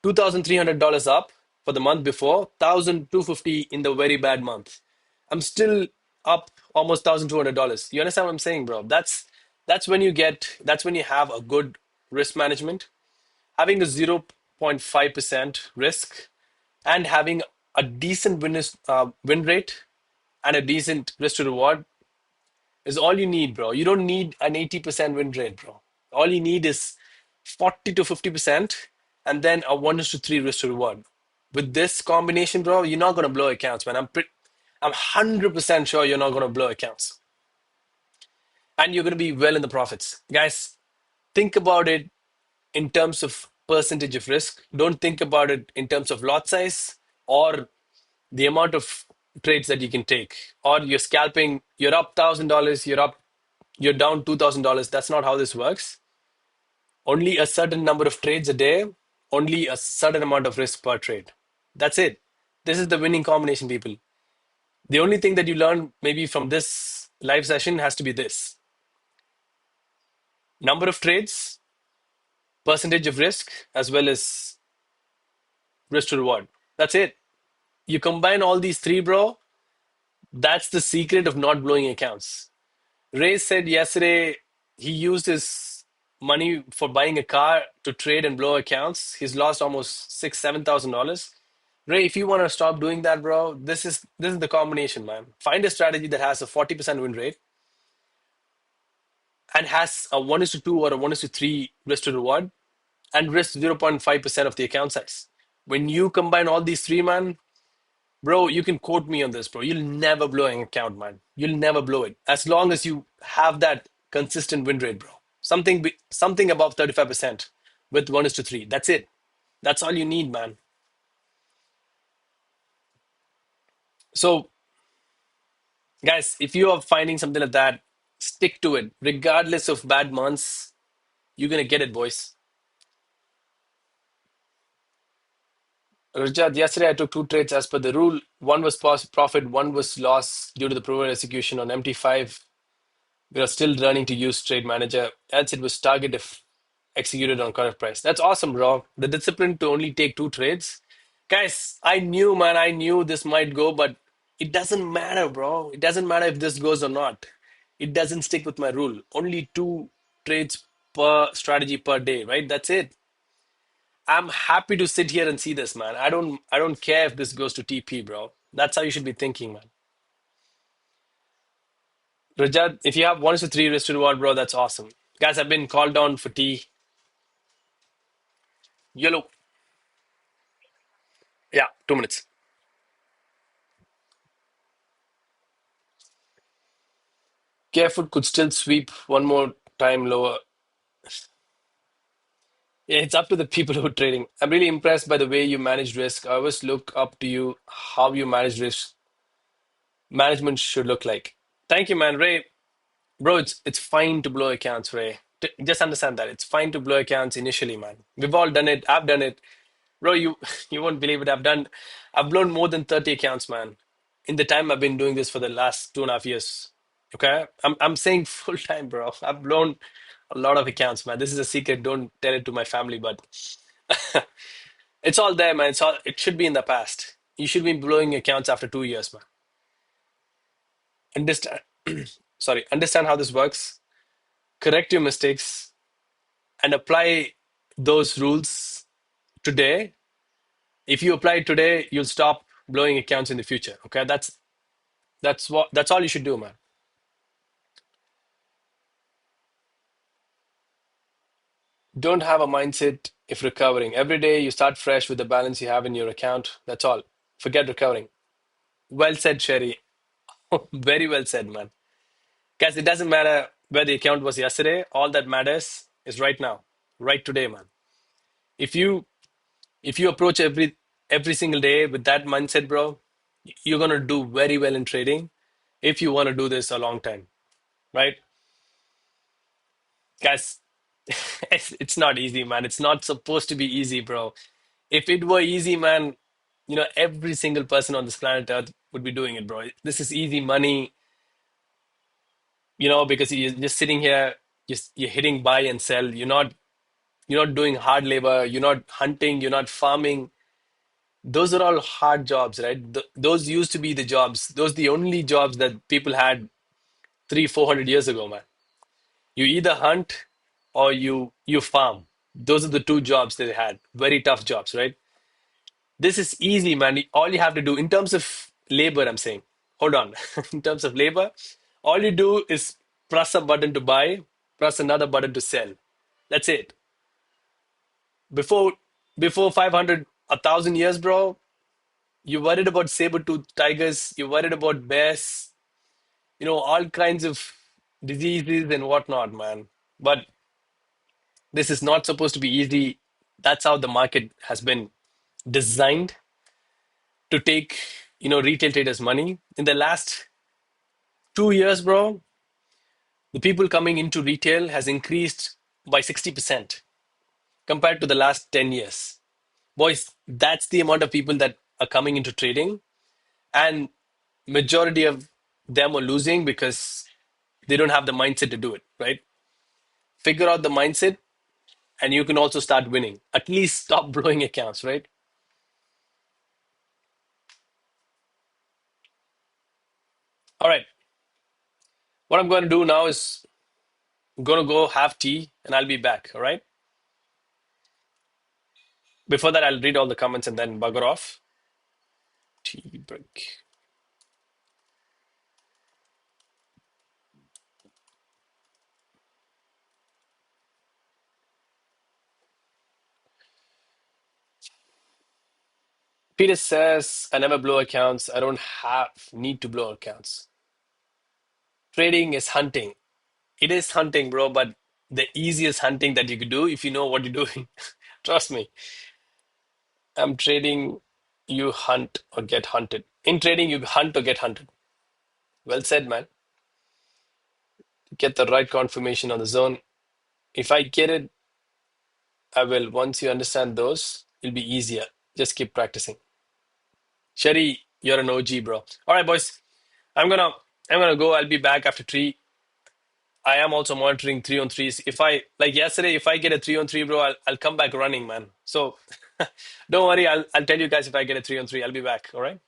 $2,300 up for the month before, 1,250 in the very bad month. I'm still up almost $1,200. You understand what I'm saying, bro? That's when you get that's when you have a good risk management, having a 0.5% risk and having a decent win rate and a decent risk to reward is all you need, bro. You don't need an 80% win rate, bro. All you need is 40 to 50% and then a 1 is to 3 risk to reward. With this combination, bro, you're not going to blow accounts, man. I'm 100% sure you're not going to blow accounts. And you're going to be well in the profits. Guys, think about it in terms of percentage of risk. Don't think about it in terms of lot size or the amount of trades that you can take. Or you're scalping, you're up $1,000, you're down $2,000. That's not how this works. Only a certain number of trades a day, only a certain amount of risk per trade. That's it. This is the winning combination, people. The only thing that you learn maybe from this live session has to be this: number of trades, percentage of risk, as well as risk to reward. That's it. You combine all these three, bro. That's the secret of not blowing accounts. Ray said yesterday he used his money for buying a car to trade and blow accounts. He's lost almost $7,000. Ray, if you want to stop doing that, bro, this is the combination, man. Find a strategy that has a 40% win rate and has a 1 is to 2 or a 1 is to 3 risk to reward and risk 0.5% of the account size. When you combine all these three, man, bro, you can quote me on this, bro. You'll never blow an account, man. You'll never blow it. As long as you have that consistent win rate, bro. Something above 35% with 1 is to 3. That's it. That's all you need, man. So, guys, if you are finding something like that, stick to it. Regardless of bad months, you're gonna get it, boys. Rajat, yesterday I took two trades as per the rule. One was profit, one was loss due to the prover execution on MT5. We are still learning to use Trade Manager, else it was target if executed on correct price. That's awesome, bro. The discipline to only take two trades. Guys, I knew, man, I knew this might go, but it doesn't matter, bro. It doesn't matter if this goes or not. It doesn't stick with my rule. Only two trades per strategy per day, right? That's it. I'm happy to sit here and see this, man. I don't care if this goes to TP, bro. That's how you should be thinking, man. Rajat, if you have 1 to 3 risk to reward, bro, that's awesome. Guys, I've been called down for tea. Yellow. Yeah, 2 minutes. Careful could still sweep one more time lower. Yeah, it's up to the people who are trading. I'm really impressed by the way you manage risk. I always look up to you how you manage risk. Management should look like. Thank you, man. Ray, bro, it's fine to blow accounts, Ray. Just understand that. It's fine to blow accounts initially, man. We've all done it. I've done it. Bro, you you won't believe it. I've blown more than 30 accounts, man. In the time I've been doing this for the last 2.5 years. Okay? I'm saying full time, bro. I've blown a lot of accounts, man. This is a secret. Don't tell it to my family, but it's all there, man. It should be in the past. You should be blowing accounts after 2 years, man. Understand sorry, understand how this works, correct your mistakes, and apply those rules today. If you apply it today, you'll stop blowing accounts in the future. Okay, that's all you should do, man. Don't have a mindset if recovering. Every day you start fresh with the balance you have in your account. That's all. Forget recovering. Well said, Sherry. Very well said, man. Guys, it doesn't matter where the account was yesterday. All that matters is right now, right today, man. If you if you approach every every single day with that mindset, bro, you're gonna do very well in trading if you want to do this a long time, right? Guys, it's not easy, man. It's not supposed to be easy, bro. If it were easy, man, every single person on this planet Earth would be doing it, bro. This is easy money, because you're just sitting here, just you're hitting buy and sell. You're not doing hard labor. You're not hunting. You're not farming. Those are all hard jobs, right? Those used to be the jobs. Those are the only jobs that people had 300-400 years ago, man. You either hunt or you farm. Those are the two jobs they had. Very tough jobs, right? This is easy, man. All you have to do in terms of labor, I'm saying, hold on. In terms of labor, all you do is press a button to buy, press another button to sell. That's it. Before before 500, 1,000 years, bro, you worried about saber-toothed tigers, you worried about bears, all kinds of diseases and whatnot, man. But this is not supposed to be easy. That's how the market has been designed to take, retail traders' money. In the last 2 years, bro, the people coming into retail has increased by 60% compared to the last 10 years. Boys, that's the amount of people that are coming into trading, and majority of them are losing because they don't have the mindset to do it, right? Figure out the mindset and you can also start winning. At least stop blowing accounts, right? All right. What I'm going to do now is I'm going to go have tea and I'll be back. All right. Before that, I'll read all the comments and then bugger off. Tea break. Peter says, I never blow accounts. I don't need to blow accounts. Trading is hunting. It is hunting, bro, but the easiest hunting that you could do if you know what you're doing. Trust me. I'm trading, you hunt or get hunted. In trading, you hunt or get hunted. Well said, man. Get the right confirmation on the zone. If I get it, I will. Once you understand those, it'll be easier. Just keep practicing. Sherry, you're an OG, bro. All right, boys. I'm gonna I'm gonna go. I'll be back after three. I am also monitoring 3 on 3s. If I like yesterday, if I get a 3 on 3, bro, I'll come back running, man. So don't worry, I'll tell you guys if I get a 3 on 3, I'll be back. All right.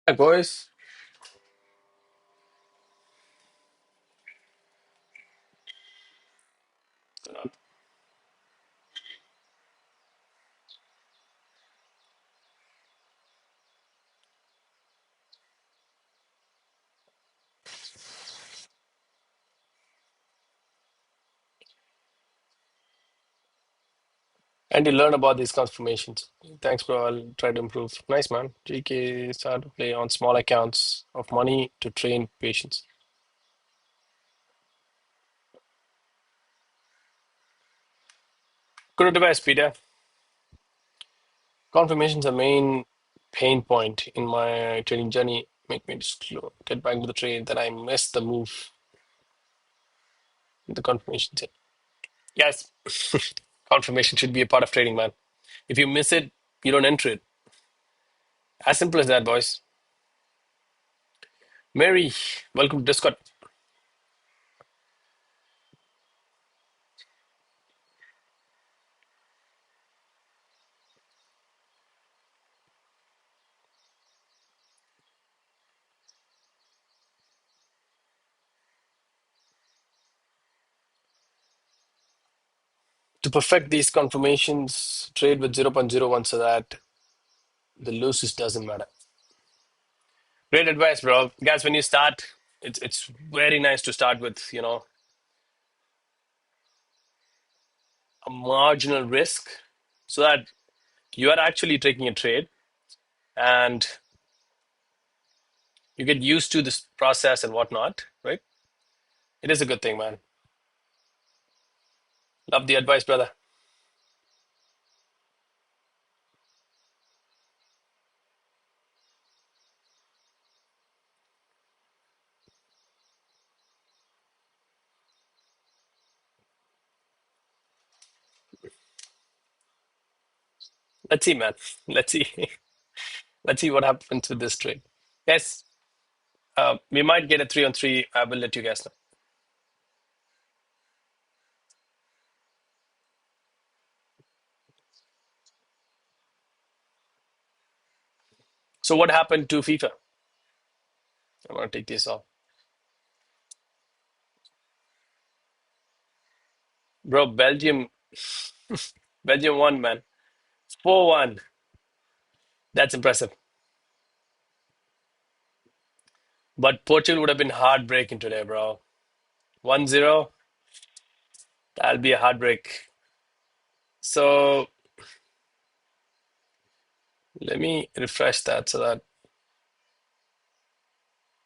Hi, boys. And you learn about these confirmations. Thanks, bro. I'll try to improve. Nice, man. GK start to play on small accounts of money to train patience. Good advice, Peter. Confirmations are main pain point in my trading journey. Make me slow. Get back to the trade. Then I miss the move. The confirmation. Yes, confirmation should be a part of trading, man. If you miss it, you don't enter it. As simple as that, boys. Mary, welcome to Discord. To perfect these confirmations, trade with 0.01 so that the losses doesn't matter. Great advice, bro. Guys, when you start, it's very nice to start with, a marginal risk so that you are actually taking a trade and you get used to this process and whatnot, right? It is a good thing, man. Love the advice, brother. Let's see, man. Let's see. Let's see what happens with this trade. Yes, we might get a 3-on-3. I will let you guys know. So what happened to FIFA? I want to take this off. Bro, Belgium won, man. 4-1. That's impressive. But Portugal would have been heartbreaking today, bro. 1-0, that'll be a heartbreak. So let me refresh that so that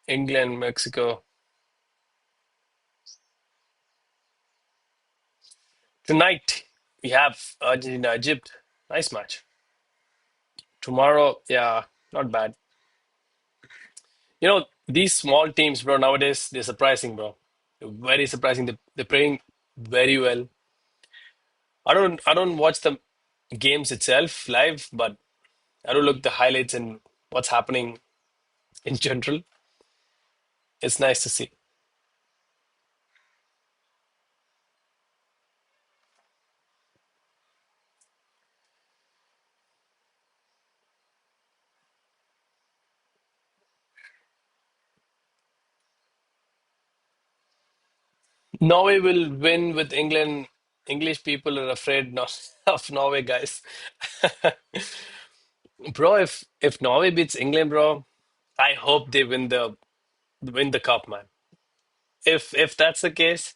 England, Mexico. Tonight, we have Argentina, Egypt. Nice match. Tomorrow, yeah, not bad. These small teams, bro, nowadays, they're surprising, bro. They're very surprising. They're playing very well. I don't watch the games itself live, but I don't look the highlights and what's happening in general. It's nice to see. Norway will win with England. English people are afraid not of Norway, guys. Bro, if Norway beats England, bro, I hope they win the cup, man. If that's the case,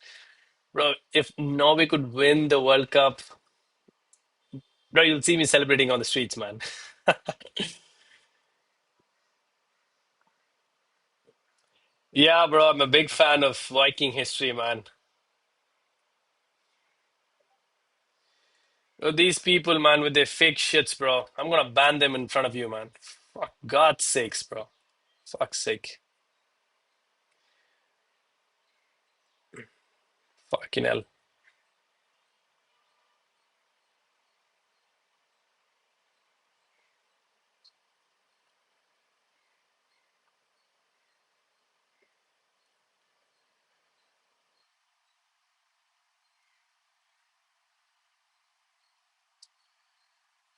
bro, if Norway could win the World Cup, bro, you'll see me celebrating on the streets, man. Yeah, bro, I'm a big fan of Viking history, man. These people, man, with their fake shits, bro. I'm gonna ban them in front of you, man. For God's sakes, bro. Fuck's sake. Fucking hell.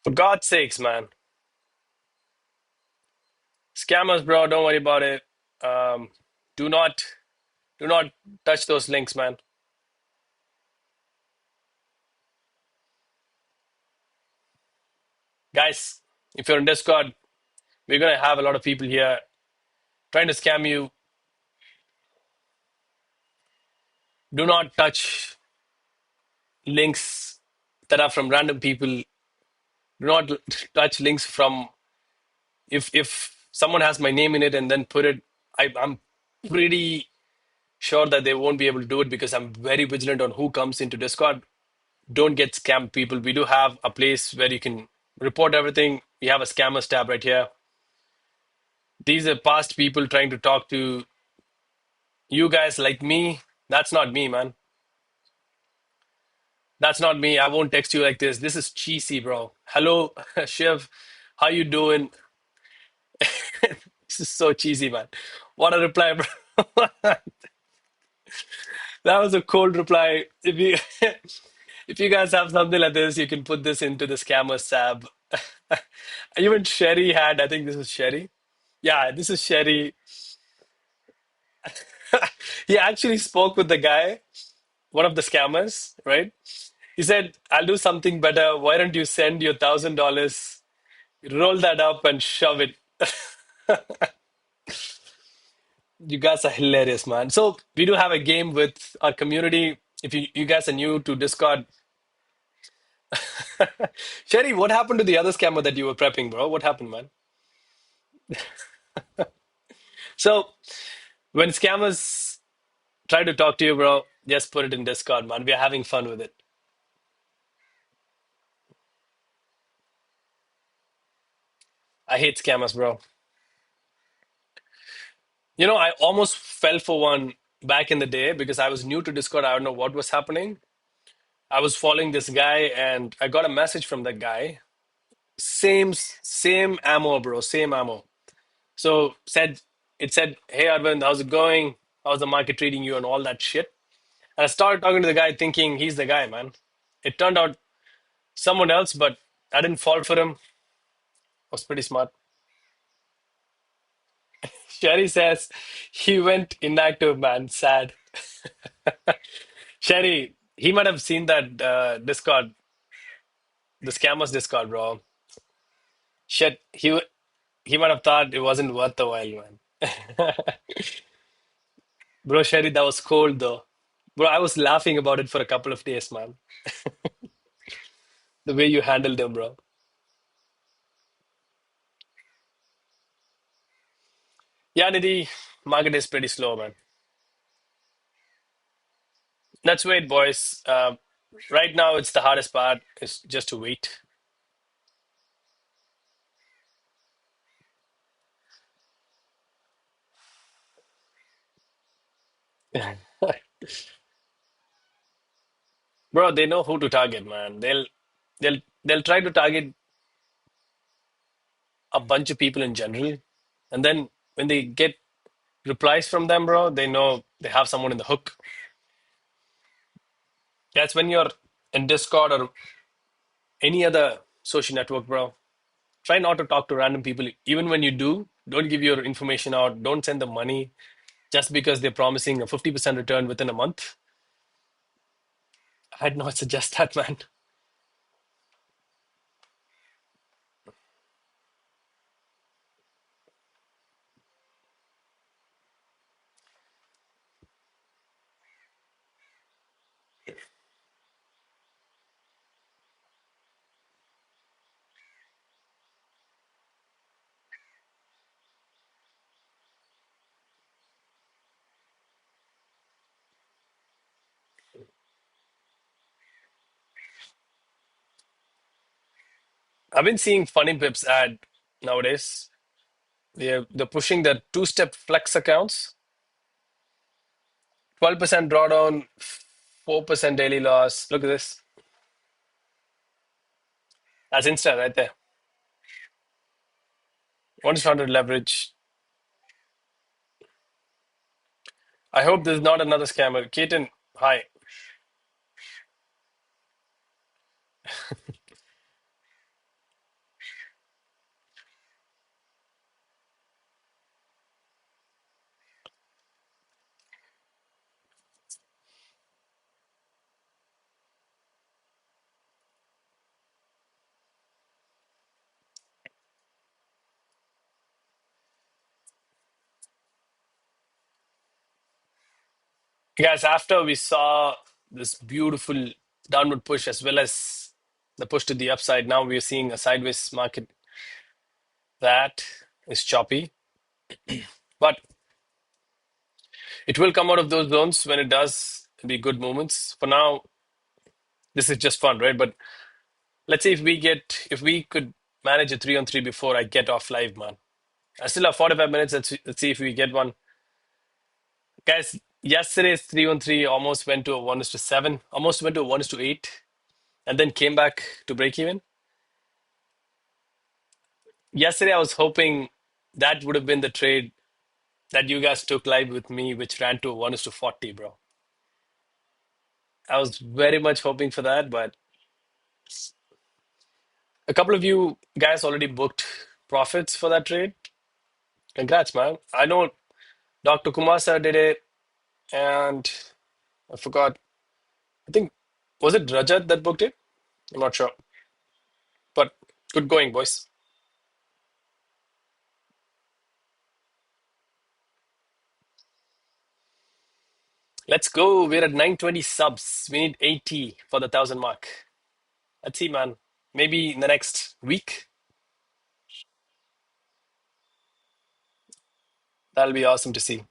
For God's sakes, man. Scammers, bro, don't worry about it. Um, do not do not touch those links, man. Guys, if you're in Discord, we're gonna have a lot of people here trying to scam you. Do not touch links that are from random people. Do not touch links from if someone has my name in it and then put it. I'm pretty sure that they won't be able to do it because I'm very vigilant on who comes into Discord. Don't get scammed, people. We do have a place where you can report everything. We have a scammers tab right here. These are past people trying to talk to you guys like me. That's not me, man. That's not me. I won't text you like this. This is cheesy, bro. Hello, Shiv. How you doing? This is so cheesy, man. What a reply, bro. That was a cold reply. If you if you guys have something like this, you can put this into the scammer tab. Even Sherry had, I think this is Sherry. Yeah, this is Sherry. He actually spoke with the guy, one of the scammers, right? He said, I'll do something better. Why don't you send your $1,000, roll that up and shove it? You guys are hilarious, man. So we do have a game with our community. If you guys are new to Discord, Sherry, what happened to the other scammer that you were prepping, bro? What happened, man? So when scammers try to talk to you, bro, just put it in Discord, man. We are having fun with it. I hate scammers, bro. You know, I almost fell for one back in the day because I was new to Discord. I don't know what was happening. I was following this guy and I got a message from that guy. Same ammo, bro. Same ammo. So it said, "Hey Arvind, how's it going? How's the market treating you and all that shit?" And I started talking to the guy thinking he's the guy, man. It turned out someone else, but I didn't fall for him. I was pretty smart. Sherry says he went inactive, man. Sad. Sherry, he might have seen that Discord, the scammers Discord, bro. Shit, he might have thought it wasn't worth the while, man. Bro, Sherry, that was cold though. Bro, I was laughing about it for a couple of days, man. The way you handled them, bro. Yeah, Nidhi, market is pretty slow, man. Let's wait, boys. Right now, it's the hardest part. Is just to wait. Bro, they know who to target, man. They'll try to target a bunch of people in general, and then when they get replies from them, bro, they know they have someone in the hook. That's when you're in Discord or any other social network, bro. Try not to talk to random people. Even when you do, don't give your information out. Don't send them money just because they're promising a 50% return within a month. I'd not suggest that, man. I've been seeing Funny Pips ad nowadays. They're pushing the two-step flex accounts, 12% drawdown, 4% daily loss. Look at this. That's instant right there. 100 leverage. I hope there's not another scammer. Keaton, hi. Guys, after we saw this beautiful downward push as well as the push to the upside, now we're seeing a sideways market that is choppy, but it will come out of those zones when it does. It'll be good moments. For now, this is just fun, right? But let's see if we could manage a 3 on 3 before I get off live, man. I still have 45 minutes. Let's see if we get one. Guys, yesterday's 3 on 3 almost went to a 1:7, almost went to a 1:8, and then came back to break even. Yesterday, I was hoping that would have been the trade that you guys took live with me, which ran to a 1:40, bro. I was very much hoping for that, but a couple of you guys already booked profits for that trade. Congrats, man. I know Dr. Kumar sir did it, and I forgot. I think, was it Rajat that booked it? I'm not sure, but good going, boys. Let's go. We're at 920 subs. We need 80 for the 1,000 mark. Let's see, man. Maybe in the next week. That'll be awesome to see.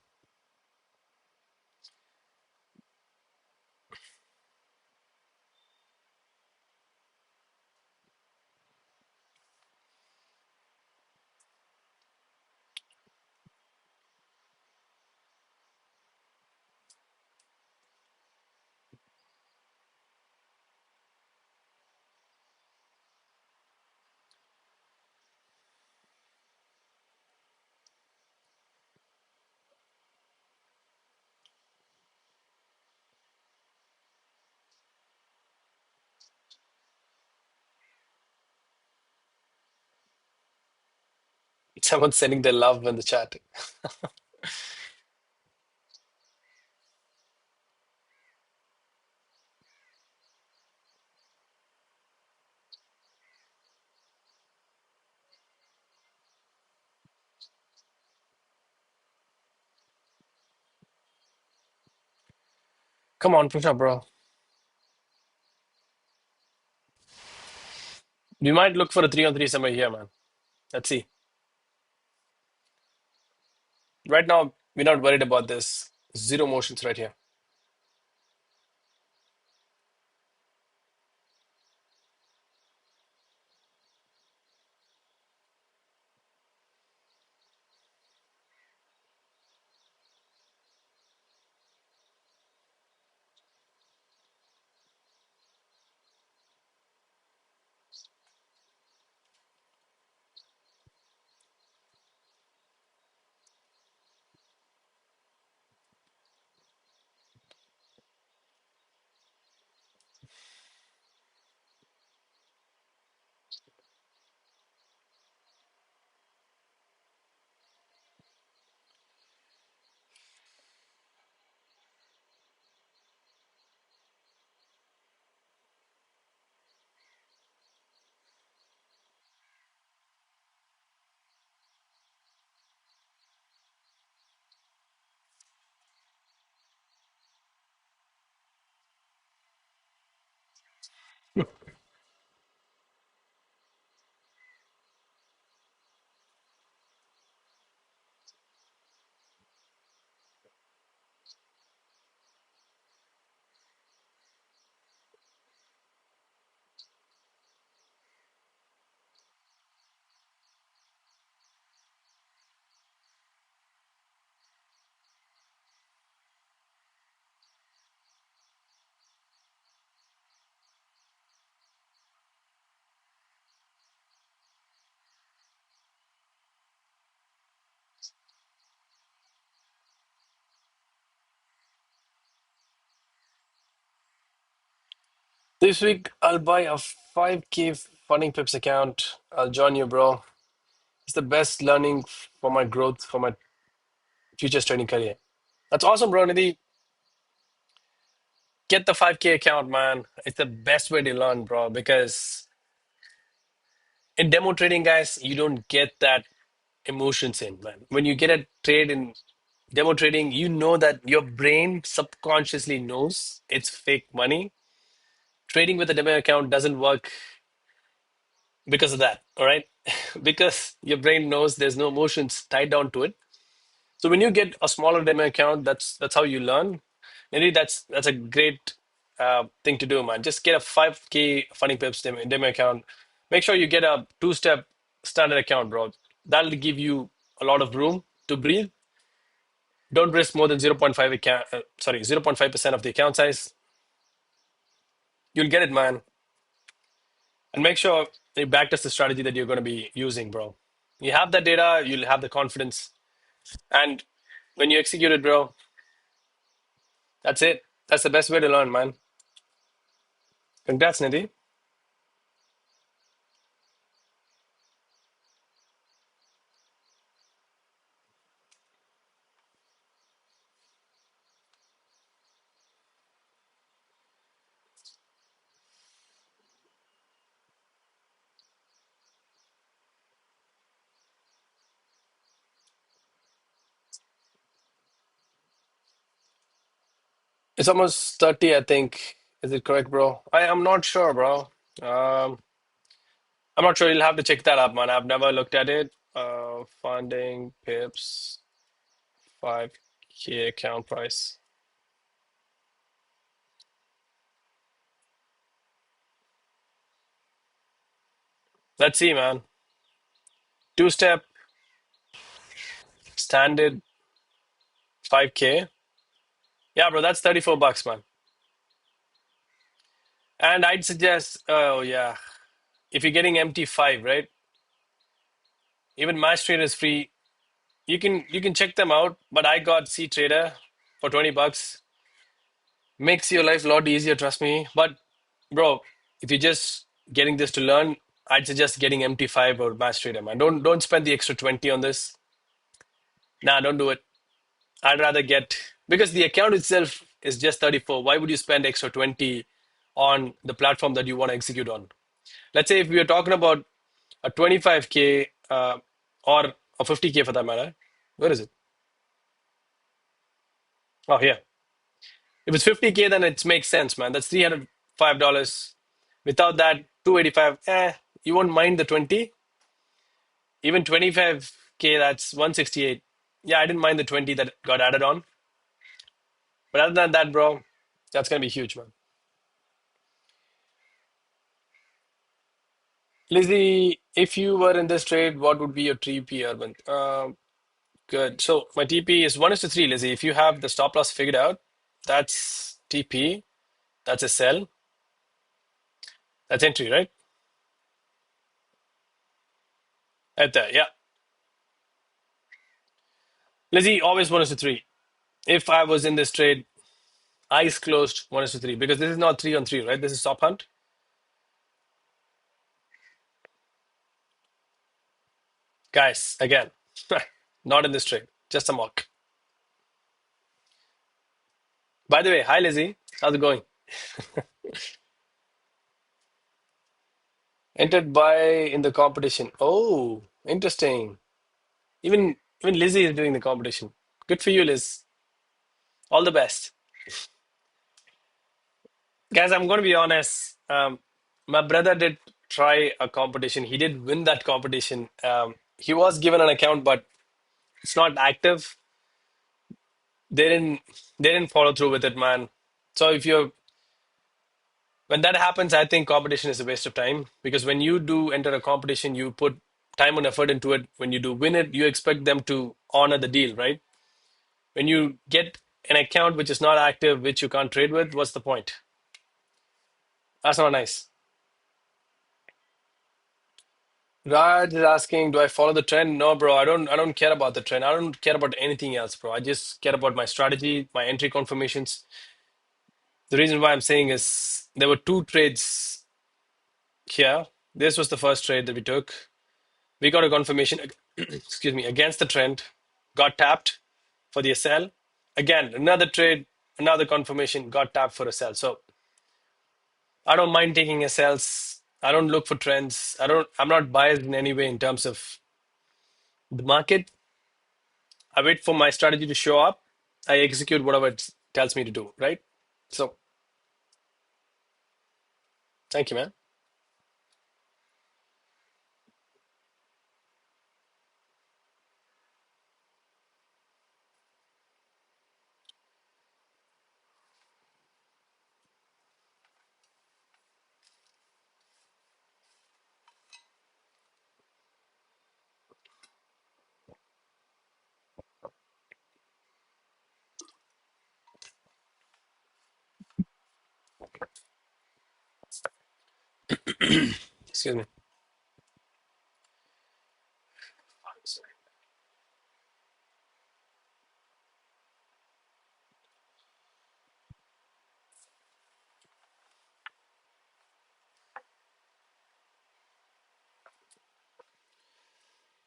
Someone's sending their love in the chat. Come on, push up, bro. We might look for a 3 on 3 somewhere here, man. Let's see. Right now, we're not worried about this. Zero motions right here. This week, I'll buy a 5K funding pips account. I'll join you, bro. It's the best learning for my growth, for my future trading career. That's awesome, bro. Nidhi, get the 5K account, man. It's the best way to learn, bro, because in demo trading, guys, you don't get that emotions in, man. When you get a trade in Demo trading, you know that your brain subconsciously knows it's fake money. Trading with a demo account doesn't work because of that, all right? Because your brain knows there's no emotions tied down to it. So when you get a smaller demo account, that's how you learn. Maybe that's a great thing to do, man. Just get a 5K Funny Pips demo account. Make sure you get a two-step standard account, bro. That'll give you a lot of room to breathe. Don't risk more than 0.5 account, 0.5% of the account size. You'll get it, man. And make sure you backtest the strategy that you're going to be using, bro. You have that data, you'll have the confidence. And when you execute it, bro, that's it. That's the best way to learn, man. Congrats, Nidhi. It's almost 30, I think. Is it correct, bro? I am not sure, bro. Um, I'm not sure. You'll have to check that up, man. I've never looked at it. Funding, pips, 5K account price. Let's see, man. Two-step, standard, 5K. Yeah, bro, that's 34 bucks, man. And I'd suggest, oh yeah, if you're getting MT5, right? Even Match Trader is free. You can check them out, but I got C Trader for 20 bucks. Makes your life a lot easier, trust me. But bro, if you're just getting this to learn, I'd suggest getting MT5 or Match Trader, man. Don't spend the extra 20 on this. Nah, don't do it. I'd rather get because the account itself is just 34. Why would you spend extra 20 on the platform that you want to execute on? Let's say if we are talking about a 25K or a 50K for that matter. Where is it? Oh, here. If it's 50K, then it makes sense, man. That's $305. Without that, 285. You won't mind the 20. Even 25K, that's 168. Yeah, I didn't mind the 20 that got added on. But other than that, bro, that's gonna be huge, man. Lizzie, if you were in this trade, what would be your TP, Urban? Good. So my TP is 1:3, Lizzie. If you have the stop loss figured out, that's TP. That's a sell. That's entry, right? Right there, yeah. Lizzie, always 1:3. If I was in this trade, eyes closed, 1:3, because this is not 3 on 3, right? This is stop hunt. Guys, again, not in this trade, just a mock. By the way, hi Lizzie, how's it going? Entered by in the competition. Oh, interesting. Even Lizzie is doing the competition. Good for you, Liz. All the best. Guys, I'm going to be honest. My brother did try a competition. He did win that competition. He was given an account, but it's not active. They didn't they didn't follow through with it, man. So if you're when that happens, I think competition is a waste of time because when you do enter a competition, you put time and effort into it. When you do win it, you expect them to honor the deal, right? When you get an account which is not active, which you can't trade with, what's the point? That's not nice. Raj is asking, do I follow the trend? No, bro, I don't care about the trend. I don't care about anything else, bro. I just care about my strategy, my entry confirmations. The reason why I'm saying is there were two trades here. This was the first trade that we took. We got a confirmation, excuse me, against the trend, got tapped for the sell. Again, another trade, another confirmation, got tapped for a sell. So I don't mind taking a sells. I don't look for trends. I'm not biased in any way in terms of the market. I wait for my strategy to show up. I execute whatever it tells me to do, right? So thank you, man. Excuse me.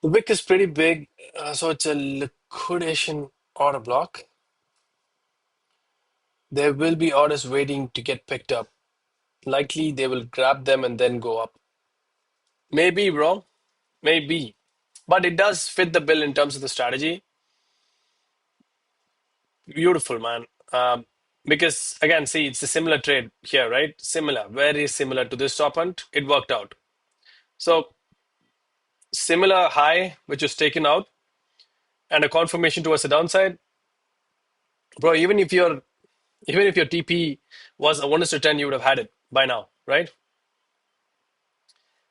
The wick is pretty big, so it's a liquidation order block. There will be orders waiting to get picked up. Likely they will grab them and then go up. Maybe, bro. Maybe. But it does fit the bill in terms of the strategy. Beautiful, man. Because again, see, it's a similar trade here, right? Similar, very similar to this top hunt. It worked out. So similar high, which was taken out, and a confirmation towards the downside, bro. Even if your TP was a 1:10, you would have had it by now, right?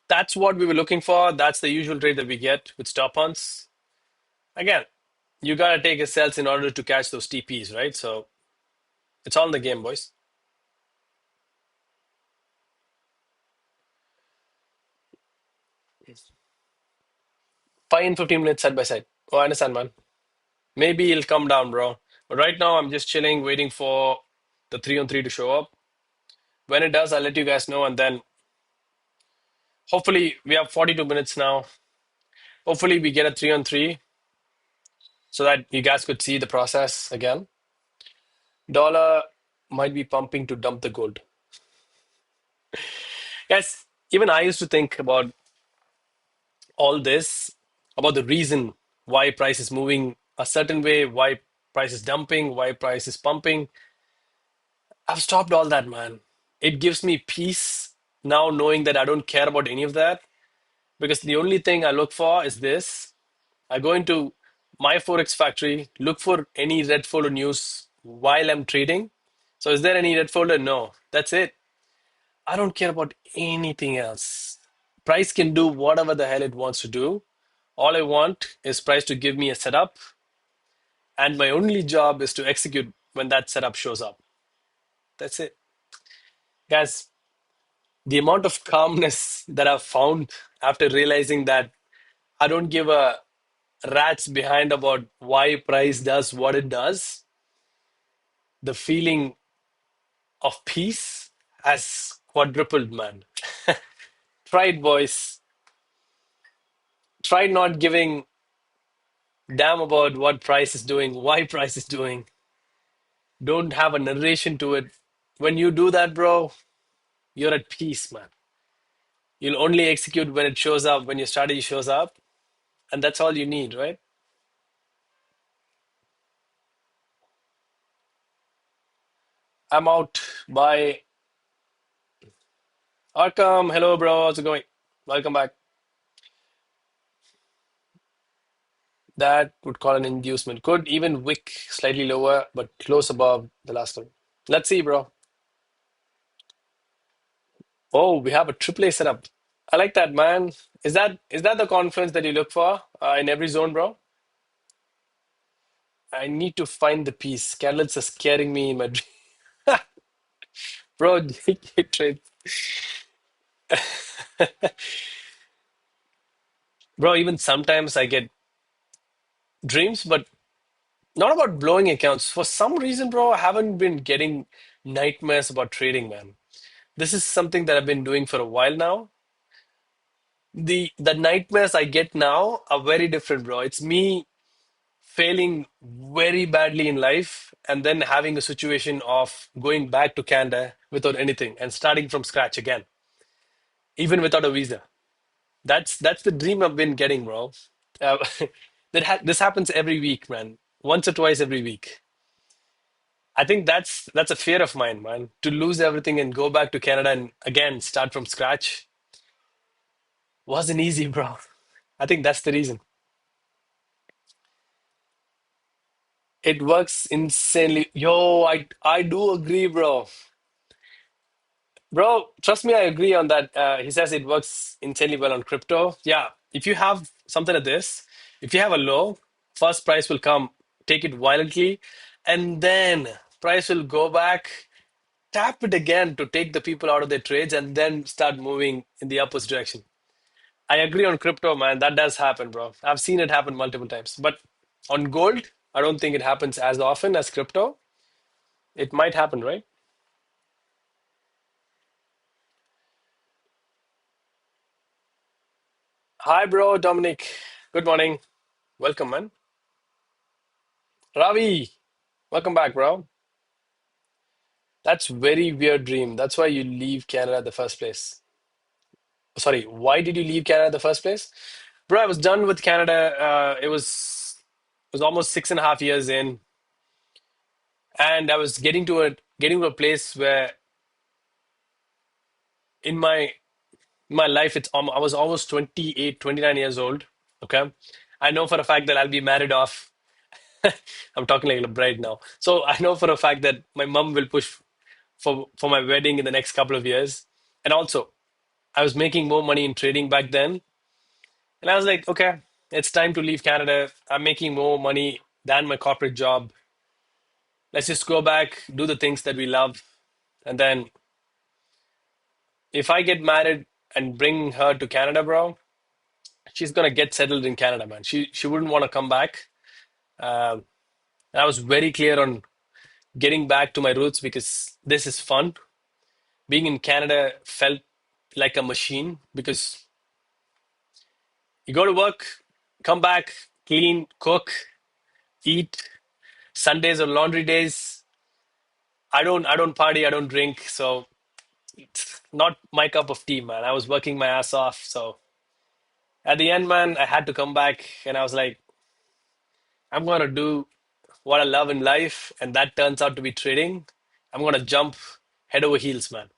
That's what we were looking for. That's the usual trade that we get with stop hunts. Again, you gotta take a sells in order to catch those TPs, right? So it's all in the game, boys. 5 and 15 minutes side by side. Oh, I understand, man. Maybe it'll come down, bro. But right now, I'm just chilling, waiting for the 3 on 3 to show up. When it does, I'll let you guys know. And then hopefully, we have 42 minutes now. Hopefully, we get a 3 on 3 so that you guys could see the process again. Dollar might be pumping to dump the gold. Yes, even I used to think about all this, about the reason why price is moving a certain way, why price is dumping, why price is pumping. I've stopped all that, man. It gives me peace now knowing that I don't care about any of that because the only thing I look for is this. I go into my Forex factory, look for any red folder news while I'm trading. So, is there any red folder? No. That's it. I don't care about anything else. Price can do whatever the hell it wants to do. All I want is price to give me a setup, and my only job is to execute when that setup shows up. That's it. Guys, the amount of calmness that I've found after realizing that I don't give a rat's behind about why price does what it does, the feeling of peace has quadrupled, man. Try it, boys. Try not giving damn about what price is doing, why price is doing. Don't have a narration to it. When you do that, bro, you're at peace, man. You'll only execute when it shows up, when your strategy shows up, and that's all you need, right? I'm out. Bye. Arkham, hello, bro. How's it going? Welcome back. That would call an inducement. Could even wick slightly lower, but close above the last one. Let's see, bro. Oh, we have a triple A setup. I like that, man. Is that the confidence that you look for in every zone, bro? I need to find the piece. Candles are scaring me in my dream. Bro, trade. Bro, even sometimes I get dreams, but not about blowing accounts. For some reason, bro, I haven't been getting nightmares about trading, man. This is something that I've been doing for a while now. The nightmares I get now are very different, bro. It's me failing very badly in life and then having a situation of going back to Canada without anything and starting from scratch again, even without a visa. That's the dream I've been getting, bro. Uh, This happens every week, man. Once or twice every week. I think that's a fear of mine, man. To lose everything and go back to Canada and again start from scratch wasn't easy, bro. I think that's the reason. It works insanely. Yo, I do agree, bro. Bro, trust me, I agree on that. He says it works insanely well on crypto. Yeah, if you have something like this, if you have a low, first price will come, take it violently, and then price will go back, tap it again to take the people out of their trades, and then start moving in the opposite direction. I agree on crypto, man. That does happen, bro. I've seen it happen multiple times. But on gold, I don't think it happens as often as crypto. It might happen, right? Hi, bro, Dominic. Good morning. Welcome, man. Ravi, welcome back, bro. That's very weird dream. That's why you leave Canada in the first place. Sorry, why did you leave Canada in the first place? Bro, I was done with Canada. It was almost 6.5 years in, and I was getting to a place where in my life I was almost 28, 29 years old. Okay. I know for a fact that I'll be married off. I'm talking like a bride now. So I know for a fact that my mom will push for my wedding in the next couple of years. And also, I was making more money in trading back then. And I was like, okay, it's time to leave Canada. I'm making more money than my corporate job. Let's just go back, do the things that we love. And then if I get married and bring her to Canada, bro, she's gonna get settled in Canada, man. She wouldn't want to come back. Um, and I was very clear on getting back to my roots because this is fun. Being in Canada felt like a machine because you go to work, come back, clean, cook, eat. Sundays or laundry days. I don't party, I don't drink, so it's not my cup of tea, man. I was working my ass off. So at the end, man, I had to come back and I was like, I'm gonna do what I love in life, and that turns out to be trading. I'm gonna jump head over heels, man.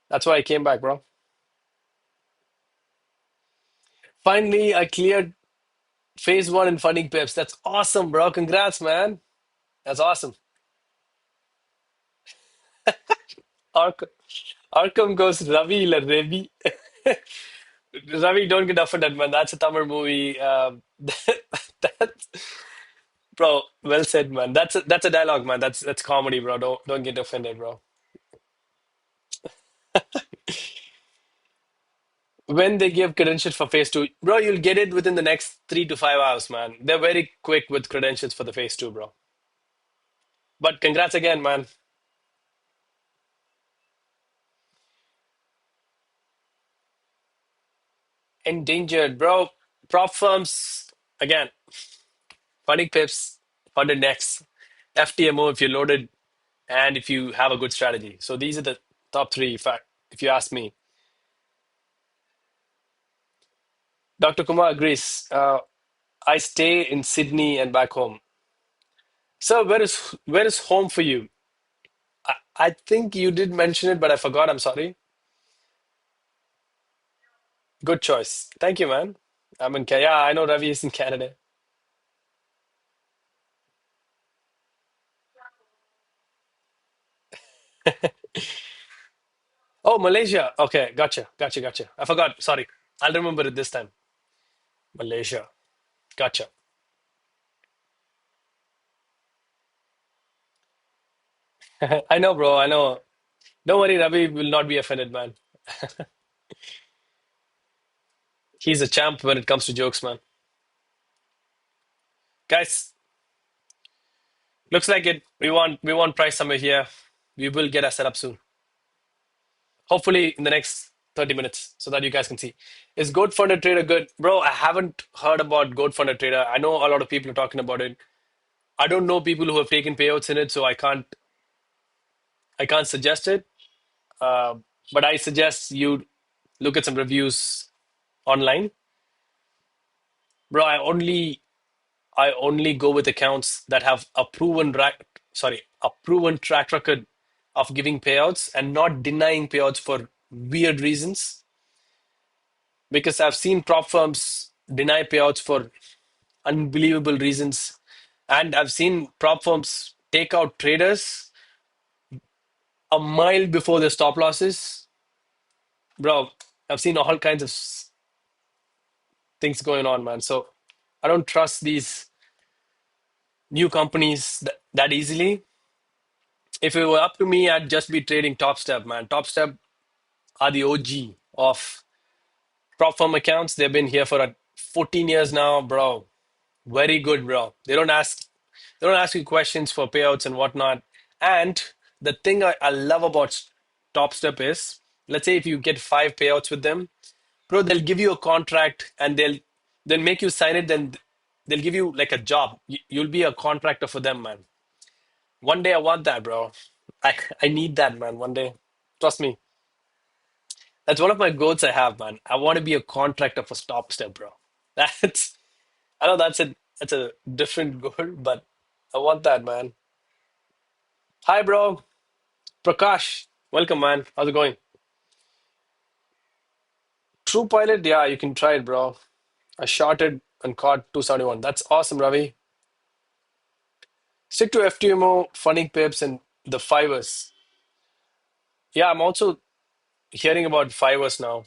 That's why I came back, bro. Finally, I cleared phase one in funding pips. That's awesome, bro. Congrats, man. That's awesome. Ark Arkham goes Ravi la Revi. Ravi, don't get offended, man. That's a Tamil movie. That's, bro, well said, man. That's a dialogue, man. That's comedy, bro. Don't get offended, bro. When they give credentials for phase two, bro, you'll get it within the next 3 to 5 hours, man. They're very quick with credentials for the phase two, bro. But congrats again, man. Endangered, bro. Prop firms again. Funding pips, funded next. FTMO if you're loaded and if you have a good strategy. So these are the top three, if you ask me. Dr. Kumar agrees. I stay in Sydney and back home. So where is home for you? I think you did mention it, but I forgot. I'm sorry. Good choice. Thank you, man. I'm in Canada. Yeah, I know Ravi is in Canada. Oh, Malaysia. Okay, gotcha. I forgot. Sorry. I'll remember it this time. Malaysia. Gotcha. I know, bro. I know. Don't worry, Ravi will not be offended, man. He's a champ when it comes to jokes, man. Guys, looks like it. We want price somewhere here. We will get a setup soon. Hopefully in the next 30 minutes so that you guys can see. Is Goat Funded Trader good? Bro, I haven't heard about Goat Funded Trader. I know a lot of people are talking about it. I don't know people who have taken payouts in it, so I can't suggest it. Uh, but I suggest you look at some reviews online. Bro, I only go with accounts that have a proven track record of giving payouts and not denying payouts for weird reasons. Because I've seen prop firms deny payouts for unbelievable reasons, and I've seen prop firms take out traders a mile before their stop losses. Bro, I've seen all kinds of things going on, man. So I don't trust these new companies that easily. If it were up to me, I'd just be trading Top Step, man. Top Step are the OG of prop firm accounts. They've been here for 14 years now, bro. Very good, bro. They don't ask you questions for payouts and whatnot. And the thing I love about Top Step is, let's say if you get five payouts with them, bro, they'll give you a contract and they'll make you sign it. Then they'll give you like a job. You'll be a contractor for them, man. One day I want that, bro. I need that, man. One day, trust me. That's one of my goals I have, man. I want to be a contractor for Top Step, bro. That's I know that's a different goal, but I want that, man. Hi, bro. Prakash. Welcome, man. How's it going? True Pilot, yeah, you can try it, bro. I shorted and caught 271. That's awesome, Ravi. Stick to FTMO, funding pips, and the fivers. Yeah, I'm also hearing about fivers now.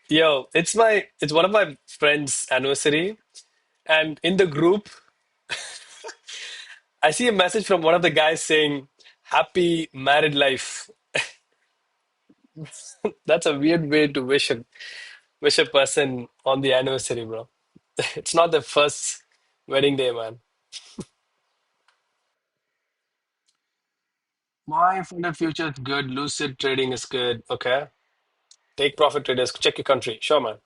Yo, it's one of my friends' anniversary, and in the group, I see a message from one of the guys saying, "Happy married life." That's a weird way to wish a person on the anniversary, bro. It's not the first wedding day, man. My funded future is good. Lucid trading is good. Okay. Take profit traders. Check your country. Sure, man.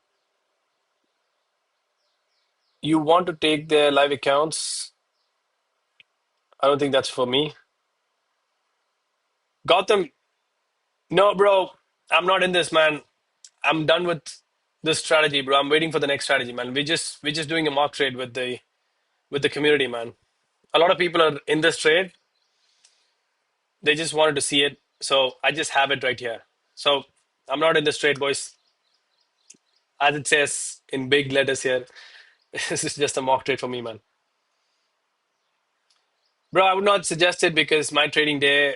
You want to take their live accounts? I don't think that's for me. Gotham, no, bro. I'm not in this, man. I'm done with this strategy, bro. I'm waiting for the next strategy, man. We're just doing a mock trade with the community, man. A lot of people are in this trade. They just wanted to see it, so I just have it right here. So I'm not in this trade, boys. As it says in big letters here, this is just a mock trade for me, man. Bro, I would not suggest it because my trading day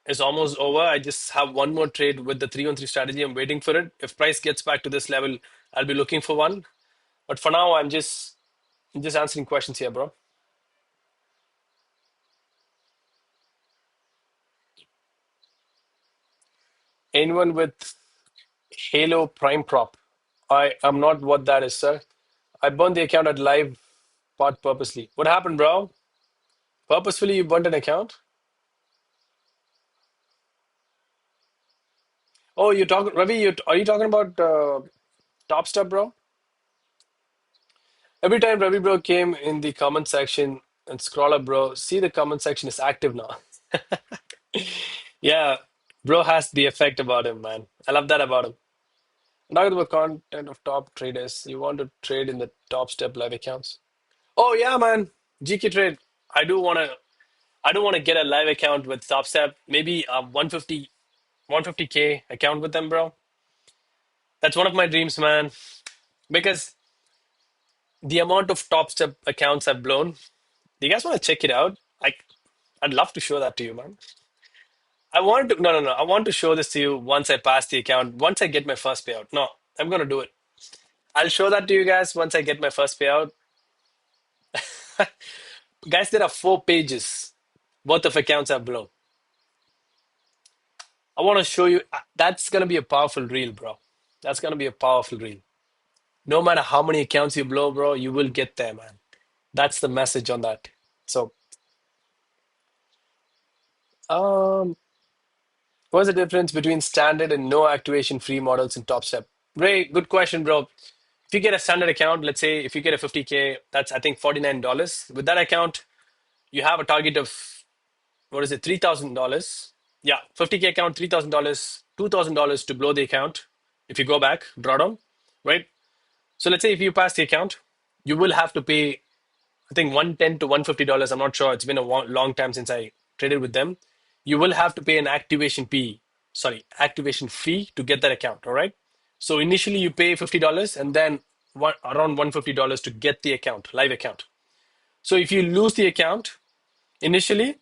is almost over. I just have one more trade with the 3-on-3 strategy. I'm waiting for it. If price gets back to this level, I'll be looking for one. But for now, I'm just answering questions here, bro. Anyone with Halo Prime Prop? I am not what that is, sir. I burned the account at live part purposely. What happened, bro? Purposefully you burnt an account? Oh, you're talking, Ravi, are you talking about Top Step, bro? Every time Ravi, bro, came in the comment section and scroll up, bro, see the comment section is active now. Yeah, bro has the effect about him, man. I love that about him. Talking about content of top traders, you want to trade in the Top Step live accounts? Oh yeah, man. GK trade. I do want to. I do want to get a live account with Top Step. Maybe a 150K account with them, bro. That's one of my dreams, man. Because the amount of Top Step accounts I've blown. Do you guys want to check it out? I'd love to show that to you, man. I want to. No, no, no. I want to show this to you once I pass the account. Once I get my first payout. No, I'm gonna do it. I'll show that to you guys once I get my first payout. Guys, there are 4 pages worth of accounts I've blown. I want to show you. That's gonna be a powerful reel, bro. That's gonna be a powerful reel. No matter how many accounts you blow, bro, you will get there, man. That's the message on that. So, um, what's the difference between standard and no activation free models in Top Step? Ray, good question, bro. If you get a standard account, let's say if you get a 50K, that's I think $49. With that account, you have a target of what is it, $3,000. Yeah, 50K account, $3,000, $2,000 to blow the account. If you go back, draw down, right? So let's say if you pass the account, you will have to pay, I think, 110 to $150. I'm not sure. It's been a long time since I traded with them. You will have to pay an activation fee to get that account. All right. So initially you pay $50 and then around $150 to get the account, live account. So if you lose the account initially,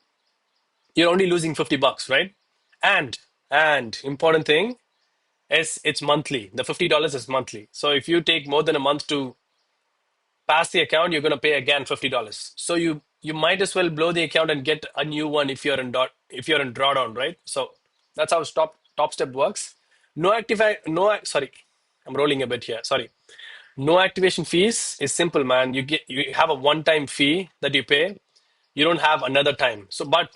you're only losing $50, right? And important thing is it's monthly. The $50 is monthly. So if you take more than a month to pass the account, you're going to pay again $50. So you might as well blow the account and get a new one if you're in drawdown, right? So that's how top step works. No activate no ac- Sorry, I'm rolling a bit here. Sorry. No activation fees is simple, man. You have a one-time fee that you pay. You don't have another time. So but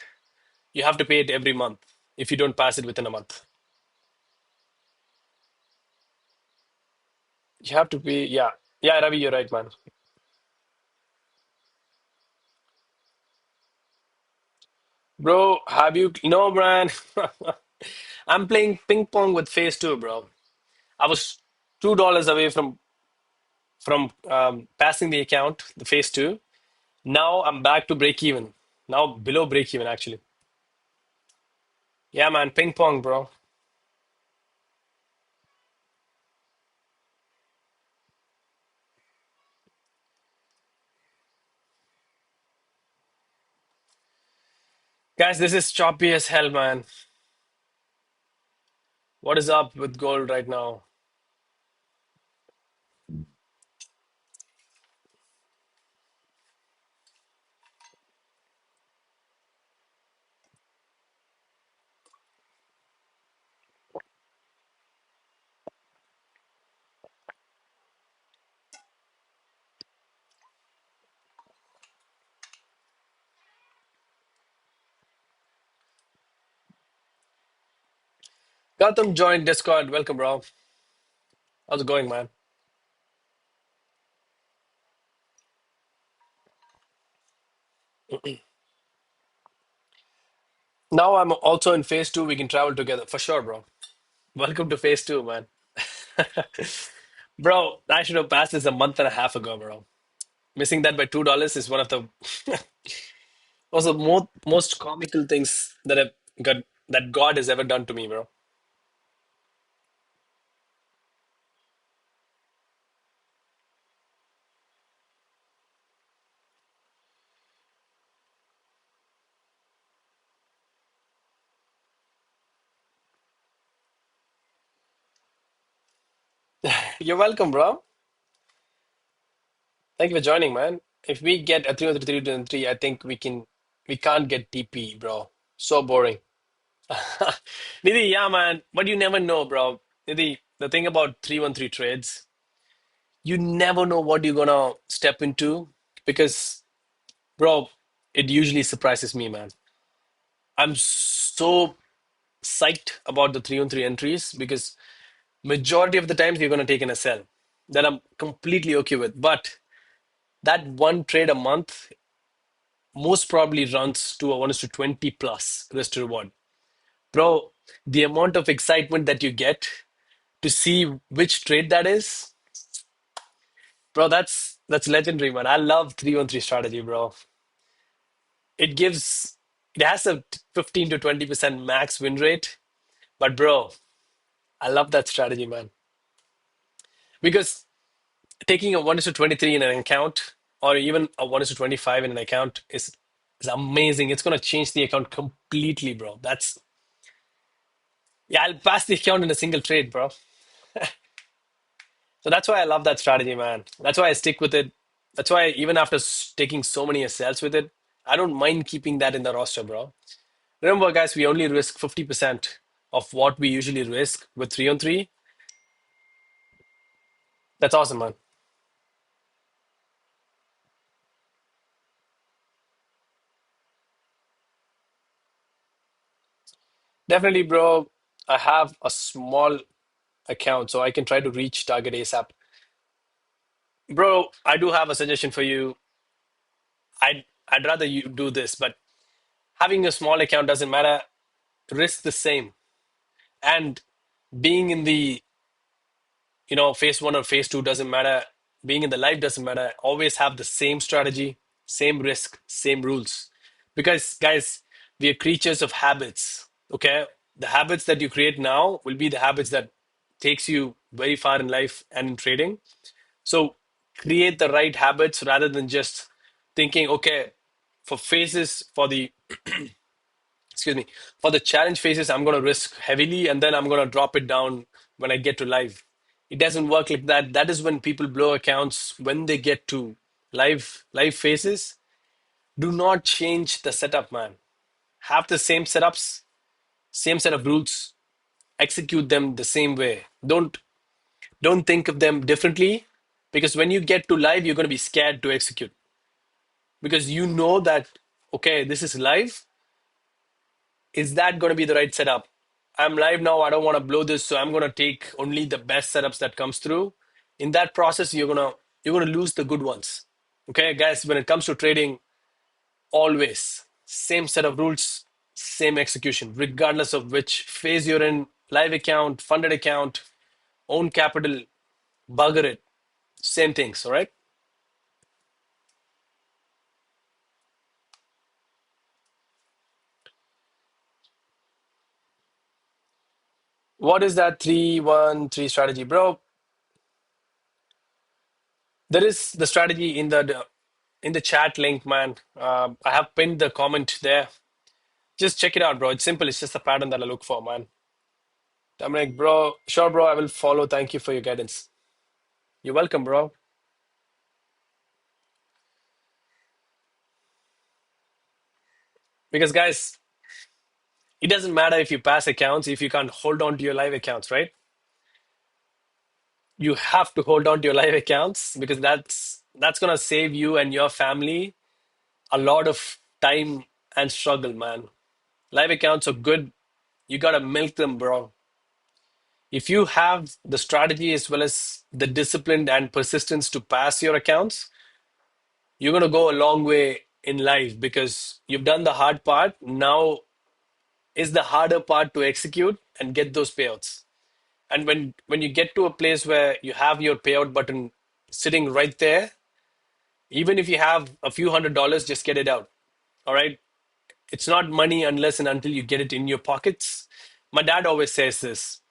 you have to pay it every month if you don't pass it within a month. You have to pay, yeah. Yeah, Ravi, you're right, man. Bro, have you no man? I'm playing ping pong with phase two, bro. I was $2 away from passing the account, the phase two. Now I'm back to break even. Now below break even, actually. Yeah, man, ping pong, bro. Guys, this is choppy as hell, man. What is up with gold right now? Gotham joined Discord. Welcome, bro. How's it going, man? Now I'm also in phase two. We can travel together for sure, bro. Welcome to phase two, man. Bro, I should have passed this a month and a half ago, bro. Missing that by $2 is one of the most comical things that I've got that God has ever done to me, bro. You're welcome, bro. Thank you for joining, man. If we get a 303, I think we can't get TP, bro. So boring. Nidhi, yeah, man. But you never know, bro. Nidhi, the thing about 313 trades, you never know what you're gonna step into because, bro, it usually surprises me, man. I'm so psyched about the 313 entries because majority of the times you're going to take in a sell that I'm completely okay with. But that one trade a month most probably runs to a 1 is to 20 plus risk to reward. Bro, the amount of excitement that you get to see which trade that is, bro, that's legendary, man. I love 313 strategy, bro. It gives it has a 15 to 20% max win rate, but bro, I love that strategy, man. Because taking a 1 is to 23 in an account or even a 1 is to 25 in an account is amazing. It's going to change the account completely, bro. Yeah, I'll pass the account in a single trade, bro. So that's why I love that strategy, man. That's why I stick with it. That's why even after taking so many SLs with it, I don't mind keeping that in the roster, bro. Remember, guys, we only risk 50% of what we usually risk with 3 on 3. That's awesome, man. Definitely, bro. I have a small account, so I can try to reach target ASAP. Bro, I do have a suggestion for you. I'd rather you do this, but having a small account doesn't matter. risk the same. And being in the, phase one or phase two doesn't matter. Being in the life doesn't matter. Always have the same strategy, same risk, same rules. Because guys, we are creatures of habits. Okay. The habits that you create now will be the habits that takes you very far in life and in trading. So create the right habits rather than just thinking, okay, for phases, for the excuse me, for the challenge phases, I'm going to risk heavily and then I'm going to drop it down when I get to live. It doesn't work like that. That is when people blow accounts when they get to live phases. Do not change the setup, man. Have the same setups, same set of rules, execute them the same way. Don't think of them differently because when you get to live, you're going to be scared to execute because you know that okay, this is live. Is that going to be the right setup? I'm live now. I don't want to blow this, so I'm going to take only the best setups that comes through. In that process, you're gonna lose the good ones. Okay, guys. When it comes to trading, always same set of rules, same execution, regardless of which phase you're in. Live account, funded account, own capital, bugger it. Same things. All right. What is that 3-1-3 strategy, bro? There is the strategy in the chat link, man. I have pinned the comment there. Just check it out, bro. It's simple. It's just the pattern that I look for, man. I'm like, bro, sure, bro. I will follow. Thank you for your guidance. You're welcome, bro. Because guys, it doesn't matter if you pass accounts if you can't hold on to your live accounts, right? You have to hold on to your live accounts because that's gonna save you and your family a lot of time and struggle, man. Live accounts are good. You gotta milk them, bro. If you have the strategy as well as the discipline and persistence to pass your accounts, you're going to go a long way in life because you've done the hard part. Now is the harder part to execute and get those payouts. And when you get to a place where you have your payout button sitting right there, even if you have a few $100s, just get it out. All right. It's not money unless and until you get it in your pockets. My dad always says this.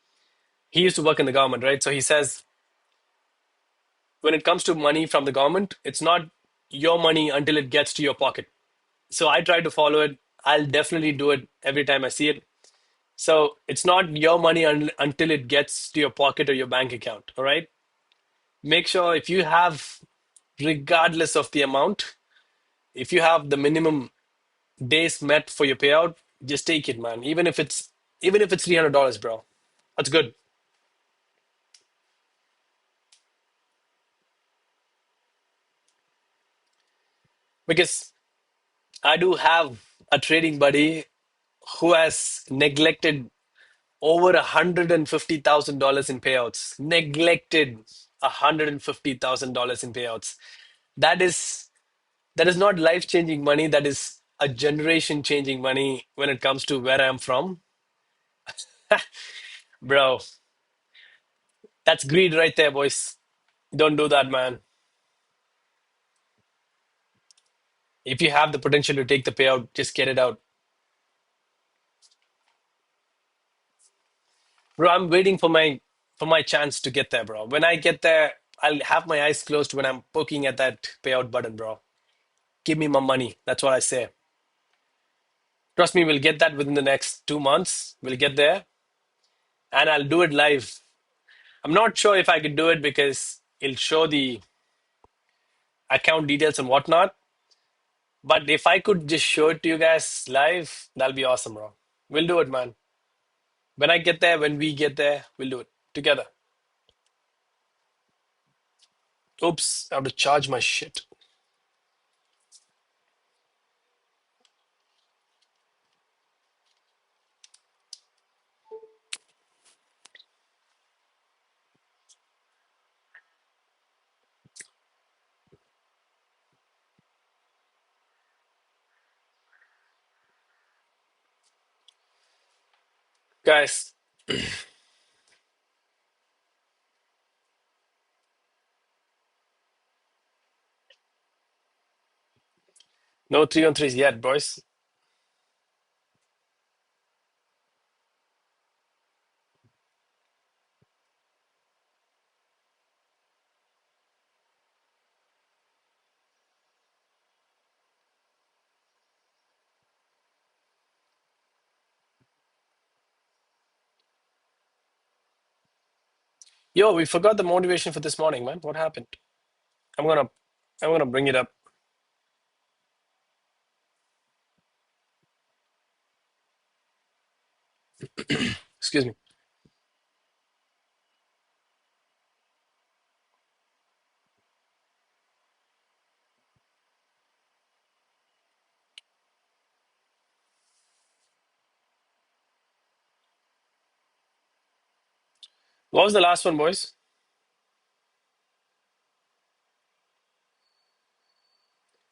He used to work in the government, right? So he says, when it comes to money from the government, it's not your money until it gets to your pocket. So I try to follow it. I'll definitely do it every time I see it. So it's not your money until it gets to your pocket or your bank account. All right. Make sure if you have, regardless of the amount, if you have the minimum days met for your payout, just take it, man. Even if it's $300, bro. That's good. Because I do have a trading buddy who has neglected over $150,000 in payouts. Neglected $150,000 in payouts. That is that is not life-changing money. That is a generation-changing money when it comes to where I'm from. Bro, that's greed right there, boys. Don't do that, man. If you have the potential to take the payout, just get it out. Bro, I'm waiting for my chance to get there, bro. When I get there, I'll have my eyes closed when I'm poking at that payout button, bro. Give me my money. That's what I say. Trust me, we'll get that within the next 2 months. We'll get there and I'll do it live. I'm not sure if I could do it because it'll show the account details and whatnot. But if I could just show it to you guys live, that'll be awesome, bro. We'll do it, man. When I get there, when we get there, we'll do it together. Oops, I have to charge my shit. Guys, no 3 on 3s yet, boys. Yo, we forgot the motivation for this morning, man. What happened? I'm gonna I'm gonna bring it up. Excuse me. What was the last one, boys?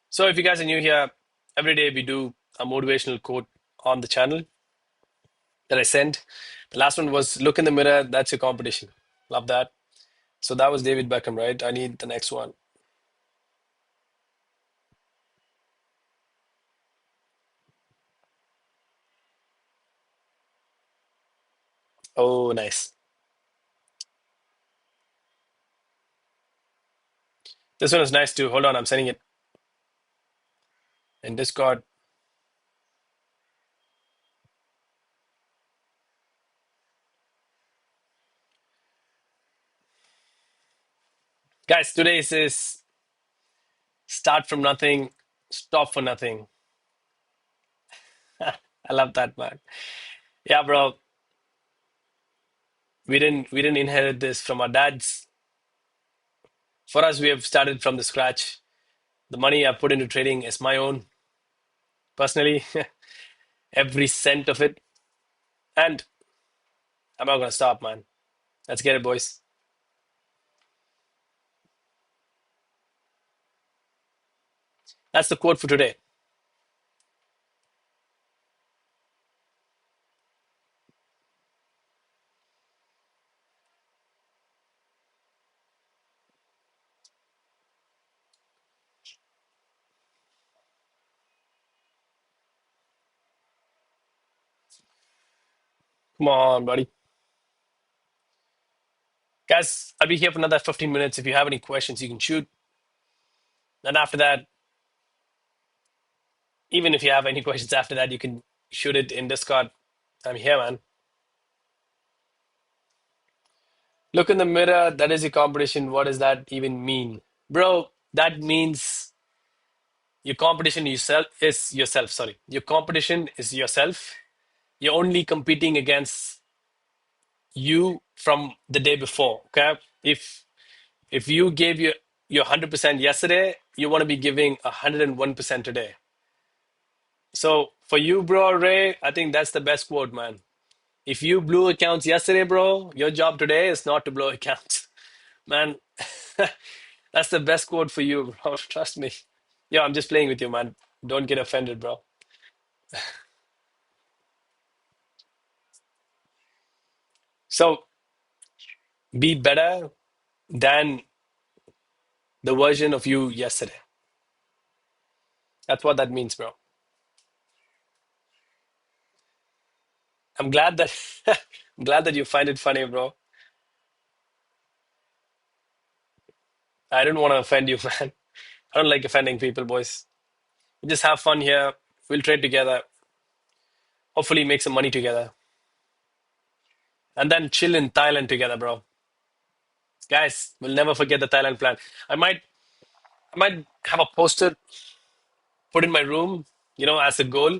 So if you guys are new here, every day we do a motivational quote on the channel that I sent. The last one was look in the mirror, that's your competition. Love that. So that was David Beckham, right? I need the next one. Oh, nice. This one is nice too. Hold on, I'm sending it in Discord. Guys, today is start from nothing, stop for nothing. I love that, man. Yeah, bro. We didn't inherit this from our dads. For us, we have started from the scratch. The money I put into trading is my own, personally, every cent of it. And I'm not gonna stop, man. Let's get it, boys. That's the quote for today. Come on, buddy. Guys, I'll be here for another 15 minutes. If you have any questions, you can shoot. And after that, even if you have any questions after that, you can shoot it in Discord. I'm here, man. Look in the mirror. That is your competition. What does that even mean? Bro, that means your competition yourself is yourself. Sorry. Your competition is yourself. You're only competing against you from the day before. Okay. If you gave your 100% yesterday, you want to be giving 101% today. So for you, bro, Ray, I think that's the best quote, man. If you blew accounts yesterday, bro, your job today is not to blow accounts. Man, that's the best quote for you, bro. Trust me. Yeah, I'm just playing with you, man. Don't get offended, bro. So be better than the version of you yesterday. That's what that means, bro. I'm glad that I'm glad that you find it funny, bro. I didn't want to offend you, man. I don't like offending people, boys. We just have fun here. We'll trade together. Hopefully make some money together. And then chill in Thailand together, bro. Guys, we'll never forget the Thailand plan. I might have a poster put in my room, as a goal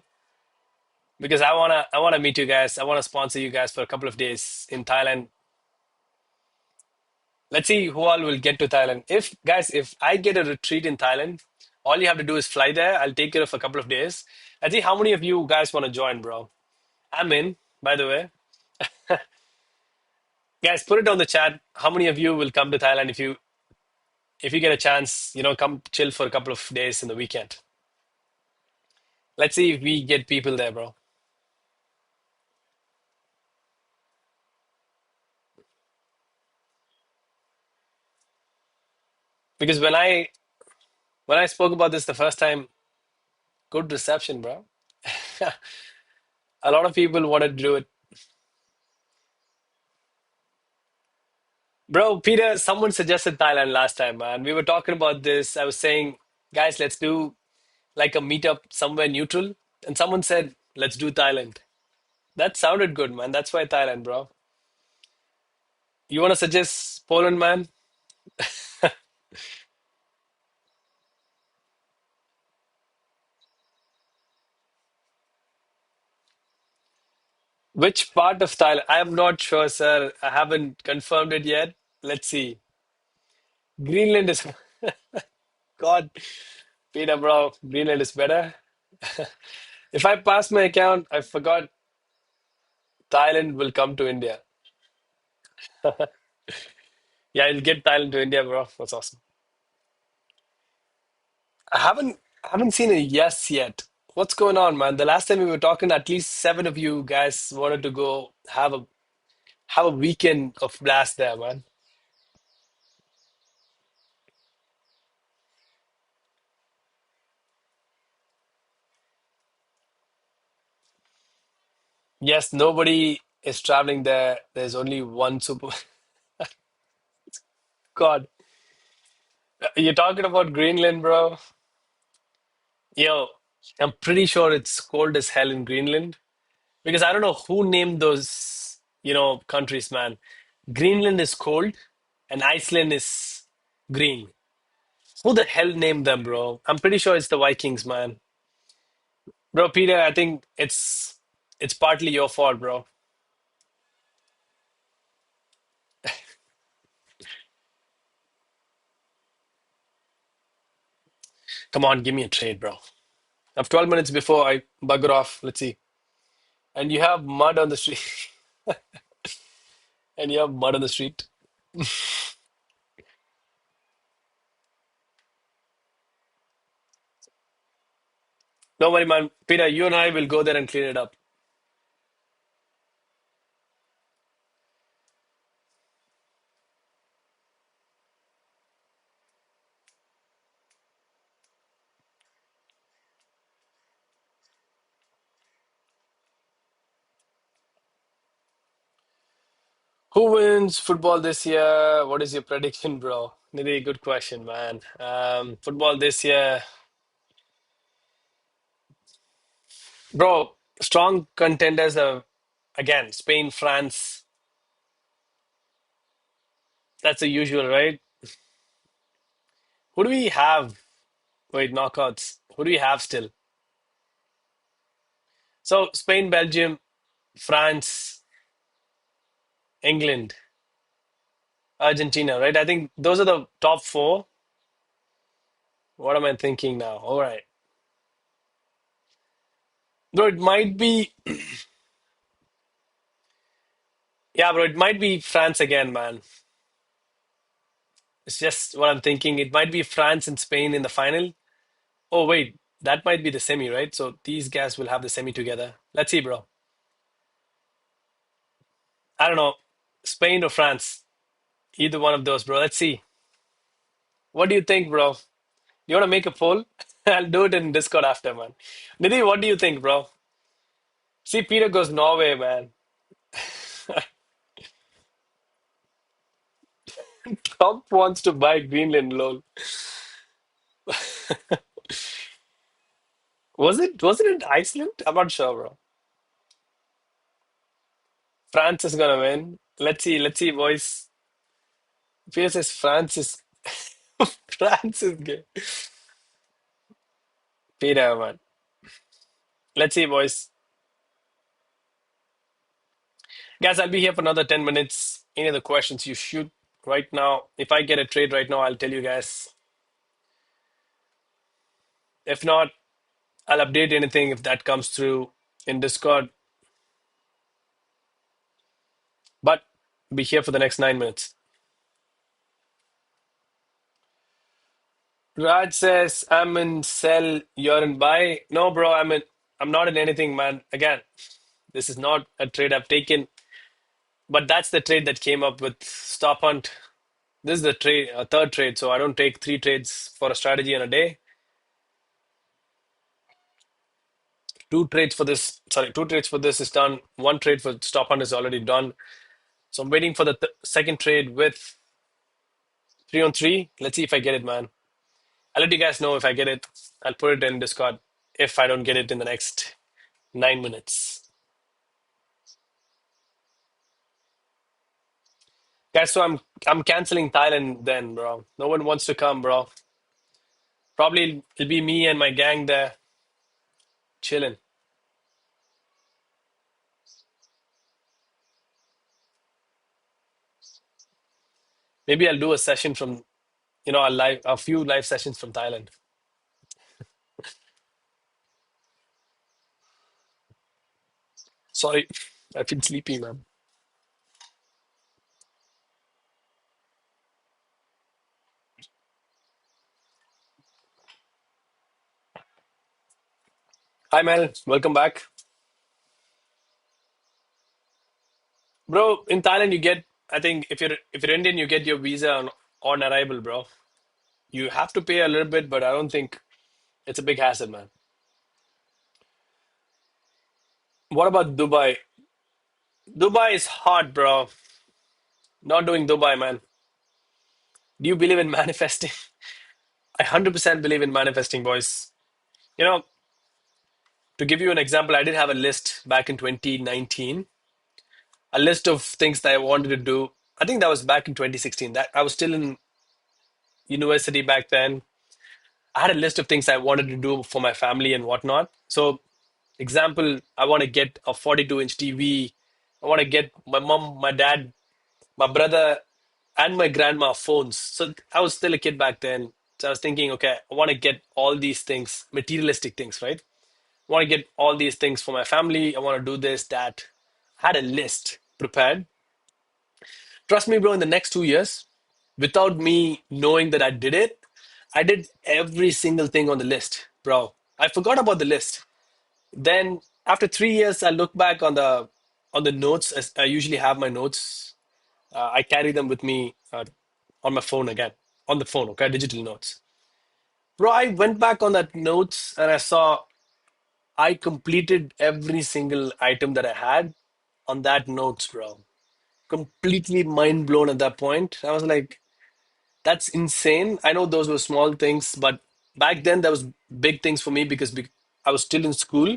because I wanna meet you guys. I wanna sponsor you guys for a couple of days in Thailand. Let's see who all will get to Thailand. If I get a retreat in Thailand, all you have to do is fly there. I'll take care of a couple of days. Let's see how many of you guys want to join, bro. I'm in, by the way. Guys, put it on the chat. How many of you will come to Thailand if you get a chance, come chill for a couple of days in the weekend. Let's see if we get people there, bro. Because when I spoke about this the first time, good reception, bro. A lot of people wanted to do it. Bro, Peter, someone suggested Thailand last time, man. We were talking about this. I was saying, guys, let's do like a meetup somewhere neutral. And someone said, let's do Thailand. That sounded good, man. That's why Thailand, bro. You want to suggest Poland, man? Which part of Thailand? I am not sure, sir. I haven't confirmed it yet. Let's see. Greenland is, God, Peter, bro. Greenland is better. If I pass my account, I forgot Thailand will come to India. Yeah, I'll get Thailand to India, bro. That's awesome. I haven't seen a yes yet. What's going on, man? The last time we were talking, at least seven of you guys wanted to go have a weekend of blast there, man. Yes, nobody is traveling there. There's only one super. God, you're talking about Greenland, bro. Yo, I'm pretty sure it's cold as hell in Greenland because I don't know who named those, countries, man. Greenland is cold and Iceland is green. Who the hell named them, bro? I'm pretty sure it's the Vikings, man. Bro, Peter, I think it's partly your fault, bro. Come on, give me a trade, bro. I have 12 minutes before I bugger off. Let's see. And you have mud on the street. And you have mud on the street. Don't worry, man. Peter, you and I will go there and clean it up. Who wins football this year? What is your prediction, bro? Nidhi, good question, man. Football this year, bro. Strong contenders are again Spain, France. That's the usual, right? Who do we have? Wait, knockouts. Who do we have still? So Spain, Belgium, France, England, Argentina, right? I think those are the top four. What am I thinking now? All right. Bro, it might be, yeah, bro, it might be France again, man. It's just what I'm thinking. It might be France and Spain in the final. Oh, wait, that might be the semi, right? So these guys will have the semi together. Let's see, bro. I don't know. Spain or France. Either one of those, bro. Let's see. What do you think, bro? You want to make a poll? I'll do it in Discord after, man. Nidhi, what do you think, bro? See, Peter goes Norway, man. Trump wants to buy Greenland, lol. Was it in Iceland? I'm not sure, bro. France is gonna win. Let's see, boys. Peter says France is France is good. Peter, man. Let's see, boys. Guys, I'll be here for another 10 minutes. Any other questions you shoot right now? If I get a trade right now, I'll tell you guys. If not, I'll update anything if that comes through in Discord. But be here for the next 9 minutes. Raj says, I'm in sell, you're in buy. No, bro, I'm not in anything, man. Again, this is not a trade I've taken, but that's the trade that came up with Stop Hunt. This is the trade, third trade, so I don't take three trades for a strategy in a day. Two trades for this, sorry, two trades for this is done. One trade for stop hunt is already done. So I'm waiting for the second trade with 3 on 3. Let's see if I get it, man. I'll let you guys know if I get it. I'll put it in Discord if I don't get it in the next 9 minutes. Guys, so I'm canceling Thailand then, bro. No one wants to come, bro. Probably it'll be me and my gang there chilling. Maybe I'll do a session from, a few live sessions from Thailand. Sorry, I feel sleepy, man. Hi, Mel. Welcome back. Bro, in Thailand you get, I think if you're Indian, you get your visa on arrival, bro. You have to pay a little bit, but I don't think it's a big hassle, man. What about Dubai? Dubai is hot, bro. Not doing Dubai, man. Do you believe in manifesting? I 100% believe in manifesting, boys. You know, to give you an example, I did have a list back in 2019, a list of things that I wanted to do. I think that was back in 2016. That I was still in university back then. I had a list of things I wanted to do for my family and whatnot. So, example, I want to get a 42-inch TV. I want to get my mom, my dad, my brother, and my grandma phones. So I was still a kid back then. So I was thinking, okay, I want to get all these things, materialistic things, right? I want to get all these things for my family. I want to do this, that. I had a list prepared. Trust me, bro, in the next 2 years, without me knowing that I did it, I did every single thing on the list, bro. I forgot about the list. Then after 3 years, I look back on the notes. As I usually have my notes. I carry them with me on my phone again, on the phone, okay, digital notes. Bro, I went back on that notes and I saw I completed every single item that I had on that notes, bro. Completely mind blown at that point. I was like, that's insane. I know those were small things, but back then that was big things for me because I was still in school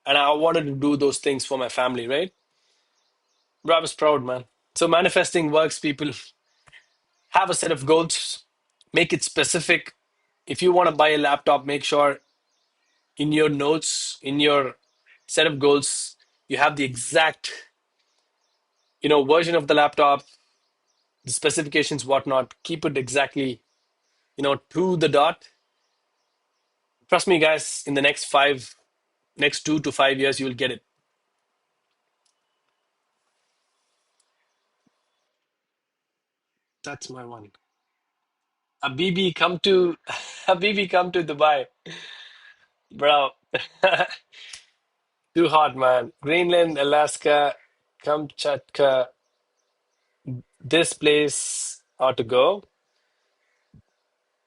and I wanted to do those things for my family, right? Bro, I was proud, man. So manifesting works, people. Have a set of goals, make it specific. If you want to buy a laptop, make sure in your notes, in your set of goals, you have the exact, version of the laptop, the specifications, whatnot. Keep it exactly, to the dot. Trust me, guys, in the next 2 to 5 years, you will get it. That's my one. Habibi, come to Habibi, come to Dubai, bro. Too hot, man. Greenland, Alaska, Kamchatka. This place ought to go.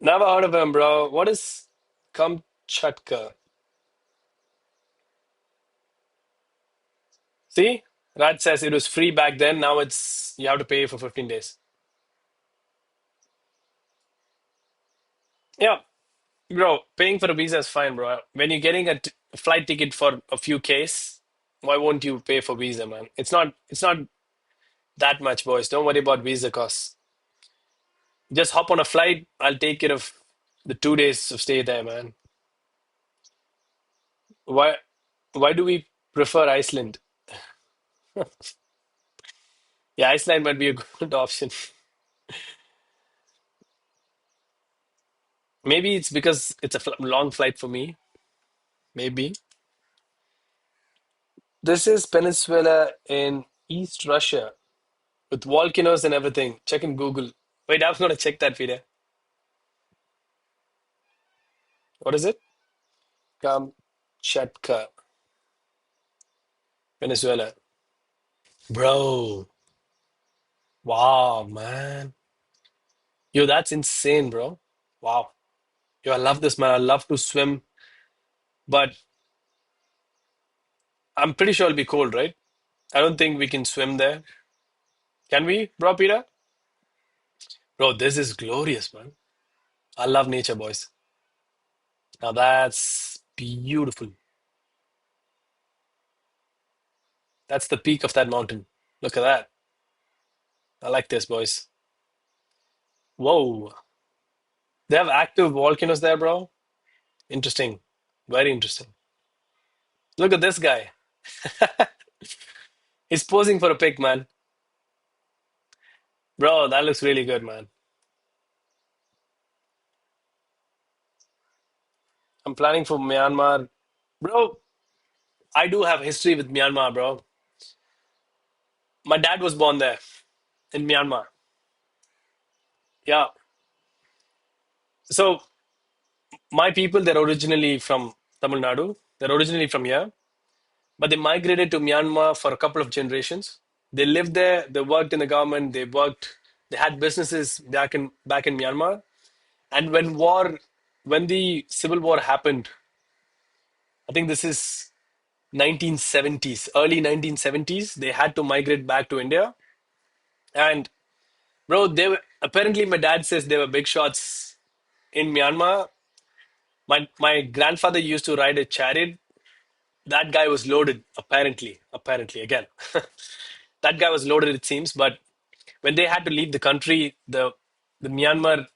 Never heard of him, bro. What is Kamchatka? See? Raj says it was free back then. Now it's you have to pay for 15 days. Yeah, bro. Paying for a visa is fine, bro. When you're getting a flight ticket for a few Ks, why won't you pay for visa, man? It's not that much, boys. Don't worry about visa costs. Just hop on a flight. I'll take care of the 2 days of stay there, man. Why why do we prefer Iceland? Yeah, Iceland might be a good option. Maybe it's because it's a long flight for me. Maybe. This is peninsula in East Russia with volcanoes and everything. Check in Google. Wait, I'm gonna check that video. What is it? Kamchatka, Venezuela. Bro, wow, man. Yo, that's insane, bro. Wow. Yo, I love this, man. I love to swim, but I'm pretty sure it'll be cold, right? I don't think we can swim there. Can we, bro, Peter? Bro, this is glorious, man. I love nature, boys. Now that's beautiful. That's the peak of that mountain. Look at that. I like this, boys. Whoa. They have active volcanoes there, bro. Interesting. Very interesting. Look at this guy. He's posing for a pic, man. Bro, that looks really good, man. I'm planning for Myanmar. Bro, I do have history with Myanmar, bro. My dad was born there in Myanmar. Yeah. So my people, they're originally from Tamil Nadu. They're originally from here, but they migrated to Myanmar for a couple of generations. They lived there, they worked in the government, they had businesses back in Myanmar. And when the civil war happened, I think this is 1970s, early 1970s, they had to migrate back to India. And bro, they were apparently my dad says they were big shots in Myanmar. My grandfather used to ride a chariot. That guy was loaded, apparently again. That guy was loaded, it seems. But when they had to leave the country, the Myanmar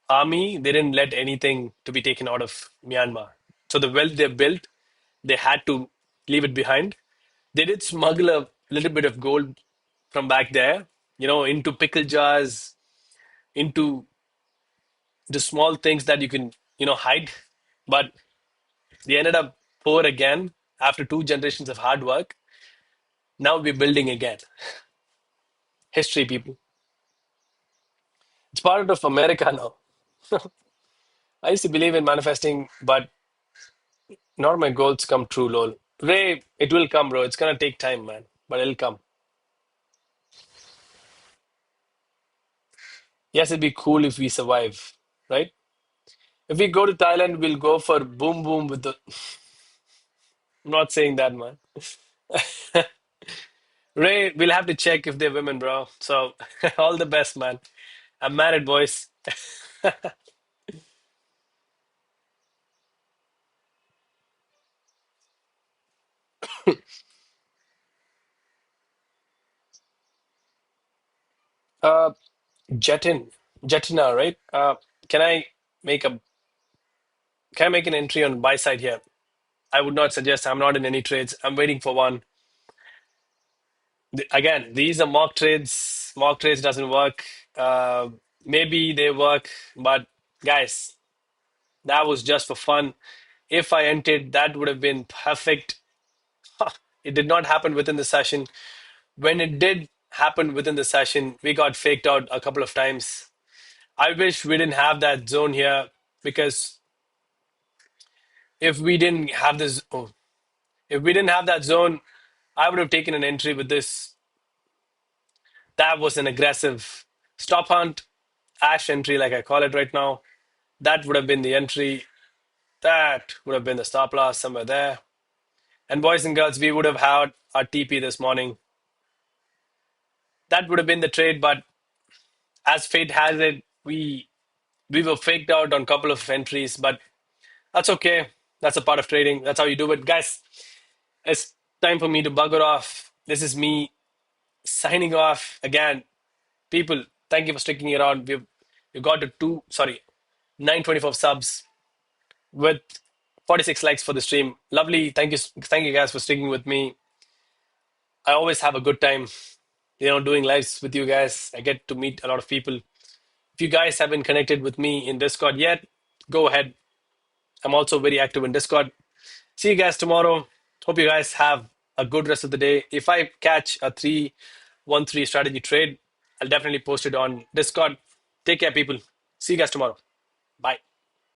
army, they didn't let anything to be taken out of Myanmar. So the wealth they built, they had to leave it behind. They did smuggle a little bit of gold from back there, into pickle jars, into the small things that you can, hide. But they ended up poor again after two generations of hard work. Now we're building again. History, people. It's part of America now. I used to believe in manifesting, but not my goals come true, lol. Ray, it will come, bro. It's gonna take time, man, but it'll come. Yes, it'd be cool if we survive, right? If we go to Thailand, we'll go for boom boom with the. I'm not saying that, man. Ray, we'll have to check if they're women, bro. So all the best, man. I'm married, boys. Uh, Jetina, right? Can I make a can I make an entry on buy side here? I would not suggest. I'm not in any trades. I'm waiting for one. Again, these are mock trades. Mock trades doesn't work. Maybe they work, but guys, that was just for fun. If I entered, that would have been perfect. It did not happen within the session. When it did happen within the session, we got faked out a couple of times. I wish we didn't have that zone here because if we didn't have this, oh, if we didn't have that zone, I would have taken an entry with this. That was an aggressive stop hunt, ash entry, like I call it right now. That would have been the entry. That would have been the stop loss somewhere there. And boys and girls, we would have had our TP this morning. That would have been the trade, but as fate has it, we were faked out on a couple of entries, but that's okay. That's a part of trading. That's how you do it. Guys, it's time for me to bugger off. This is me signing off. Again, people, thank you for sticking around. We've got to 924 subs with 46 likes for the stream. Lovely. Thank you guys for sticking with me. I always have a good time, doing lives with you guys. I get to meet a lot of people. If you guys haven't connected with me in Discord yet, go ahead. I'm also very active in Discord. See you guys tomorrow. Hope you guys have a good rest of the day. If I catch a 3-1-3 strategy trade, I'll definitely post it on Discord. Take care, people. See you guys tomorrow. Bye.